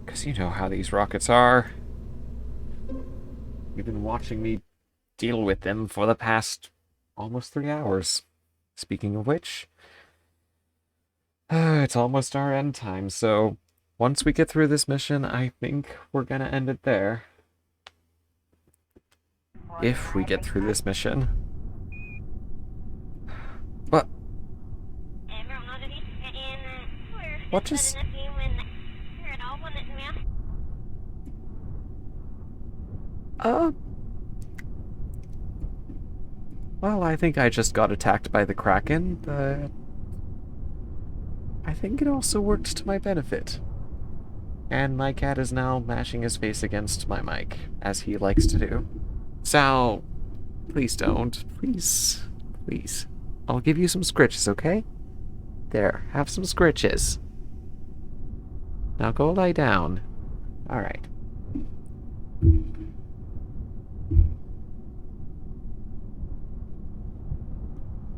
Because you know how these rockets are. You've been watching me deal with them for the past almost 3 hours. Speaking of which, it's almost our end time, so once we get through this mission, I think we're gonna end it there. If we get through this mission. What? What just... Well, I think I just got attacked by the Kraken, but... I think it also worked to my benefit. And my cat is now mashing his face against my mic, as he likes to do. Sal, please don't. Please. Please. I'll give you some scritches, okay? There, have some scritches. Now go lie down. Alright.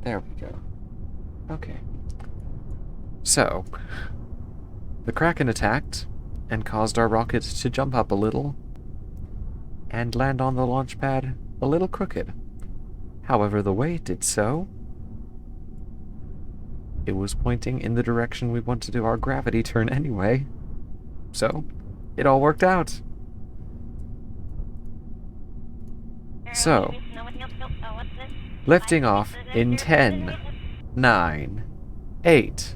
There we go. Okay. So, the Kraken attacked and caused our rocket to jump up a little and land on the launch pad a little crooked. However, the way it did so, it was pointing in the direction we want to do our gravity turn anyway. So, it all worked out. So, lifting off in 10, 9, 8,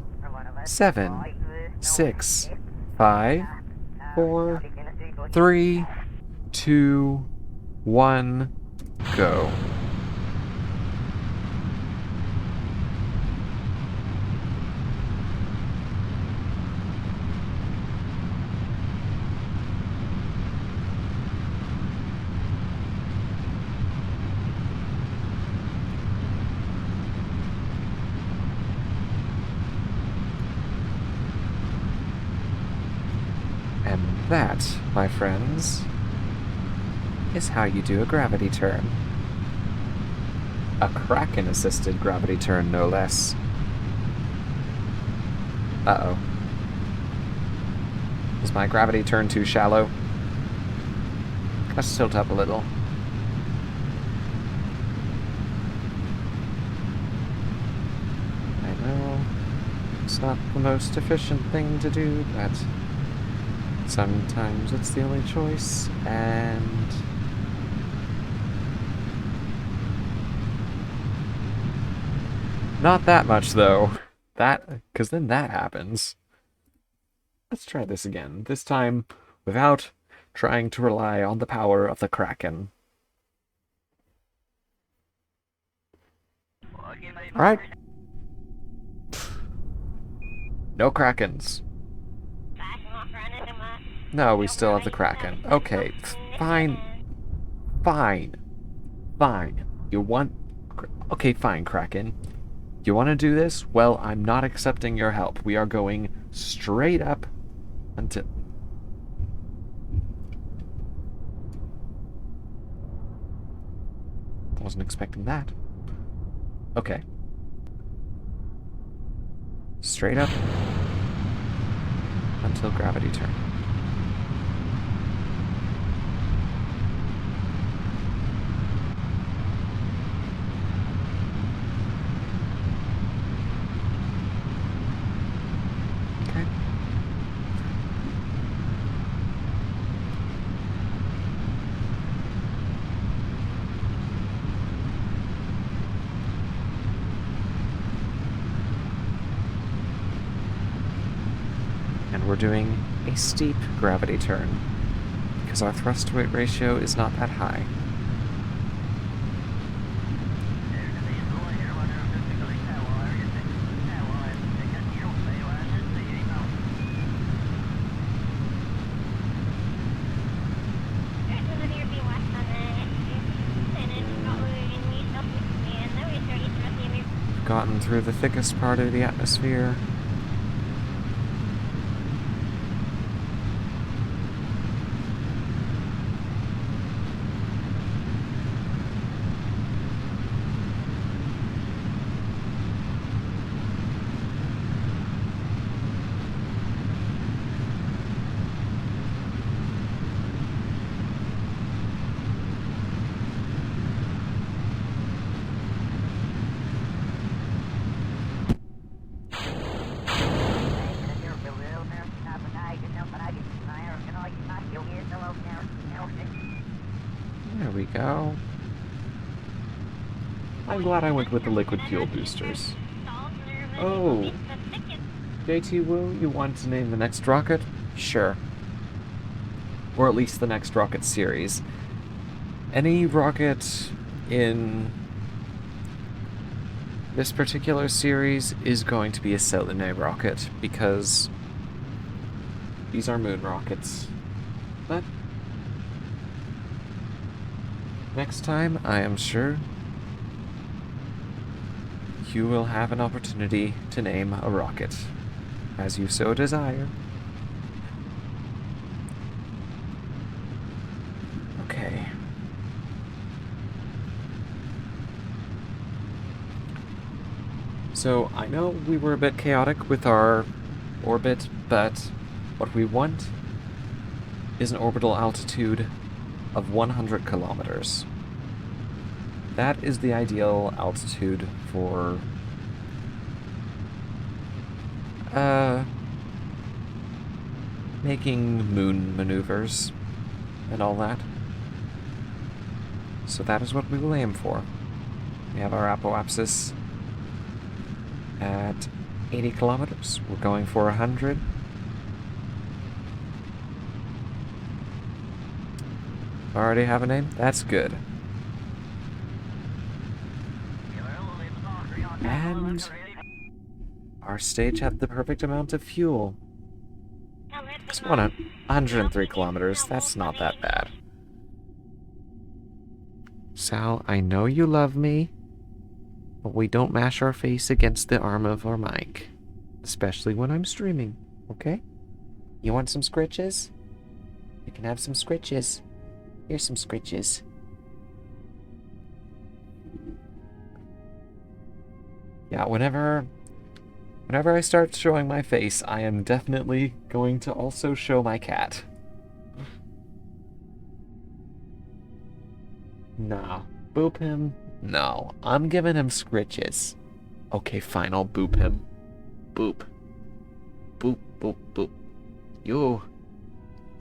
7, 6, 5, 4, 3, 2, 1, go. And that, my friends, is how you do a gravity turn. A Kraken-assisted gravity turn, no less. Uh-oh. Is my gravity turn too shallow? Let's tilt up a little. I know it's not the most efficient thing to do, but sometimes it's the only choice, and... Not that much, though. Because then that happens. Let's try this again. This time, without trying to rely on the power of the Kraken. Alright. No Krakens. No, we still have the Kraken. Okay, fine. Fine. Fine. You want... Okay, fine, Kraken. You want to do this? Well, I'm not accepting your help. We are going straight up until... Wasn't expecting that. Okay. Straight up until gravity turn. We're doing a steep gravity turn because our thrust to weight ratio is not that high. gotten through the thickest part of the atmosphere. There we go. I'm glad I went with the liquid fuel boosters. Oh, JT Wu, you want to name the next rocket? Sure. Or at least the next rocket series. Any rocket in this particular series is going to be a Selene rocket, because these are moon rockets. But next time, I am sure you will have an opportunity to name a rocket, as you so desire. Okay. So, I know we were a bit chaotic with our orbit, but what we want is an orbital altitude of 100 kilometers. That is the ideal altitude for making moon maneuvers and all that. So that is what we will aim for. We have our apoapsis at 80 kilometers. We're going for 100. Already have a name? That's good. And our stage had the perfect amount of fuel. It's 103 kilometers. That's not that bad. Sal, I know you love me, but we don't mash our face against the arm of our mic. Especially when I'm streaming, okay? You want some scritches? You can have some scritches. Here's some scritches. Yeah, whenever I start showing my face, I am definitely going to also show my cat. Nah, boop him. No, I'm giving him scritches. Okay, fine, I'll boop him. Boop. Boop, boop, boop.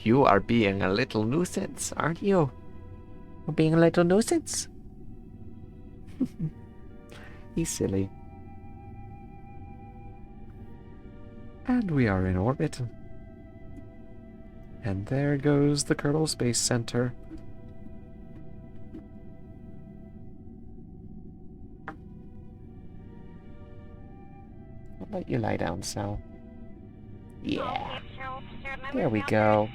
You are being a little nuisance, aren't you? You're being a little nuisance. He's silly. And we are in orbit. And there goes the Kerbal Space Center. I'll let you lie down, Sal. Yeah. There we go.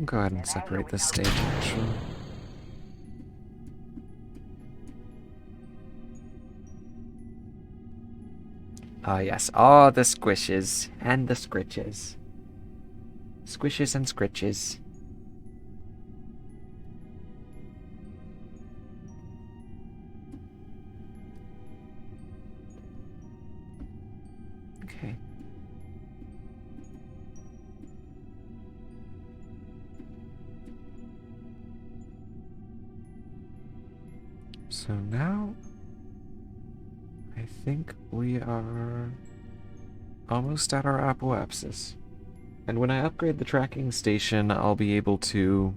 Go ahead and separate this stage, actually. Ah, yes. Oh, the squishes and the scritches. Squishes and scritches. Okay. So now, I think we are almost at our apoapsis. And when I upgrade the tracking station, I'll be able to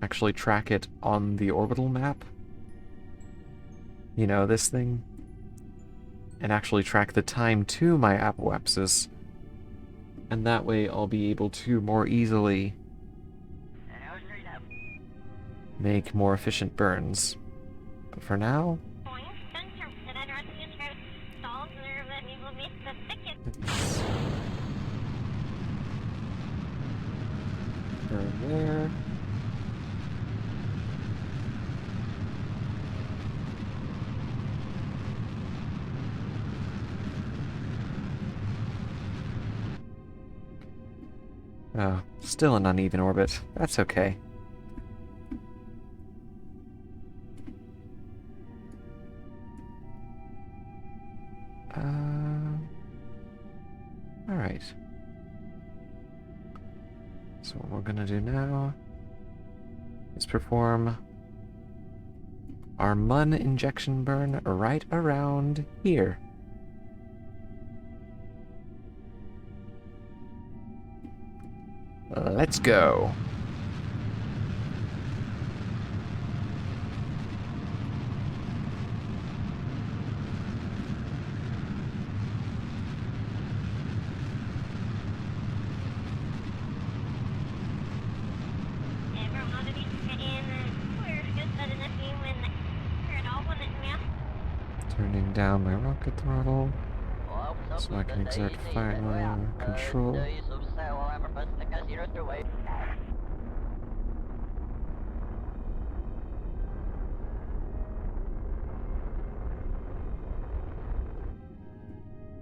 actually track it on the orbital map. You know, this thing. And actually track the time to my apoapsis. And that way I'll be able to more easily make more efficient burns. But for now, Burn there. Oh, still an uneven orbit. That's okay. Alright. So what we're gonna do now is perform our Mun injection burn right around here. Let's go. Turning down my rocket throttle so I can exert final control.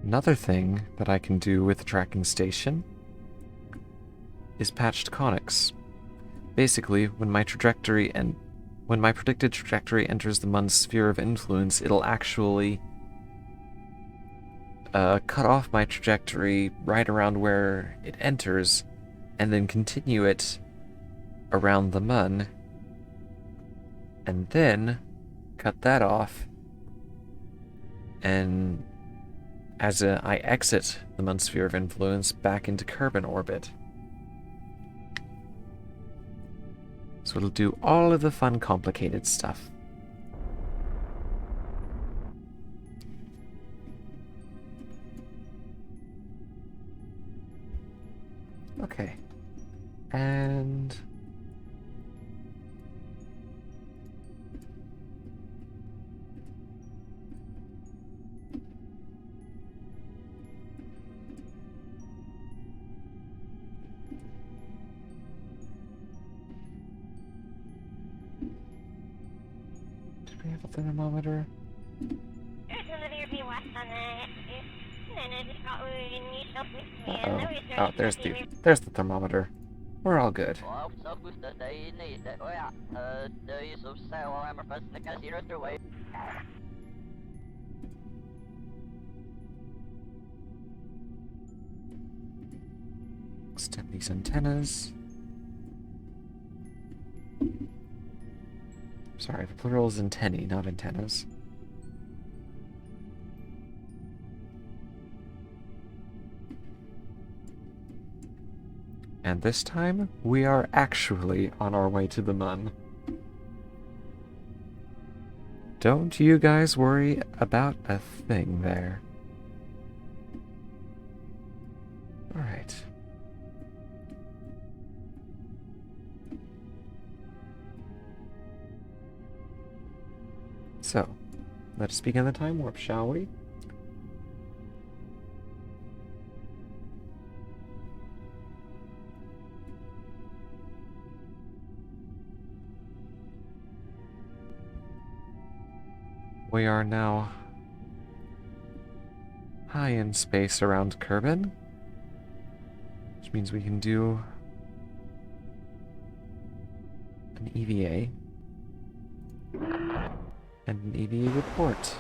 Another thing that I can do with the tracking station is patched conics. Basically, when my predicted trajectory enters the Mun's sphere of influence, it'll actually cut off my trajectory right around where it enters, and then continue it around the Mun, and then cut that off, and as I exit the Mun sphere of influence back into Kerbal orbit. So it'll do all of the fun, complicated stuff. Okay. And... did we have a thermometer? Oh, there's the thermometer. We're all good. Extend these antennas. Sorry, the plural is antennae, not antennas. And this time, we are actually on our way to the Mun. Don't you guys worry about a thing there. Alright. So, let us begin the time warp, shall we? We are now high in space around Kerbal, which means we can do an EVA and an EVA report.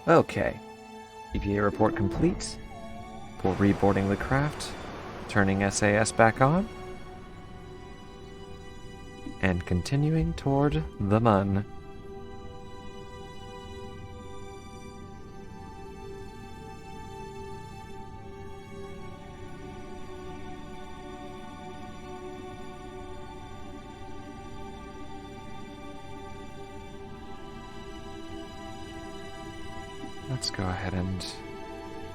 Okay. EVA report complete. before reboarding the craft, turning SAS back on, and continuing toward the Mun. Let's go ahead and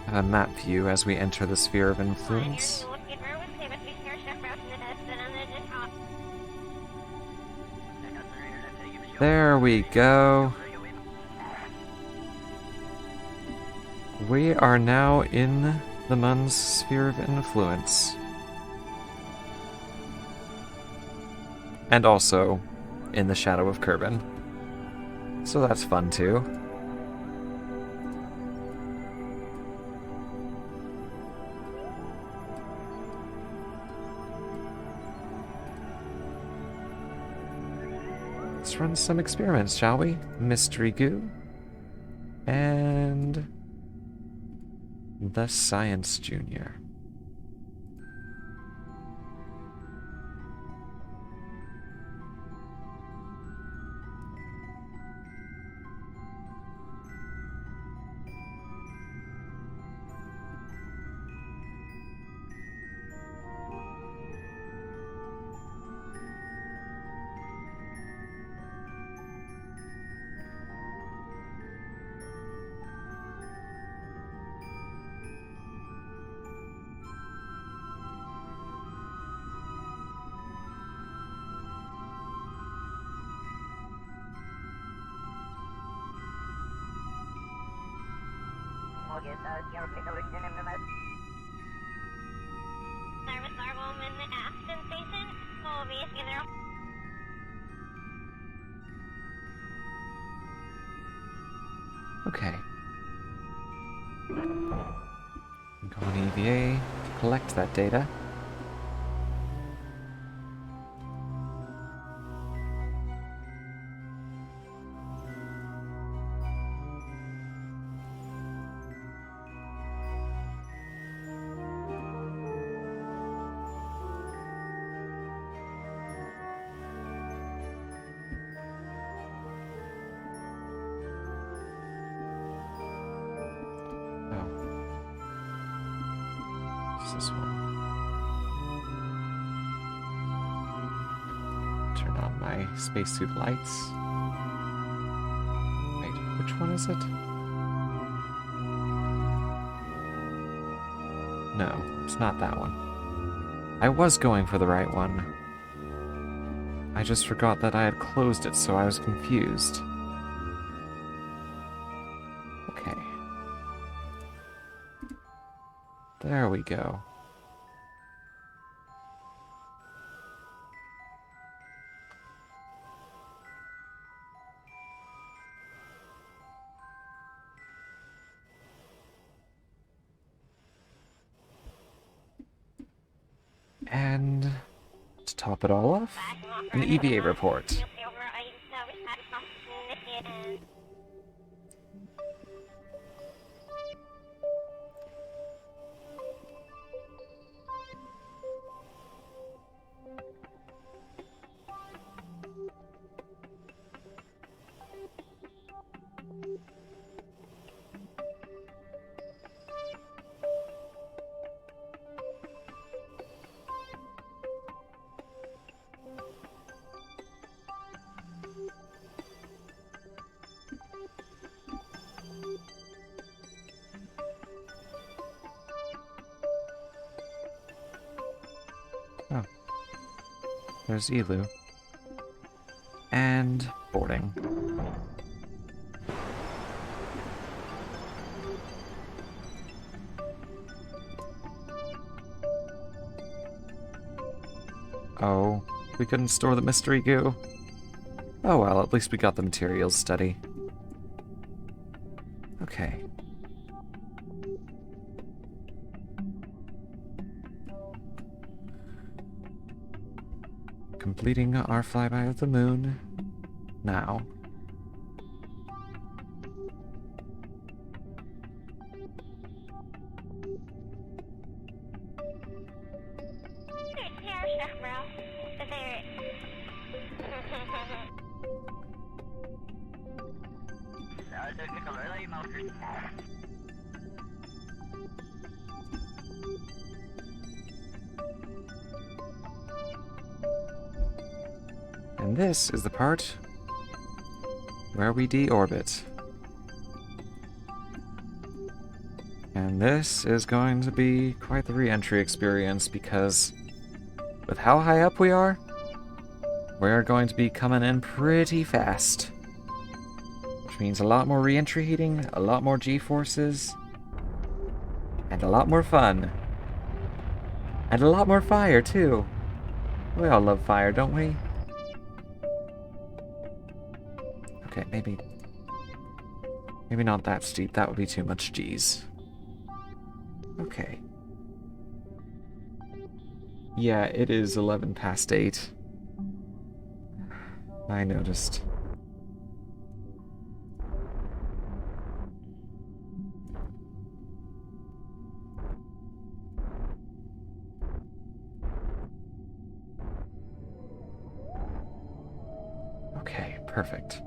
have a map view as we enter the sphere of influence. There we go. We are now in the Mun's sphere of influence. And also in the shadow of Kerbal. So that's fun too. Let's run some experiments, shall we? Mystery Goo. And the Science Junior. Okay. Go on EVA to collect that data. This one. Turn on my spacesuit lights. Wait, which one is it? No, it's not that one. I was going for the right one. I just forgot that I had closed it, so I was confused. Okay. There we go. And to top it all off, an EVA report. Oh. There's Elu. And boarding. Oh, we couldn't store the mystery goo. Oh well, at least we got the materials steady. Okay. Completing our flyby of the moon now. And this is the part where we deorbit. And this is going to be quite the re-entry experience because with how high up we are going to be coming in pretty fast. Which means a lot more re-entry heating, a lot more G-forces, and a lot more fun. And a lot more fire, too. We all love fire, don't we? Okay, maybe not that steep. That would be too much G's. Okay. Yeah, it is 11 past 8. I noticed. Okay, perfect.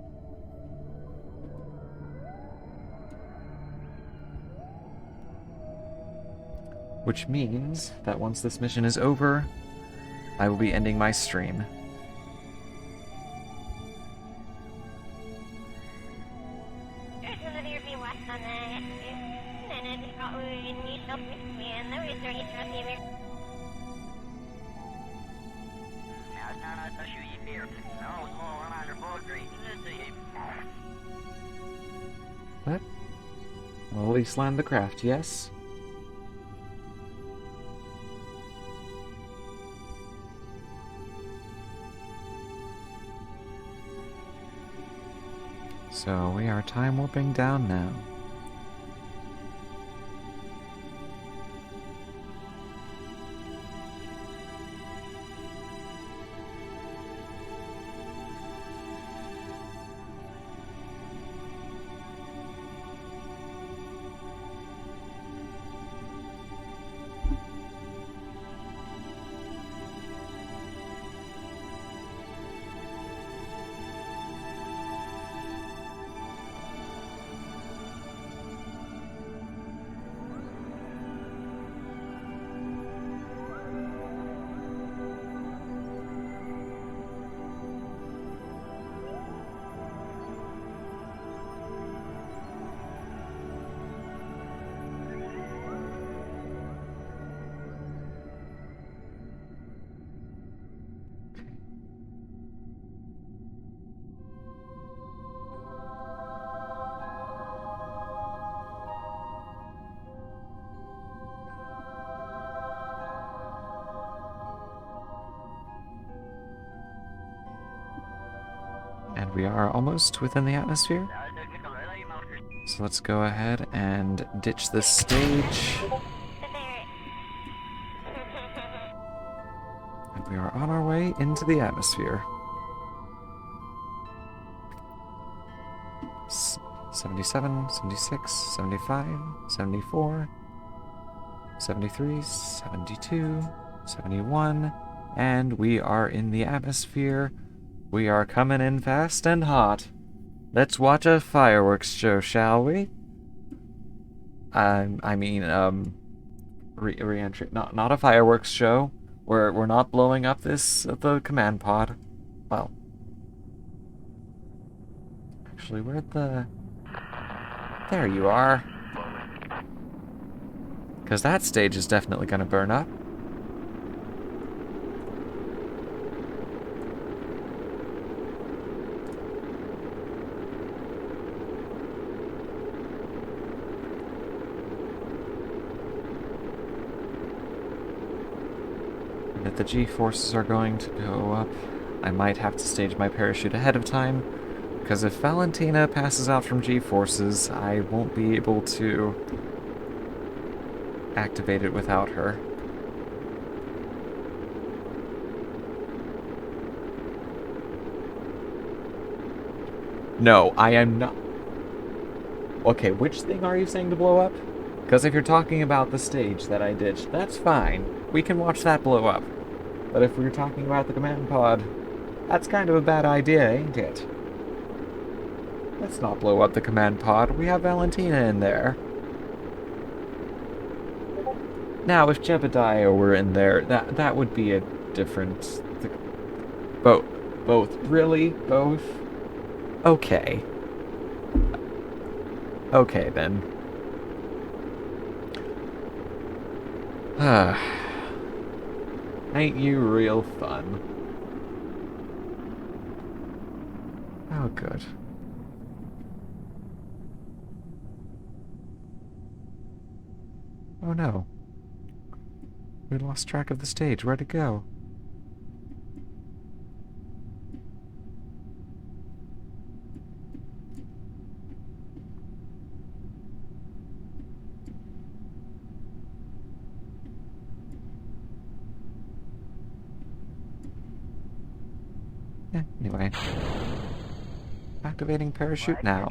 Which means that once this mission is over, I will be ending my stream. What? I'll at least land the craft, yes? So we are time warping down now. And we are almost within the atmosphere. So let's go ahead and ditch this stage. And we are on our way into the atmosphere. 77, 76, 75, 74, 73, 72, 71, and we are in the atmosphere. We are coming in fast and hot. Let's watch a fireworks show, shall we? Re-entry. Not a fireworks show. We're not blowing up the command pod. Well, actually, where'd the... There you are. Because that stage is definitely going to burn up. And if the G-forces are going to go up, I might have to stage my parachute ahead of time. Because if Valentina passes out from G-forces, I won't be able to activate it without her. No, I am not. Okay, which thing are you saying to blow up? Because if you're talking about the stage that I ditched, that's fine. We can watch that blow up. But if we're talking about the command pod, that's kind of a bad idea, ain't it? Let's not blow up the command pod. We have Valentina in there. Now, if Jebediah were in there, that would be a different... Both? Really? Both? Okay. Okay, then. Ain't you real fun? Oh, good. Oh no. We lost track of the stage. Where'd it go? Anyway. Activating parachute now.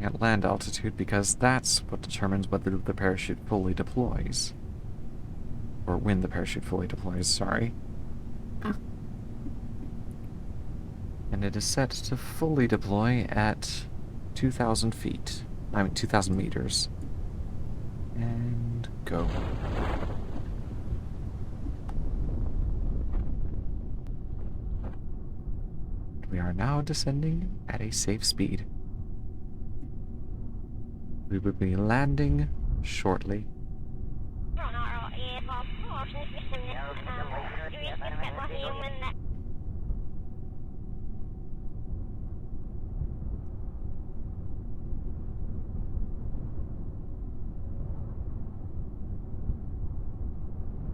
At land altitude, because that's what determines whether the parachute fully deploys. Or when the parachute fully deploys, sorry. And it is set to fully deploy at 2,000 feet. 2,000 meters. And go. We are now descending at a safe speed. We will be landing shortly.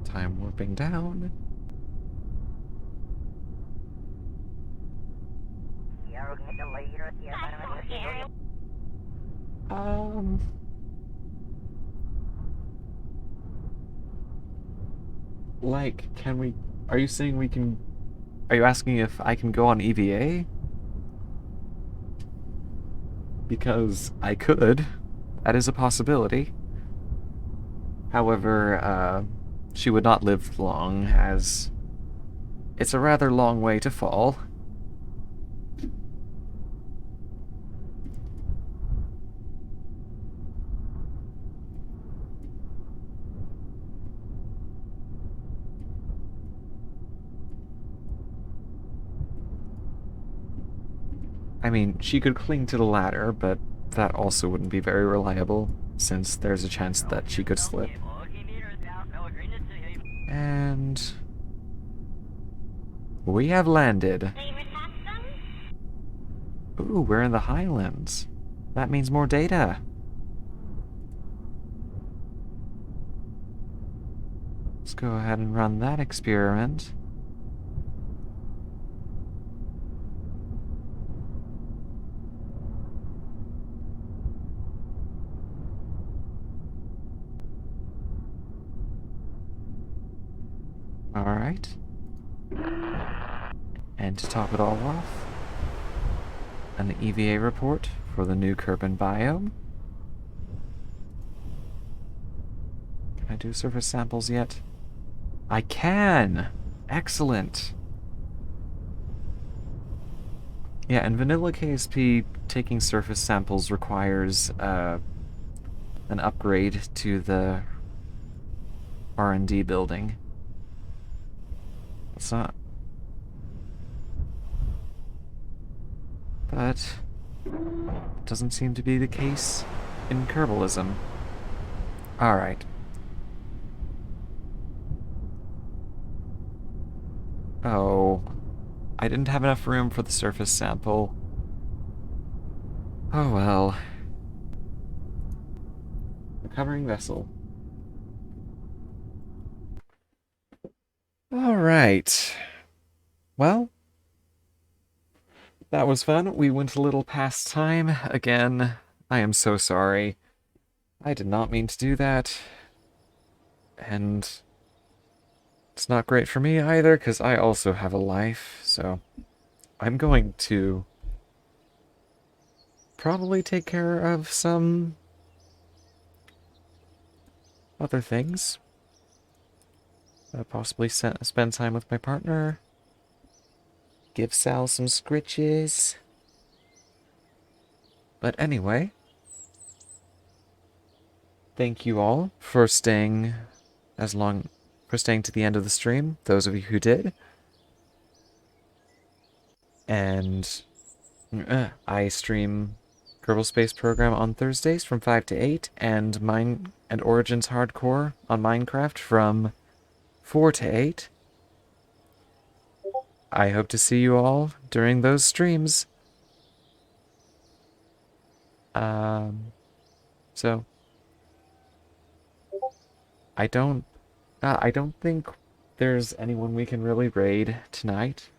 Time warping down. Like, can we... Are you saying we can... Are you asking if I can go on EVA? Because I could. That is a possibility. However, she would not live long, as it's a rather long way to fall. I mean, she could cling to the ladder, but that also wouldn't be very reliable, since there's a chance that she could slip. And... we have landed. Ooh, we're in the Highlands. That means more data. Let's go ahead and run that experiment. Alright. And to top it all off, an EVA report for the new Kerbal biome. Can I do surface samples yet? I can! Excellent! Yeah, in vanilla KSP, taking surface samples requires an upgrade to the R&D building. It's not. But it doesn't seem to be the case in Kerbalism. Alright. Oh. I didn't have enough room for the surface sample. Oh well. Recovering vessel. Alright. Well, that was fun. We went a little past time. Again, I am so sorry. I did not mean to do that. And it's not great for me either, because I also have a life, so I'm going to probably take care of some other things. Possibly spend time with my partner. Give Sal some scritches. But anyway, thank you all for staying to the end of the stream, those of you who did. And I stream Kerbal Space Program on Thursdays from 5 to 8, and Origins Hardcore on Minecraft from 4 to 8. I hope to see you all during those streams. So I don't think there's anyone we can really raid tonight.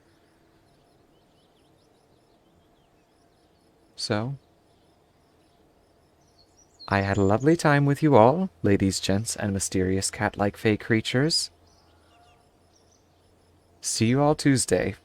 So I had a lovely time with you all, ladies, gents, and mysterious cat-like fey creatures. See you all Tuesday.